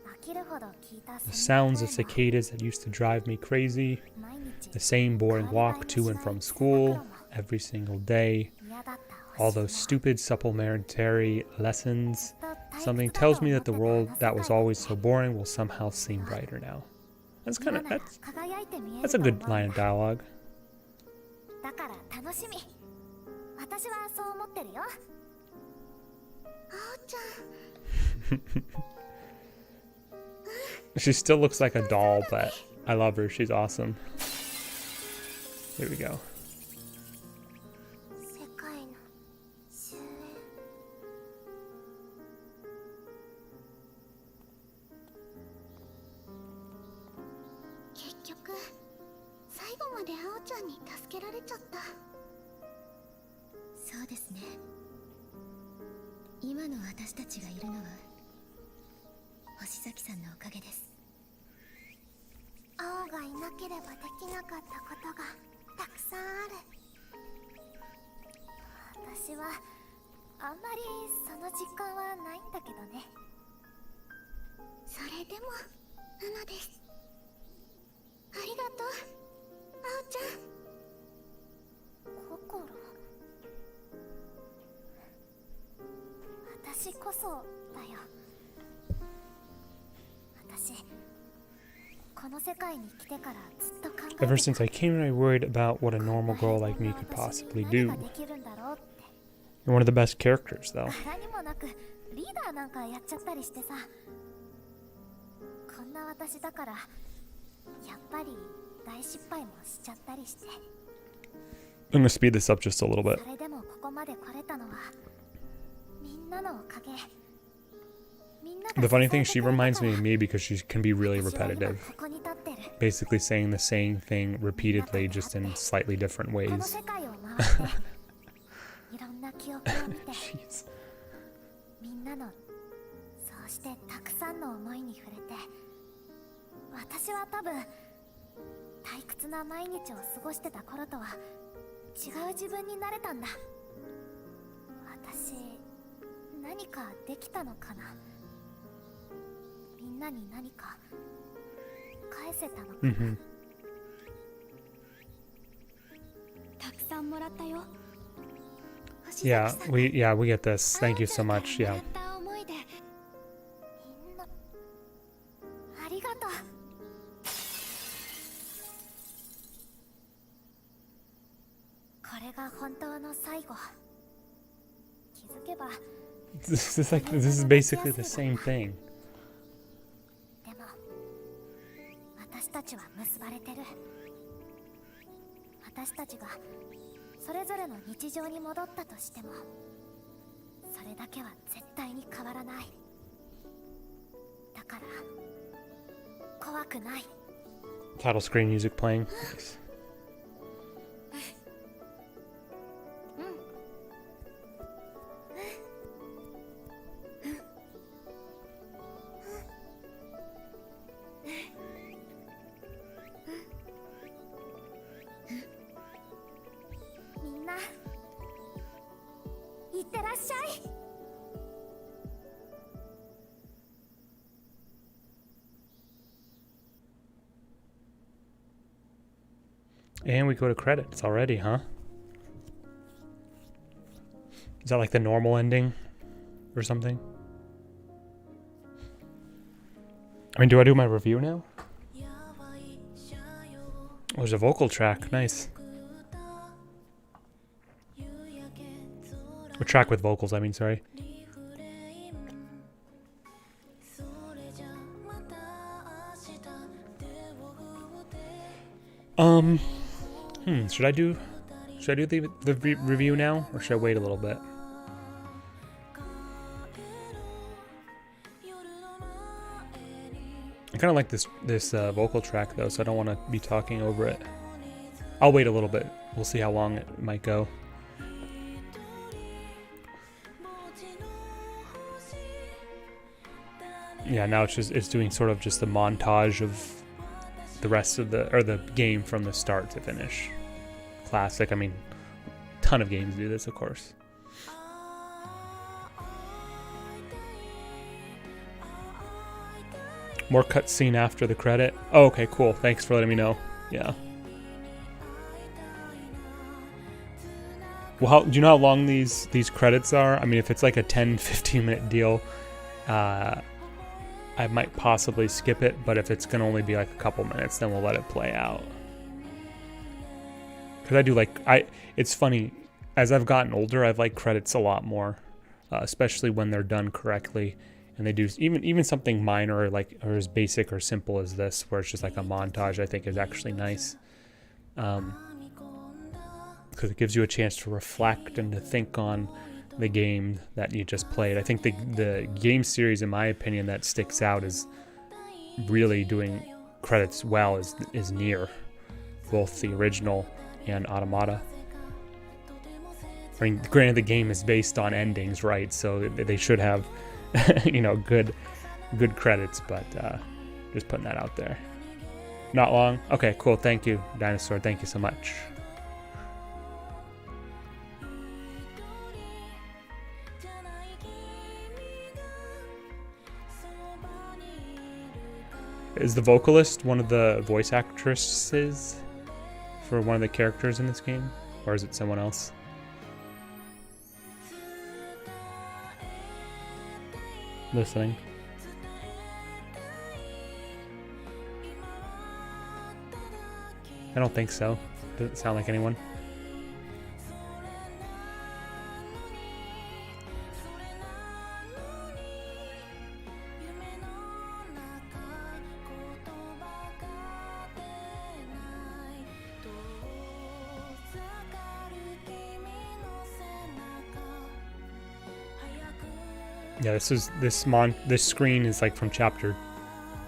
飽きるほど聞いた The sounds of cicadas that used to drive me crazy. 毎日 The same boring walk to and from school every single day. 嫌だった All those stupid supplementary lessons. Something tells me that the world that was always so boring will somehow seem brighter now. That's a good line of dialogue. だから楽しみ。私はそう思ってるよ。あおちゃん。 She still looks like a doll, but I love her. She's awesome. There we go. 世界の終焉。結局最後まであおちゃんに助けられちゃった。そうですね。今の私たちがいるのは星崎さんのおかげです。青がいなければできなかったことがたくさんある。私はあんまりその実感はないんだけどね。それでもナナです。ありがとう、あおちゃん。心、私こそだよ。私この世界に来てからずっと考えてた。 Ever since I came here, I worried about what a normal girl like me could possibly do. 何ができるんだろうって。 You're one of the best characters, though. 柄にもなくリーダーなんかやっちゃったりしてさ。こんな私だからやっぱり大失敗もしちゃったりして。 I'm gonna speed this up just a little bit. それでもここまで来れたのはみんなのおかげ。みんなが The funny thing, 支え she てくれたから reminds me of me because she can be really 私は今 repetitive. ここに立ってる。 Basically saying the same thing repeatedly, just in slightly different この ways. 世界を回っていろんな記憶を見て Jeez. みんなのそうしてたくさんの思いに触れて、私は多分退屈な毎日を過ごしてた頃とは違う自分になれたんだ。私何かできたのかな。みんなに何か返せたのかな。 hmm たくさんもらったよ。 Yeah, we get this. Thank you so much. も Yeah. らった思いでみんなありがとう。これが本当の最後。気づけば This is basically the same thing. でも私たちは結ばれてる。私たちがそれぞれの日常に戻ったとしてもそれだけは絶対に変わらない。だから怖くない。 Title screen music playing. Nice. みんなってらっしゃい。 And we go to credits already, huh? Is that like the normal ending or something? I mean, do I do my review now? Oh, there's a vocal track. Nice. A track with vocals, I mean, sorry. Should I do the review now, or should I wait a little bit? I kind of like this vocal track though, so I don't want to be talking over it. I'll wait a little bit. We'll see how long it might go. Yeah, now it's doing sort of just a montage of the rest of the game from the start to finish. Classic. I mean, ton of games do this, of course. More cutscene after the credit. Oh, okay, cool. Thanks for letting me know. Yeah. Well, do you know how long these credits are? I mean, if it's like a 10-15 minute deal, I might possibly skip it, but if it's gonna only be like a couple minutes, then we'll let it play out. Because I do like, it's funny, as I've gotten older, I've liked credits a lot more, especially when they're done correctly. And they do even something minor or as basic or simple as this, where it's just like a montage, I think is actually nice. Because it gives you a chance to reflect and to think on the game that you just played. I think the game series, in my opinion, that sticks out is really doing credits well is Nier, both the original and Automata. I mean, granted, the game is based on endings, right? So they should have, you know, good credits, but just putting that out there. Not long. Okay, cool. Thank you, Dinosaur. Thank you so much. Is the vocalist one of the voice actresses for one of the characters in this game? Or is it someone else? Listening. I don't think so. Doesn't sound like anyone. Yeah, this screen is like from chapter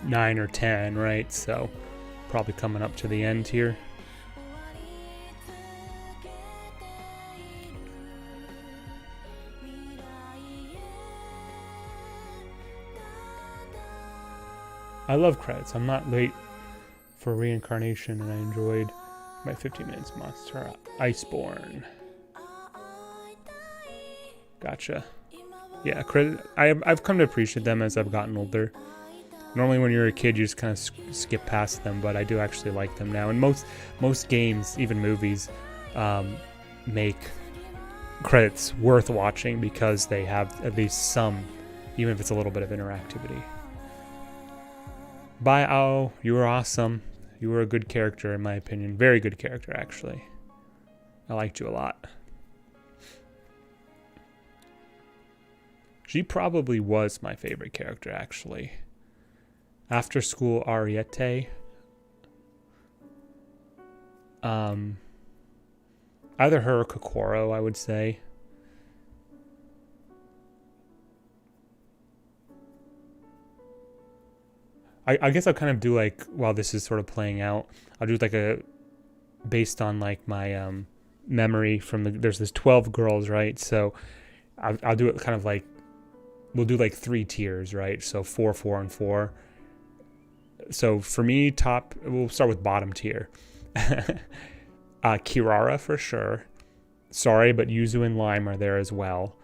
9 or 10, right? So probably coming up to the end here. I love credits. I'm not late for reincarnation, and I enjoyed my 15 minutes monster Iceborne. Gotcha. Yeah, credit. I've come to appreciate them as I've gotten older. Normally, when you're a kid, you just kind of skip past them, but I do actually like them now. And most games, even movies, make credits worth watching because they have at least some, even if it's a little bit of interactivity. Bye, Ao. You were awesome. You were a good character, in my opinion. Very good character, actually. I liked you a lot. She probably was my favorite character, actually. After School Ariete. Either her or Kokoro, I would say. I guess I'll kind of do like, while this is sort of playing out, I'll do like based on like my memory from there's this 12 girls, right? So I'll do it kind of like, we'll do like 3 tiers, right? So 4, 4, and 4. So for me, we'll start with bottom tier. Kirara for sure. Sorry, but Yuzu and Lime are there as well.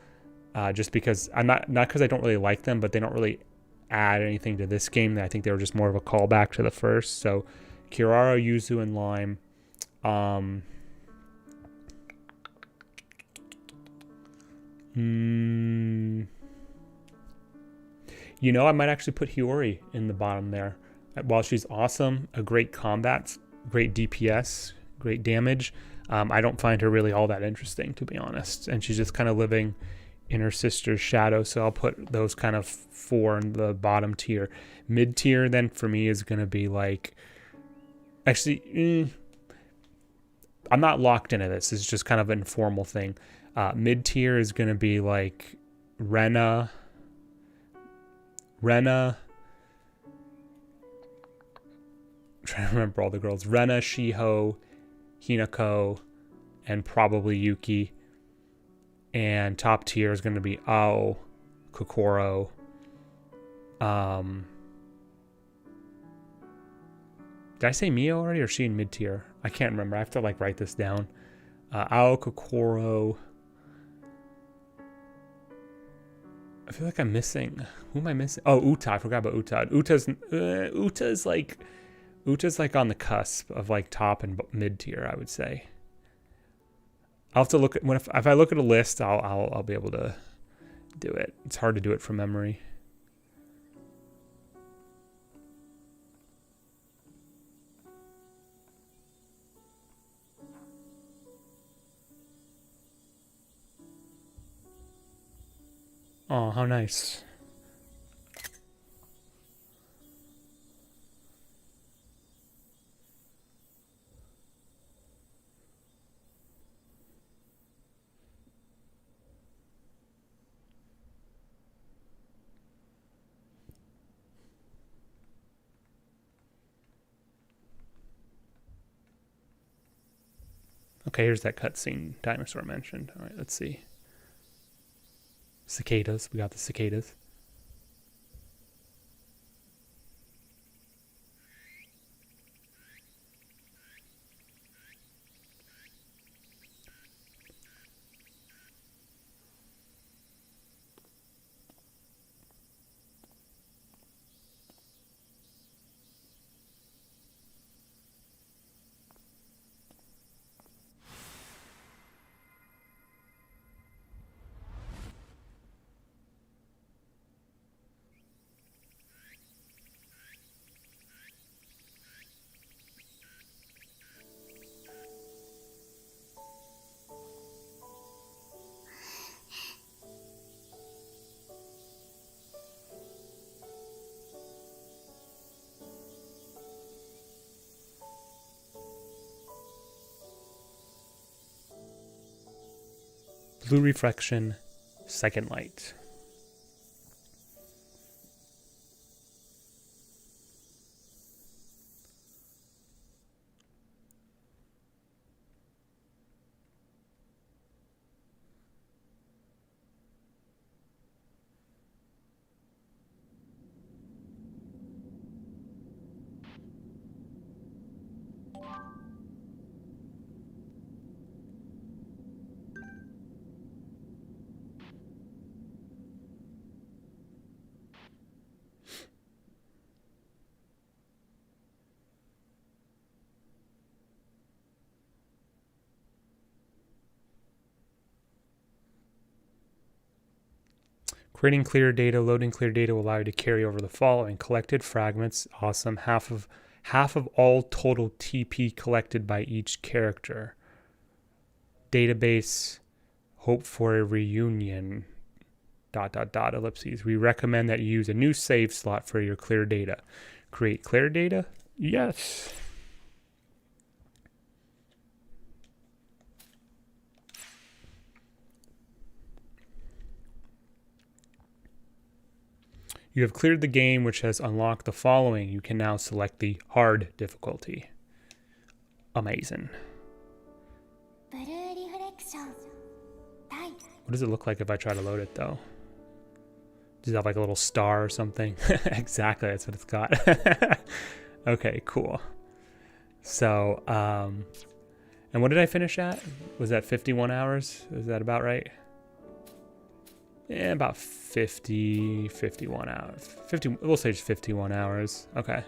just because I'm not because I don't really like them, but they don't really add anything to this game. I think they were just more of a callback to the first. So Kirara, Yuzu, and Lime. You know, I might actually put Hiyori in the bottom there. While she's awesome, a great combat, great DPS, great damage, I don't find her really all that interesting, to be honest. And she's just kind of living in her sister's shadow. So I'll put those kind of 4 in the bottom tier. Mid tier then for me is going to be like, actually, I'm not locked into this. It's just kind of an informal thing. Mid tier is going to be like Rena. I'm trying to remember all the girls. Rena, Shiho, Hinako, and probably Yuki. And top tier is going to be Ao, Kokoro. Did I say Mio already, or is she in mid tier? I can't remember. I have to like write this down. Ao, Kokoro. I feel like I'm missing. Who am I missing? Oh, Uta. I forgot about Uta. Uta's like on the cusp of like top and mid tier, I would say. I'll have to look at if I look at a list, I'll be able to do it. It's hard to do it from memory. Oh, how nice. Okay, here's that cutscene Dinosaur mentioned. All right, let's see. Cicadas. We got the cicadas. Blue reflection, second light. Creating clear data, loading clear data will allow you to carry over the following: collected fragments, awesome, half of all total TP collected by each character. Database, hope for a reunion, ... ellipses. We recommend that you use a new save slot for your clear data. Create clear data? Yes. You have cleared the game, which has unlocked the following. You can now select the hard difficulty. Amazing. What does it look like if I try to load it, though? Does it have like a little star or something? Exactly, that's what it's got. Okay, cool. So, and what did I finish at? Was that 51 hours? Is that about right? About 51 hours. 50, we'll say it's 51 hours. Okay.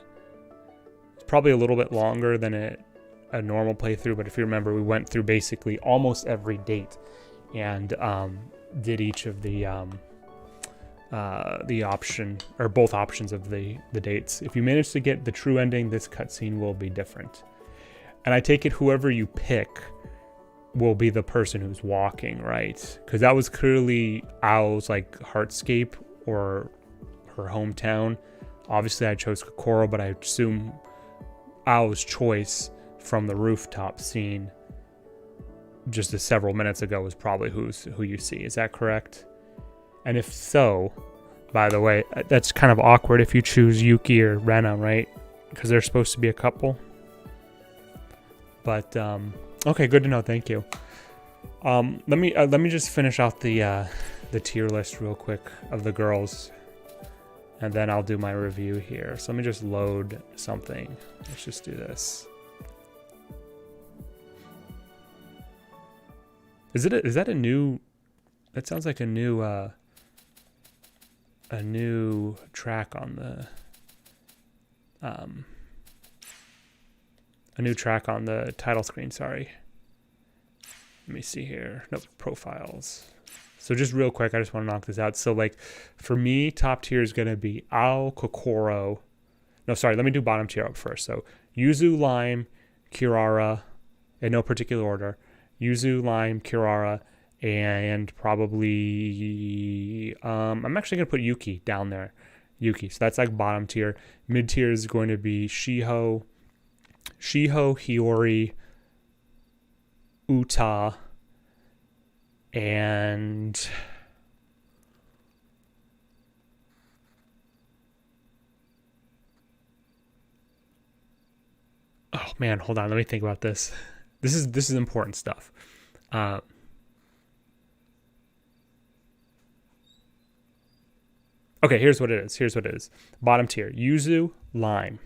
It's probably a little bit longer than a normal playthrough, but if you remember, we went through basically almost every date and did each of the option, or both options of the dates. If you manage to get the true ending, this cutscene will be different. And I take it whoever you pick will be the person who's walking, right? Because that was clearly Ao's like heartscape or her hometown. Obviously I chose Kokoro, but I assume Ao's choice from the rooftop scene just several minutes ago was probably who you see. Is that correct? And if so, by the way, that's kind of awkward if you choose Yuki or Rena, right? Because they're supposed to be a couple. But okay, good to know. Thank you. Let me just finish out the tier list real quick of the girls, and then I'll do my review here. So let me just load something. Let's just do this. Is that a new? That sounds like a new track on the a new track on the title screen. Sorry. Let me see here. Nope, profiles. So just real quick, I just want to knock this out. So like for me, top tier is gonna be Ao, Kokoro. No, sorry, let me do bottom tier up first. So Yuzu, Lime, Kirara, in no particular order. Yuzu, Lime, Kirara, and probably I'm actually gonna put Yuki down there. Yuki. So that's like bottom tier. Mid tier is going to be Shiho, Hiyori, Uta, and oh man, hold on, let me think about this. This is important stuff. Okay, here's what it is. Bottom tier: Yuzu, Lime,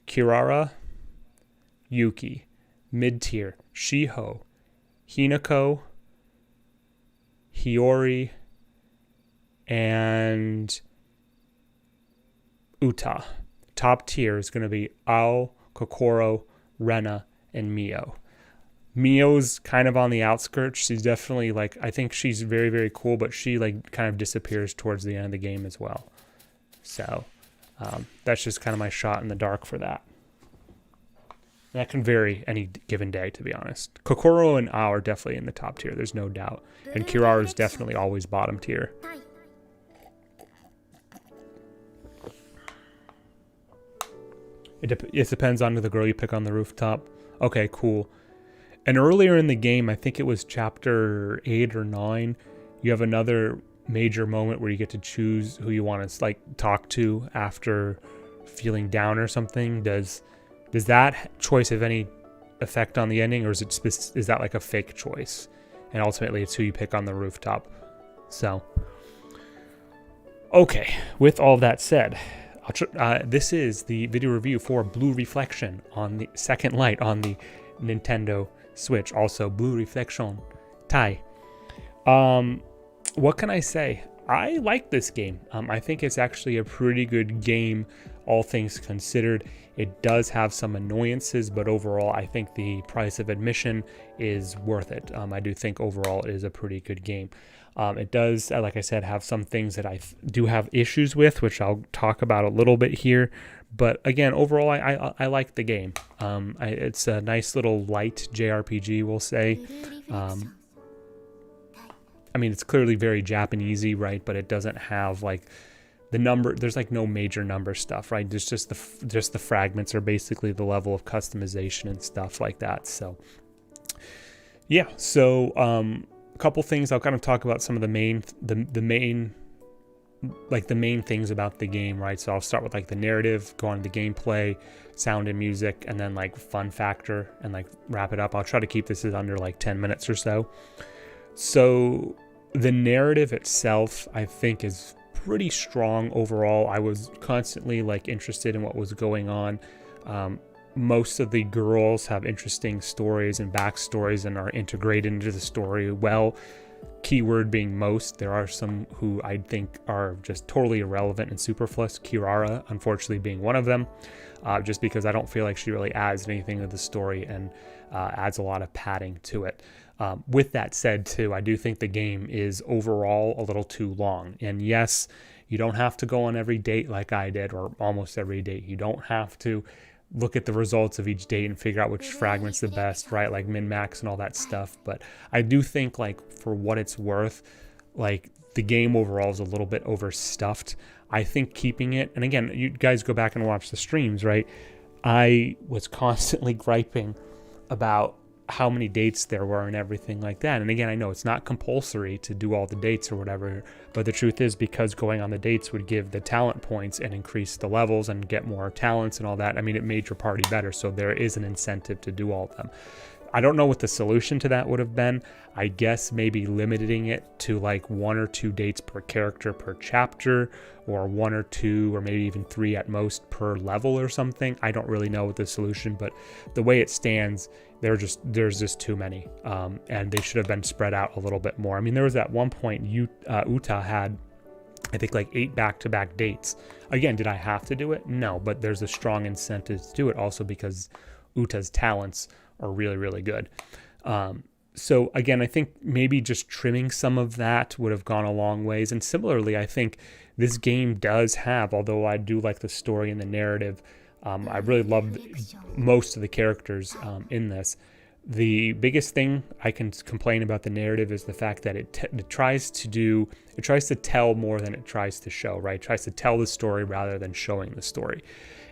Kirara, Yuki. Mid tier: Shiho, Hinako, Hiyori, and Uta. Top tier is going to be Ao, Kokoro, Rena, and Mio. Mio's kind of on the outskirts. She's definitely like, I think she's very, very cool, but she like kind of disappears towards the end of the game as well. So that's just kind of my shot in the dark for that. That can vary any given day, to be honest. Kokoro and Ao are definitely in the top tier. There's no doubt. And Kirara is definitely always bottom tier. It depends on the girl you pick on the rooftop. Okay, cool. And earlier in the game, I think it was chapter 8 or 9, you have another major moment where you get to choose who you want to like talk to after feeling down or something. Does that choice have any effect on the ending, or is that like a fake choice? And ultimately, it's who you pick on the rooftop. So, okay. With all that said, this is the video review for Blue Reflection on the Second Light on the Nintendo Switch. Also, Blue Reflection Tai. What can I say? I like this game. I think it's actually a pretty good game, all things considered. It does have some annoyances, but overall, I think the price of admission is worth it. I do think overall it is a pretty good game. It does, like I said, have some things that I do have issues with, which I'll talk about a little bit here. But again, overall, I like the game. It's a nice little light JRPG, we'll say. I mean, it's clearly very Japanesey, right? But it doesn't have like the number. There's like no major number stuff, right? There's just the fragments are basically the level of customization and stuff like that. So yeah. So a couple things I'll kind of talk about some of the main things about the game, right? So I'll start with like the narrative, go on to the gameplay, sound and music, and then like fun factor, and like wrap it up. I'll try to keep this under like 10 minutes or so. So the narrative itself, I think, is pretty strong overall. I was constantly like interested in what was going on. Most of the girls have interesting stories and backstories and are integrated into the story well. keyword being most. There are some who I think are just totally irrelevant and superfluous, Kirara unfortunately being one of them, just because I don't feel like she really adds anything to the story and adds a lot of padding to it. With that said too, I do think the game is overall a little too long. And yes, you don't have to go on every date like I did, or almost every date. You don't have to look at the results of each date and figure out which fragment's the best, right? Like min-max and all that stuff. But I do think, like, for what it's worth, like, the game overall is a little bit overstuffed. I think keeping it, and again, you guys go back and watch the streams, right? I was constantly griping about how many dates there were and everything like that. And again, I know it's not compulsory to do all the dates or whatever, but the truth is, because going on the dates would give the talent points and increase the levels and get more talents and all that, I mean, it made your party better. So there is an incentive to do all of them. I don't know what the solution to that would have been. I guess maybe limiting it to like 1 or 2 dates per character per chapter, or 1 or 2 or maybe even 3 at most per level or something. I don't really know what the solution, but the way it stands, there's just too many, and they should have been spread out a little bit more. I mean, there was at one point Uta had, I think, like 8 back-to-back dates. Again, did I have to do it? No, but there's a strong incentive to do it also because Uta's talents are really, really good. So again, I think maybe just trimming some of that would have gone a long ways. And similarly, I think this game does have, although I do like the story and the narrative, I really loved most of the characters in this. The biggest thing I can complain about the narrative is the fact that it tries to tell more than it tries to show, right? It tries to tell the story rather than showing the story.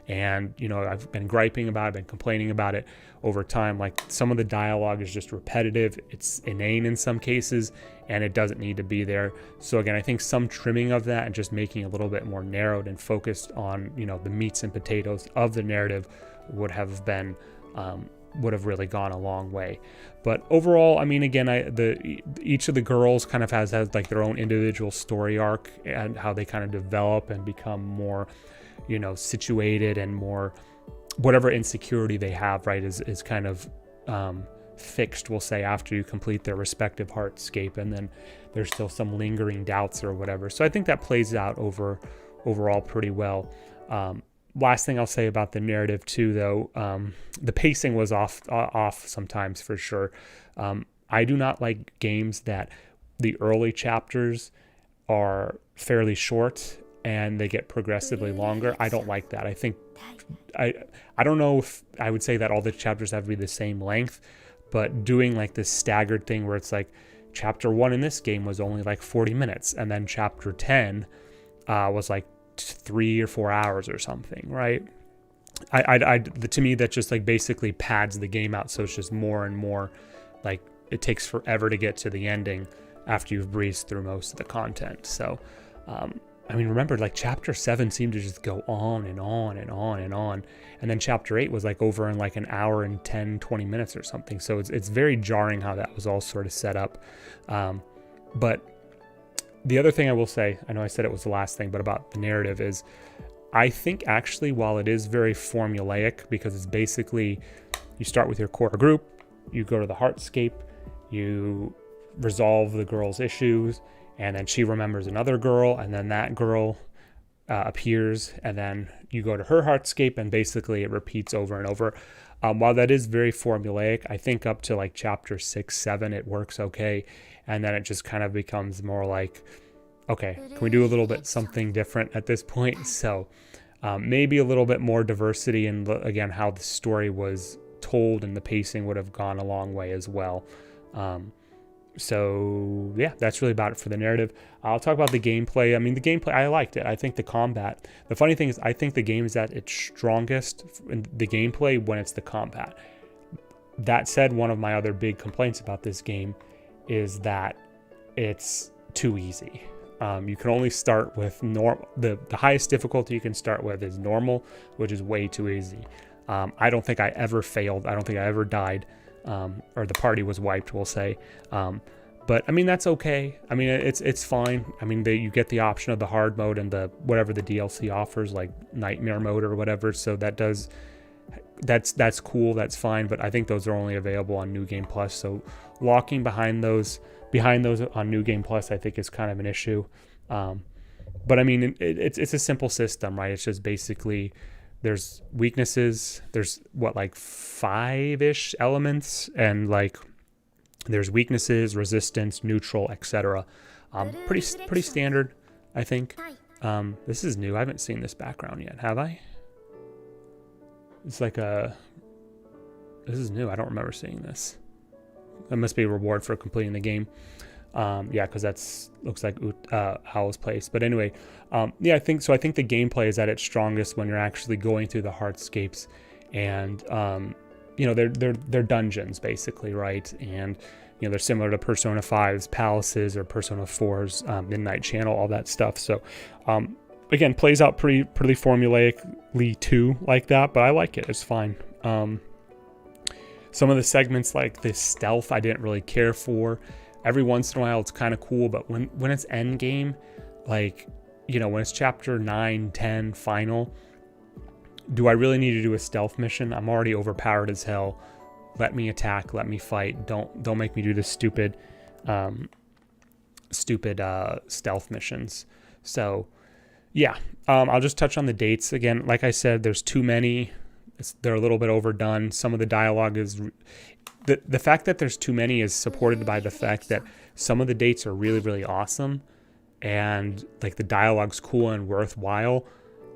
And, you know, I've been griping about it, I've been complaining about it over time. Like, some of the dialogue is just repetitive, it's inane in some cases, and it doesn't need to be there. So again, I think some trimming of that and just making it a little bit more narrowed and focused on, you know, the meats and potatoes of the narrative would have really gone a long way. But overall, I mean, again, each of the girls kind of has like their own individual story arc and how they kind of develop and become more, you know, situated and more, whatever insecurity they have, right, is kind of fixed, we'll say, after you complete their respective heartscape, and then there's still some lingering doubts or whatever. So I think that plays out overall pretty well. Last thing I'll say about the narrative too, though, the pacing was off sometimes for sure. I do not like games that the early chapters are fairly short and they get progressively longer. I don't like that. I think I don't know if I would say that all the chapters have to be the same length, but doing like this staggered thing where it's like chapter 1 in this game was only like 40 minutes and then chapter 10 was like 3 or 4 hours or something, right? To me, that just like basically pads the game out, so it's just more and more like it takes forever to get to the ending after you've breezed through most of the content. So I mean, remember, like, chapter 7 seemed to just go on and on and on and on, and then chapter 8 was like over in like an hour and 10-20 minutes or something. So it's very jarring how that was all sort of set up. But the other thing I will say, I know I said it was the last thing, but about the narrative is, I think actually, while it is very formulaic, because it's basically, you start with your core group, you go to the heartscape, you resolve the girl's issues, and then she remembers another girl, and then that girl appears, and then you go to her heartscape, and basically it repeats over and over. While that is very formulaic, I think up to like chapter 6, 7, it works okay, and then it just kind of becomes more like, okay, can we do a little bit something different at this point? So maybe a little bit more diversity, and again, how the story was told and the pacing would have gone a long way as well. So yeah, that's really about it for the narrative. I'll talk about the gameplay. I mean, the gameplay, I liked it. I think the combat, the funny thing is, I think the game is at its strongest in the gameplay when it's the combat. That said, one of my other big complaints about this game is that it's too easy. You can only start with the highest difficulty you can start with is normal, which is way too easy. I don't think I ever failed. I don't think I ever died. Or the party was wiped, we'll say. But I mean, that's okay. I mean, it's fine. I mean, you get the option of the hard mode and the whatever the DLC offers, like nightmare mode or whatever. So that does that's cool, that's fine, but I think those are only available on New Game Plus. So locking behind those on New Game Plus, I think is kind of an issue. But I mean, it's a simple system, right? It's just basically there's weaknesses. There's like 5-ish elements, and like there's weaknesses, resistance, neutral, etc. Pretty standard, I think. This is new. I haven't seen this background yet, have I? It's like this is new. I don't remember seeing this. That must be a reward for completing the game. Yeah, because that's looks like Owl's place. But anyway, yeah, I think the gameplay is at its strongest when you're actually going through the hardscapes, and they're dungeons basically, right? And they're similar to Persona 5's palaces or Persona 4's Midnight Channel, all that stuff. So again, plays out pretty formulaically too, like that, but I like it. It's fine. Some of the segments like this stealth I didn't really care for. Every once in a while it's kind of cool, but when it's end game, like when it's chapter 9, 10 final, do I really need to do a stealth mission? I'm already overpowered as hell. Let me attack, let me fight. Don't make me do the stupid stealth missions. So yeah, I'll just touch on the dates again. Like I said, there's too many. They're a little bit overdone. Some of the dialogue is the fact that there's too many is supported by the fact that some of the dates are really, really awesome, and like the dialogue's cool and worthwhile.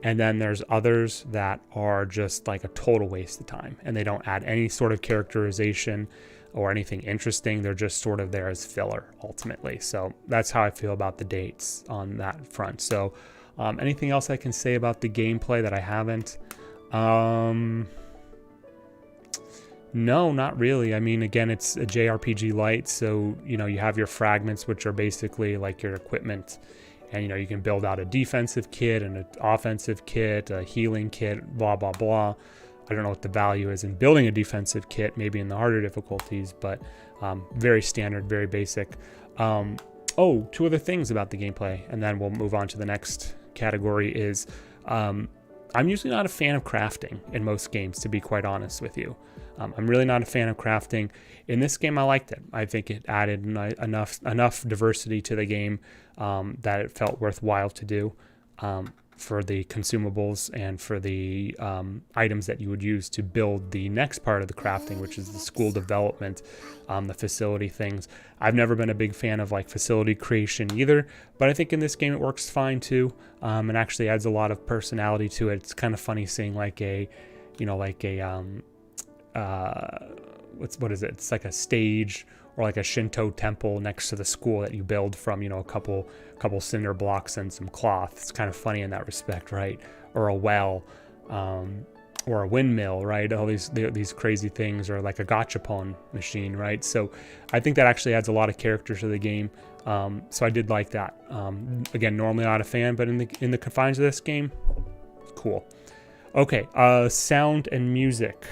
And then there's others that are just like a total waste of time, and they don't add any sort of characterization or anything interesting. They're just sort of there as filler ultimately. So that's how I feel about the dates on that front. So anything else I can say about the gameplay that I haven't? No, not really. I mean, again, it's a JRPG light, so you have your fragments, which are basically like your equipment, and you can build out a defensive kit and an offensive kit, a healing kit, blah blah blah. I don't know what the value is in building a defensive kit, maybe in the harder difficulties, but very standard, very basic. Two other things about the gameplay, and then we'll move on to the next category is I'm usually not a fan of crafting in most games, to be quite honest with you. I'm really not a fan of crafting. In this game, I liked it. I think it added enough diversity to the game that it felt worthwhile to do for the consumables and for the items that you would use to build the next part of the crafting, which is the school development, the facility things. I've never been a big fan of like facility creation either, but I think in this game it works fine too, and actually adds a lot of personality to it. It's kind of funny seeing what is it? It's like a stage or like a Shinto temple next to the school that you build from, a couple cinder blocks and some cloth. It's kind of funny in that respect, right? Or a well, or a windmill, right? All these crazy things, or like a gachapon machine, right? So I think that actually adds a lot of character to the game. So I did like that. Again, normally not a fan, but in the confines of this game, cool. Okay, sound and music.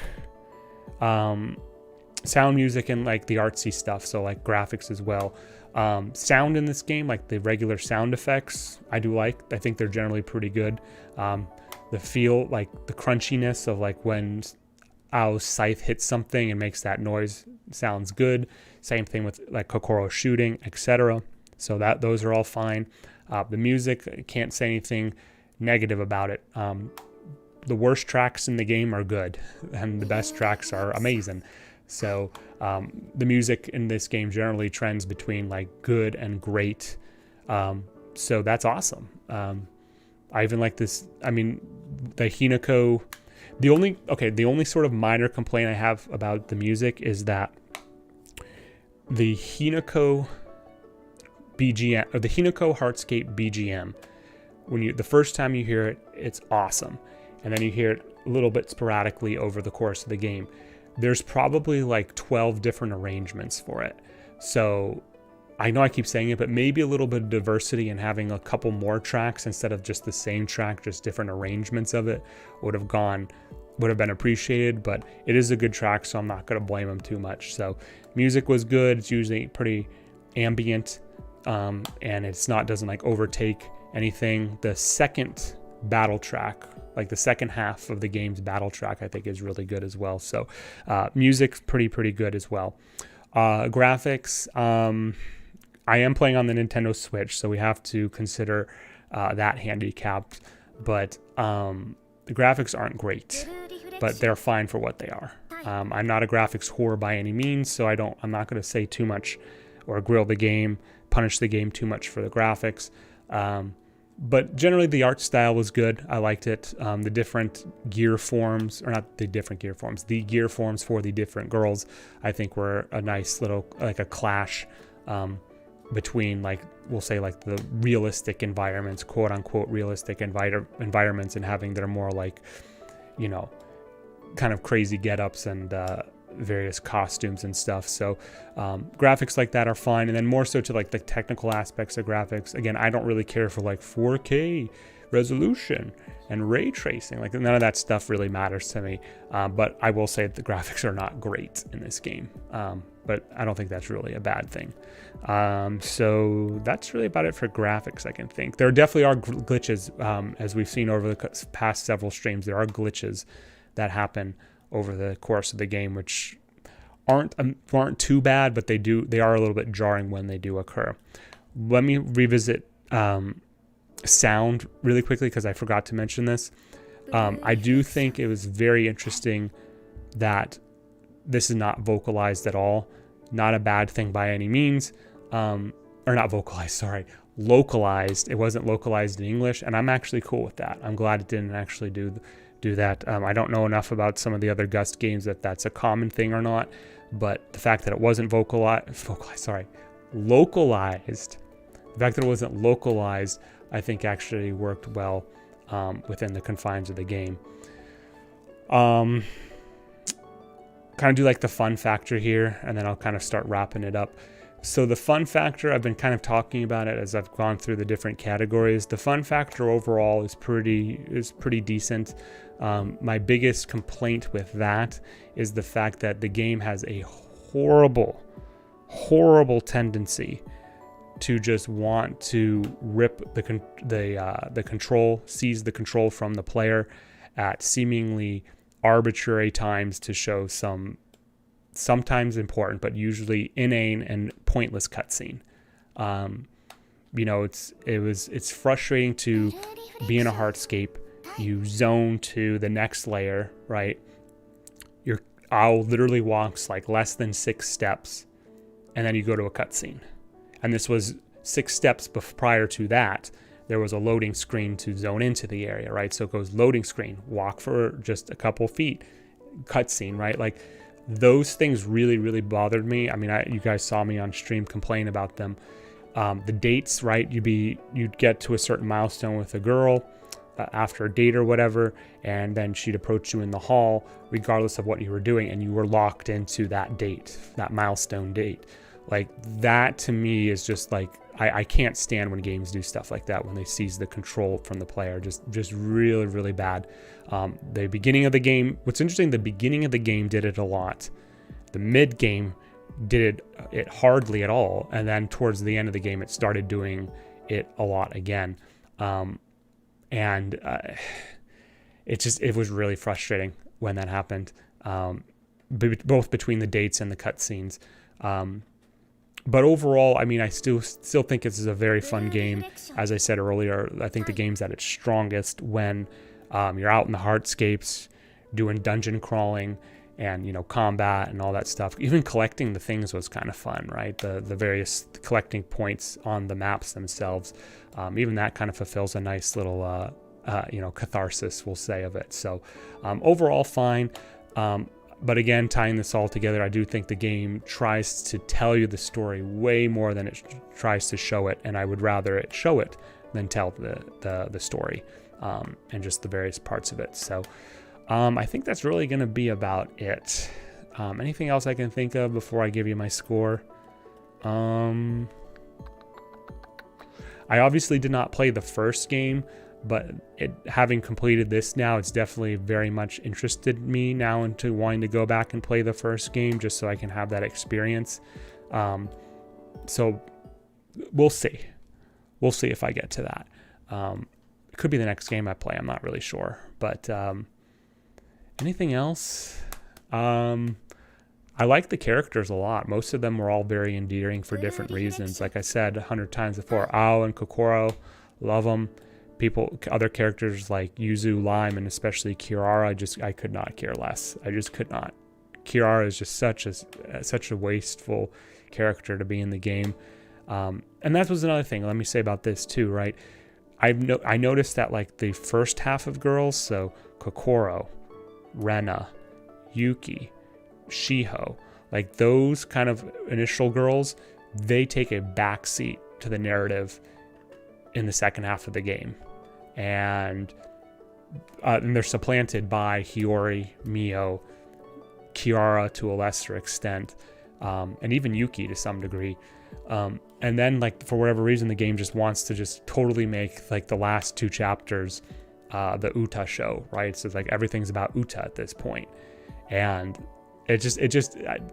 Sound music and like the artsy stuff, so like graphics as well. Sound in this game, like the regular sound effects, I think they're generally pretty good. The feel, like the crunchiness of like when Ao's scythe hits something and makes that noise, sounds good. Same thing with like Kokoro shooting, etc. So those are all fine. The music, I can't say anything negative about it. The worst tracks in the game are good, and the best tracks are amazing. So the music in this game generally trends between like good and great. So that's awesome. I even like this. I mean, the Hinako. The only sort of minor complaint I have about the music is that the Hinako BGM, or the Hinako Heartscape BGM, the first time you hear it, it's awesome. And then you hear it a little bit sporadically over the course of the game. There's probably like 12 different arrangements for it. So I know I keep saying it, but maybe a little bit of diversity and having a couple more tracks instead of just the same track, just different arrangements of it would have been appreciated. But it is a good track, so I'm not going to blame them too much. So music was good. It's usually pretty ambient, and doesn't like overtake anything. The second battle track, Like the second half of the game's battle track, I think, is really good as well. So music's pretty good as well. Graphics, I am playing on the Nintendo Switch, so we have to consider that handicapped. But the graphics aren't great, but they're fine for what they are. I'm not a graphics whore by any means, so I'm not going to say too much or punish the game too much for the graphics. But generally the art style was good. I liked it. The different gear forms, or not the different gear forms, the gear forms for the different girls, I think were a nice little, like a clash between, like, we'll say, like the realistic environments, quote unquote realistic environments, and having their more, like, you know, kind of crazy get-ups and various costumes and stuff. So graphics like that are fine. And then more so to like the technical aspects of graphics, again, I don't really care for like 4K resolution and ray tracing. Like, none of that stuff really matters to me. But I will say that the graphics are not great in this game. But I don't think that's really a bad thing. So that's really about it for graphics, I can think. There definitely are glitches, as we've seen over the past several streams. There are glitches that happen over the course of the game, which aren't too bad, but they are a little bit jarring when they do occur. Let me revisit sound really quickly, because I forgot to mention this. I do think it was very interesting that this is not vocalized at all. Not a bad thing by any means. Or not vocalized, sorry. Localized. It wasn't localized in English, and I'm actually cool with that. I'm glad it didn't actually do that. I don't know enough about some of the other Gust games that that's a common thing or not, but the fact that it wasn't localized, the fact that it wasn't localized, I think actually worked well within the confines of the game. Kind of do like the fun factor here, and then I'll kind of start wrapping it up. So the fun factor, I've been kind of talking about it as I've gone through the different categories. The fun factor overall is pretty decent. My biggest complaint with that is the fact that the game has a horrible tendency to just want to rip the control, seize the control from the player at seemingly arbitrary times to show some sometimes important but usually inane and pointless cutscene. You know, it's frustrating to be in a hardscape. You zone to the next layer, right? Your owl literally walks like less than 6 steps, and then you go to a cutscene. And this was 6 steps prior to that. There was a loading screen to zone into the area, right? So it goes loading screen, walk for just a couple feet, cutscene, right? Like, those things really bothered me. I mean, you guys saw me on stream complain about them. The dates, right? You'd get to a certain milestone with a girl after a date or whatever, and then she'd approach you in the hall regardless of what you were doing, and you were locked into that date, that milestone date. Like, that to me is just like, I can't stand when games do stuff like that, when they seize the control from the player. Just really bad. The beginning of the game, what's interesting, the beginning of the game did it a lot. The mid game did it hardly at all, and then towards the end of the game it started doing it a lot again. It was really frustrating when that happened, both between the dates and the cutscenes. But overall, I mean, I still think this is a very fun game. As I said earlier, I think the game's at its strongest when you're out in the hardscapes doing dungeon crawling and, you know, combat and all that stuff. Even collecting the things was kind of fun, right? The various collecting points on the maps themselves. Even that kind of fulfills a nice little, catharsis, we'll say, of it. So overall, fine. But again, tying this all together, I do think the game tries to tell you the story way more than it tries to show it, and I would rather it show it than tell the story and just the various parts of it. So I think that's really going to be about it. Anything else I can think of before I give you my score? I obviously did not play the first game, but having completed this now, it's definitely very much interested me now into wanting to go back and play the first game just so I can have that experience. So we'll see if I get to that. could be the next game I play. I'm not really sure. But anything else? I like the characters a lot. Most of them were all very endearing for different reasons. Like I said 100 times before, Ao and Kokoro, love them. Other characters like Yuzu, Lime, and especially Kirara, I could not care less. I just could not. Kirara is just such a wasteful character to be in the game. And that was another thing. Let me say about this too, right? I noticed that like the first half of girls, so Kokoro, Rena, Yuki, Shiho, like those kind of initial girls, they take a backseat to the narrative in the second half of the game, and they're supplanted by Hiyori, Mio, Kiara to a lesser extent, and even Yuki to some degree. And then like for whatever reason the game just wants to just totally make like the last 2 chapters the Uta show, right? So it's like everything's about Uta at this point, and it just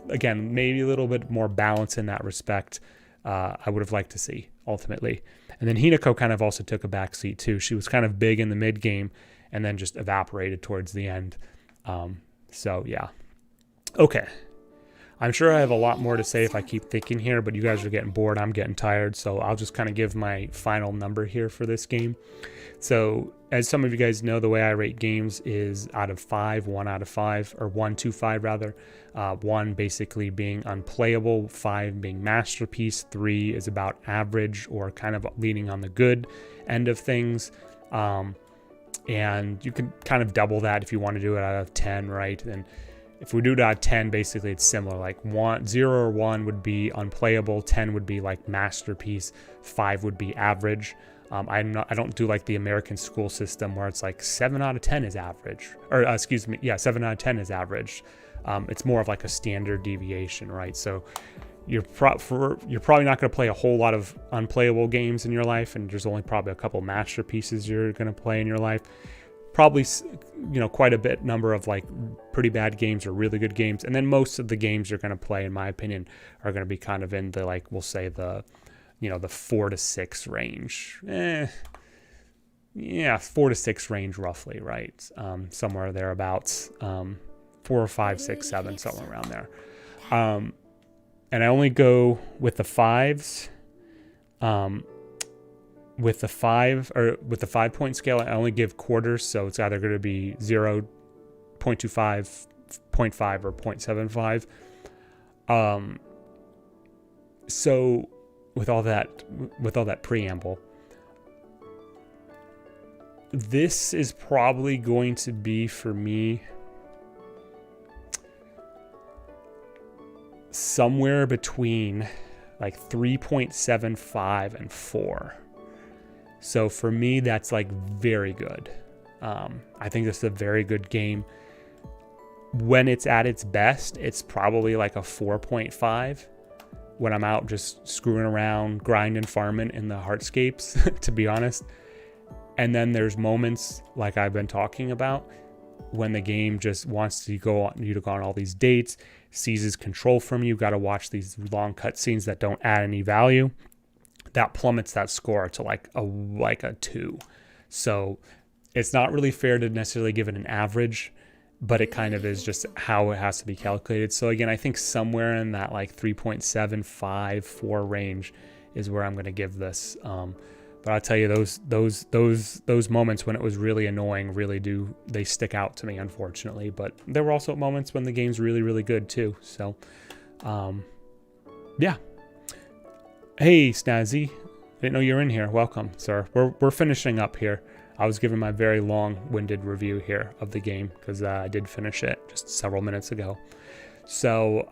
again, maybe a little bit more balance in that respect. I would have liked to see ultimately. And then Hinako kind of also took a backseat too. She was kind of big in the mid game and then just evaporated towards the end. So yeah. Okay. I'm sure I have a lot more to say if I keep thinking here, but you guys are getting bored. I'm getting tired. So I'll just kind of give my final number here for this game. So as some of you guys know, the way I rate games is out of 5, 1 out of 5, or 1 to 5 rather. 1 basically being unplayable, 5 being masterpiece, 3 is about average or kind of leaning on the good end of things. And you can kind of double that if you want to do it out of 10, right? And if we do it out of 10, basically it's similar. Like 0 or 1 would be unplayable, 10 would be like masterpiece, 5 would be average. I don't do like the American school system where it's like 7 out of 10 is average, or 7 out of 10 is average. It's more of like a standard deviation, right? So you're probably not going to play a whole lot of unplayable games in your life, and there's only probably a couple masterpieces you're going to play in your life. Probably, quite a bit number of like pretty bad games or really good games, and then most of the games you're going to play, in my opinion, are going to be kind of in the like, we'll say the 4 to 6 range. 4 to 6 range roughly, right? Somewhere thereabouts. 4 or 5, 6, 7, somewhere around there. And I only go with the 5s. With the 5-point scale, I only give quarters, so it's either going to be 0, 0.25, 0.5, or 0.75. So with all that preamble, this is probably going to be for me somewhere between like 3.75 and 4. So for me, that's like very good. I think this is a very good game. When it's at its best, it's probably like a 4.5 when I'm out just screwing around, grinding, farming in the hardscapes, to be honest. And then there's moments like I've been talking about when the game just wants to go on all these dates, seizes control from you, got to watch these long cutscenes that don't add any value. That plummets that score to like a 2. So it's not really fair to necessarily give it an average, but it kind of is just how it has to be calculated. So again, I think somewhere in that like 3.75, 4 range is where I'm going to give this. But I'll tell you, those moments when it was really annoying they stick out to me, unfortunately. But there were also moments when the game's really, really good too. So, yeah. Hey, Snazzy. Didn't know you're in here. Welcome, sir. We're finishing up here. I was giving my very long-winded review here of the game because I did finish it just several minutes ago. So,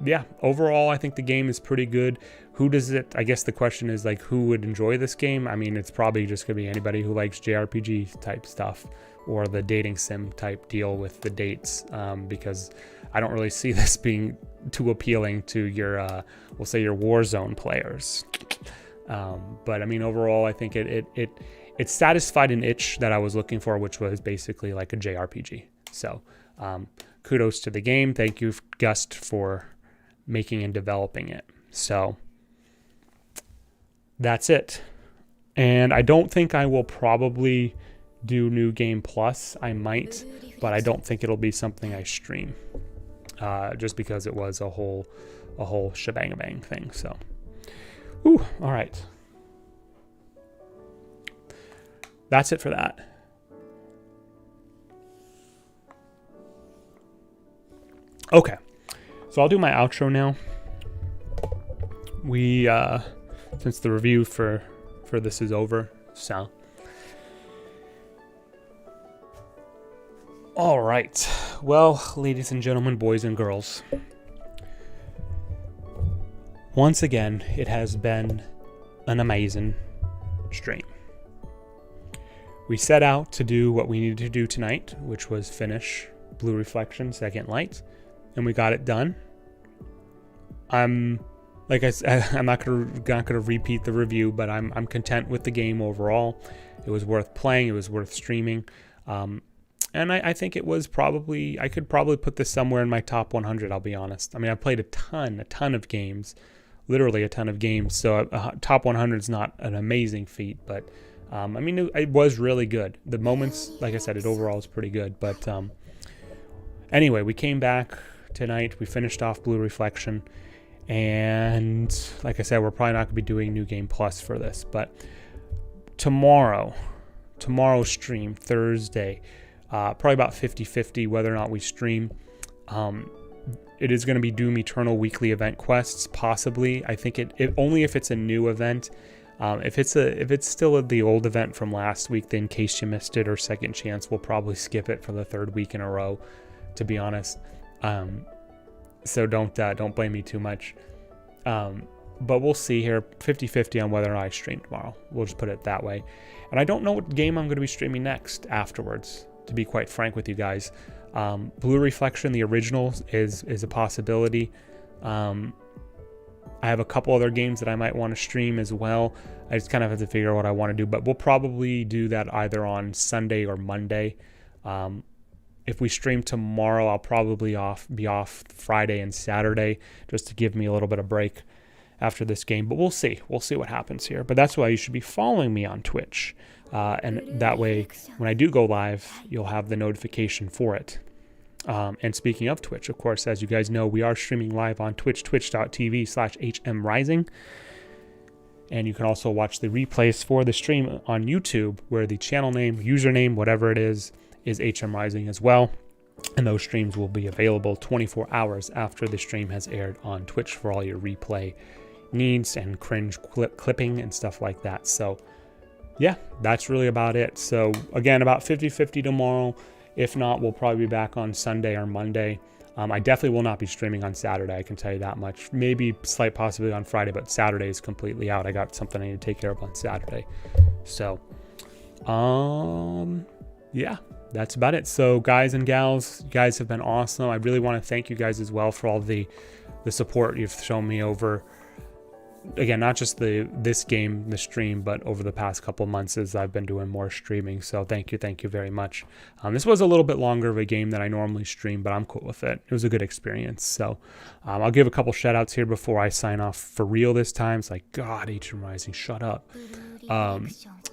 yeah, overall, I think the game is pretty good. Who does it? I guess the question is like, who would enjoy this game? I mean, it's probably just going to be anybody who likes JRPG type stuff or the dating sim type deal with the dates, because I don't really see this being too appealing to your, we'll say your Warzone players. But I mean, overall, I think it satisfied an itch that I was looking for, which was basically like a JRPG. So kudos to the game. Thank you, Gust, for making and developing it. So that's it. And I don't think I will probably do New Game Plus. I might, but I don't think it'll be something I stream. Just because it was a whole shebang thing. So, ooh, all right. That's it for that. Okay, so I'll do my outro now. We since the review for this is over, so all right. Well, ladies and gentlemen, boys and girls, once again, it has been an amazing stream. We set out to do what we needed to do tonight, which was finish Blue Reflection Second Light, and we got it done. Like I said, I'm not gonna repeat the review, but I'm content with the game overall. It was worth playing. It was worth streaming. And I think it was probably, I could probably put this somewhere in my top 100, I'll be honest. I mean, I've played a ton of games, literally a ton of games. So top 100 is not an amazing feat, but I mean, it was really good. The moments, like I said, it overall is pretty good. But anyway, we came back tonight. We finished off Blue Reflection. And like I said, we're probably not going to be doing New Game Plus for this. But tomorrow's stream, Thursday, probably about 50-50 whether or not we stream. It is going to be Doom Eternal weekly event quests, possibly. I think it only if it's a new event. If it's still the old event from last week, then in case you missed it or second chance, we'll probably skip it for the third week in a row, to be honest. So don't blame me too much. But we'll see here, 50-50 on whether or not I stream tomorrow. We'll just put it that way. And I don't know what game I'm going to be streaming next afterwards, to be quite frank with you guys. Blue Reflection, the original, is a possibility. I have a couple other games that I might want to stream as well. I just kind of have to figure out what I want to do, but we'll probably do that either on Sunday or Monday. If we stream tomorrow, I'll probably be off Friday and Saturday just to give me a little bit of break after this game. But we'll see. We'll see what happens here. But that's why you should be following me on Twitch. And that way, when I do go live, you'll have the notification for it. And speaking of Twitch, of course, as you guys know, we are streaming live on Twitch, twitch.tv/HMRising. And you can also watch the replays for the stream on YouTube, where the channel name, username, whatever it is HM Rising as well. And those streams will be available 24 hours after the stream has aired on Twitch for all your replay needs and cringe clipping and stuff like that. So yeah, that's really about it. So again, about 50-50 tomorrow. If not, we'll probably be back on Sunday or Monday. I definitely will not be streaming on Saturday, I can tell you that much. Maybe slight possibility on Friday, but Saturday is completely out. I got something I need to take care of on Saturday. So, yeah, that's about it. So guys and gals, you guys have been awesome. I really want to thank you guys as well for all the support you've shown me over, again, not just this game, the stream, but over the past couple months as I've been doing more streaming. So thank you very much. This was a little bit longer of a game than I normally stream, but I'm cool with it. It was a good experience. So I'll give a couple shout outs here before I sign off for real this time. It's like, God, HM Rising, shut up.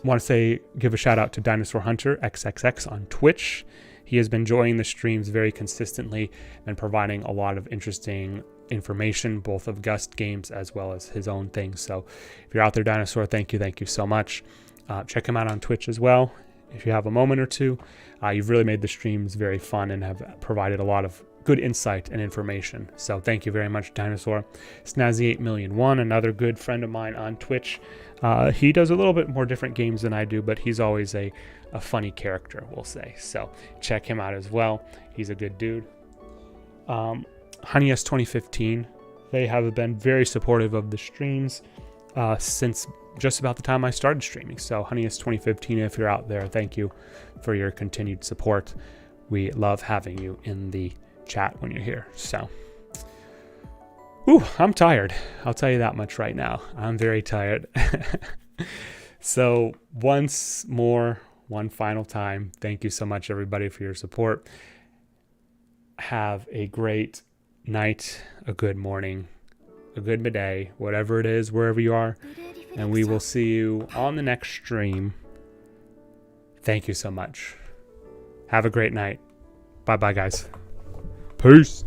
Want to give a shout out to Dinosaur Hunter XXX on Twitch. He has been joining the streams very consistently and providing a lot of interesting information, both of Gust games as well as his own things. So if you're out there, Dinosaur, thank you so much. Check him out on Twitch as well if you have a moment or two. You've really made the streams very fun and have provided a lot of good insight and information. So thank you very much, Dinosaur. Snazzy80001, another good friend of mine on Twitch. He does a little bit more different games than I do, but he's always a funny character, we'll say. So check him out as well. He's a good dude. HoneyS 2015, they have been very supportive of the streams since just about the time I started streaming. So HoneyS 2015, if you're out there, thank you for your continued support. We love having you in the chat when you're here. So, I'm tired. I'll tell you that much right now. I'm very tired. So once more, one final time, thank you so much, everybody, for your support. Have a great night, a good morning, a good midday, whatever it is, wherever you are. And we will see you on the next stream. Thank you so much. Have a great night. Bye bye, guys. Peace.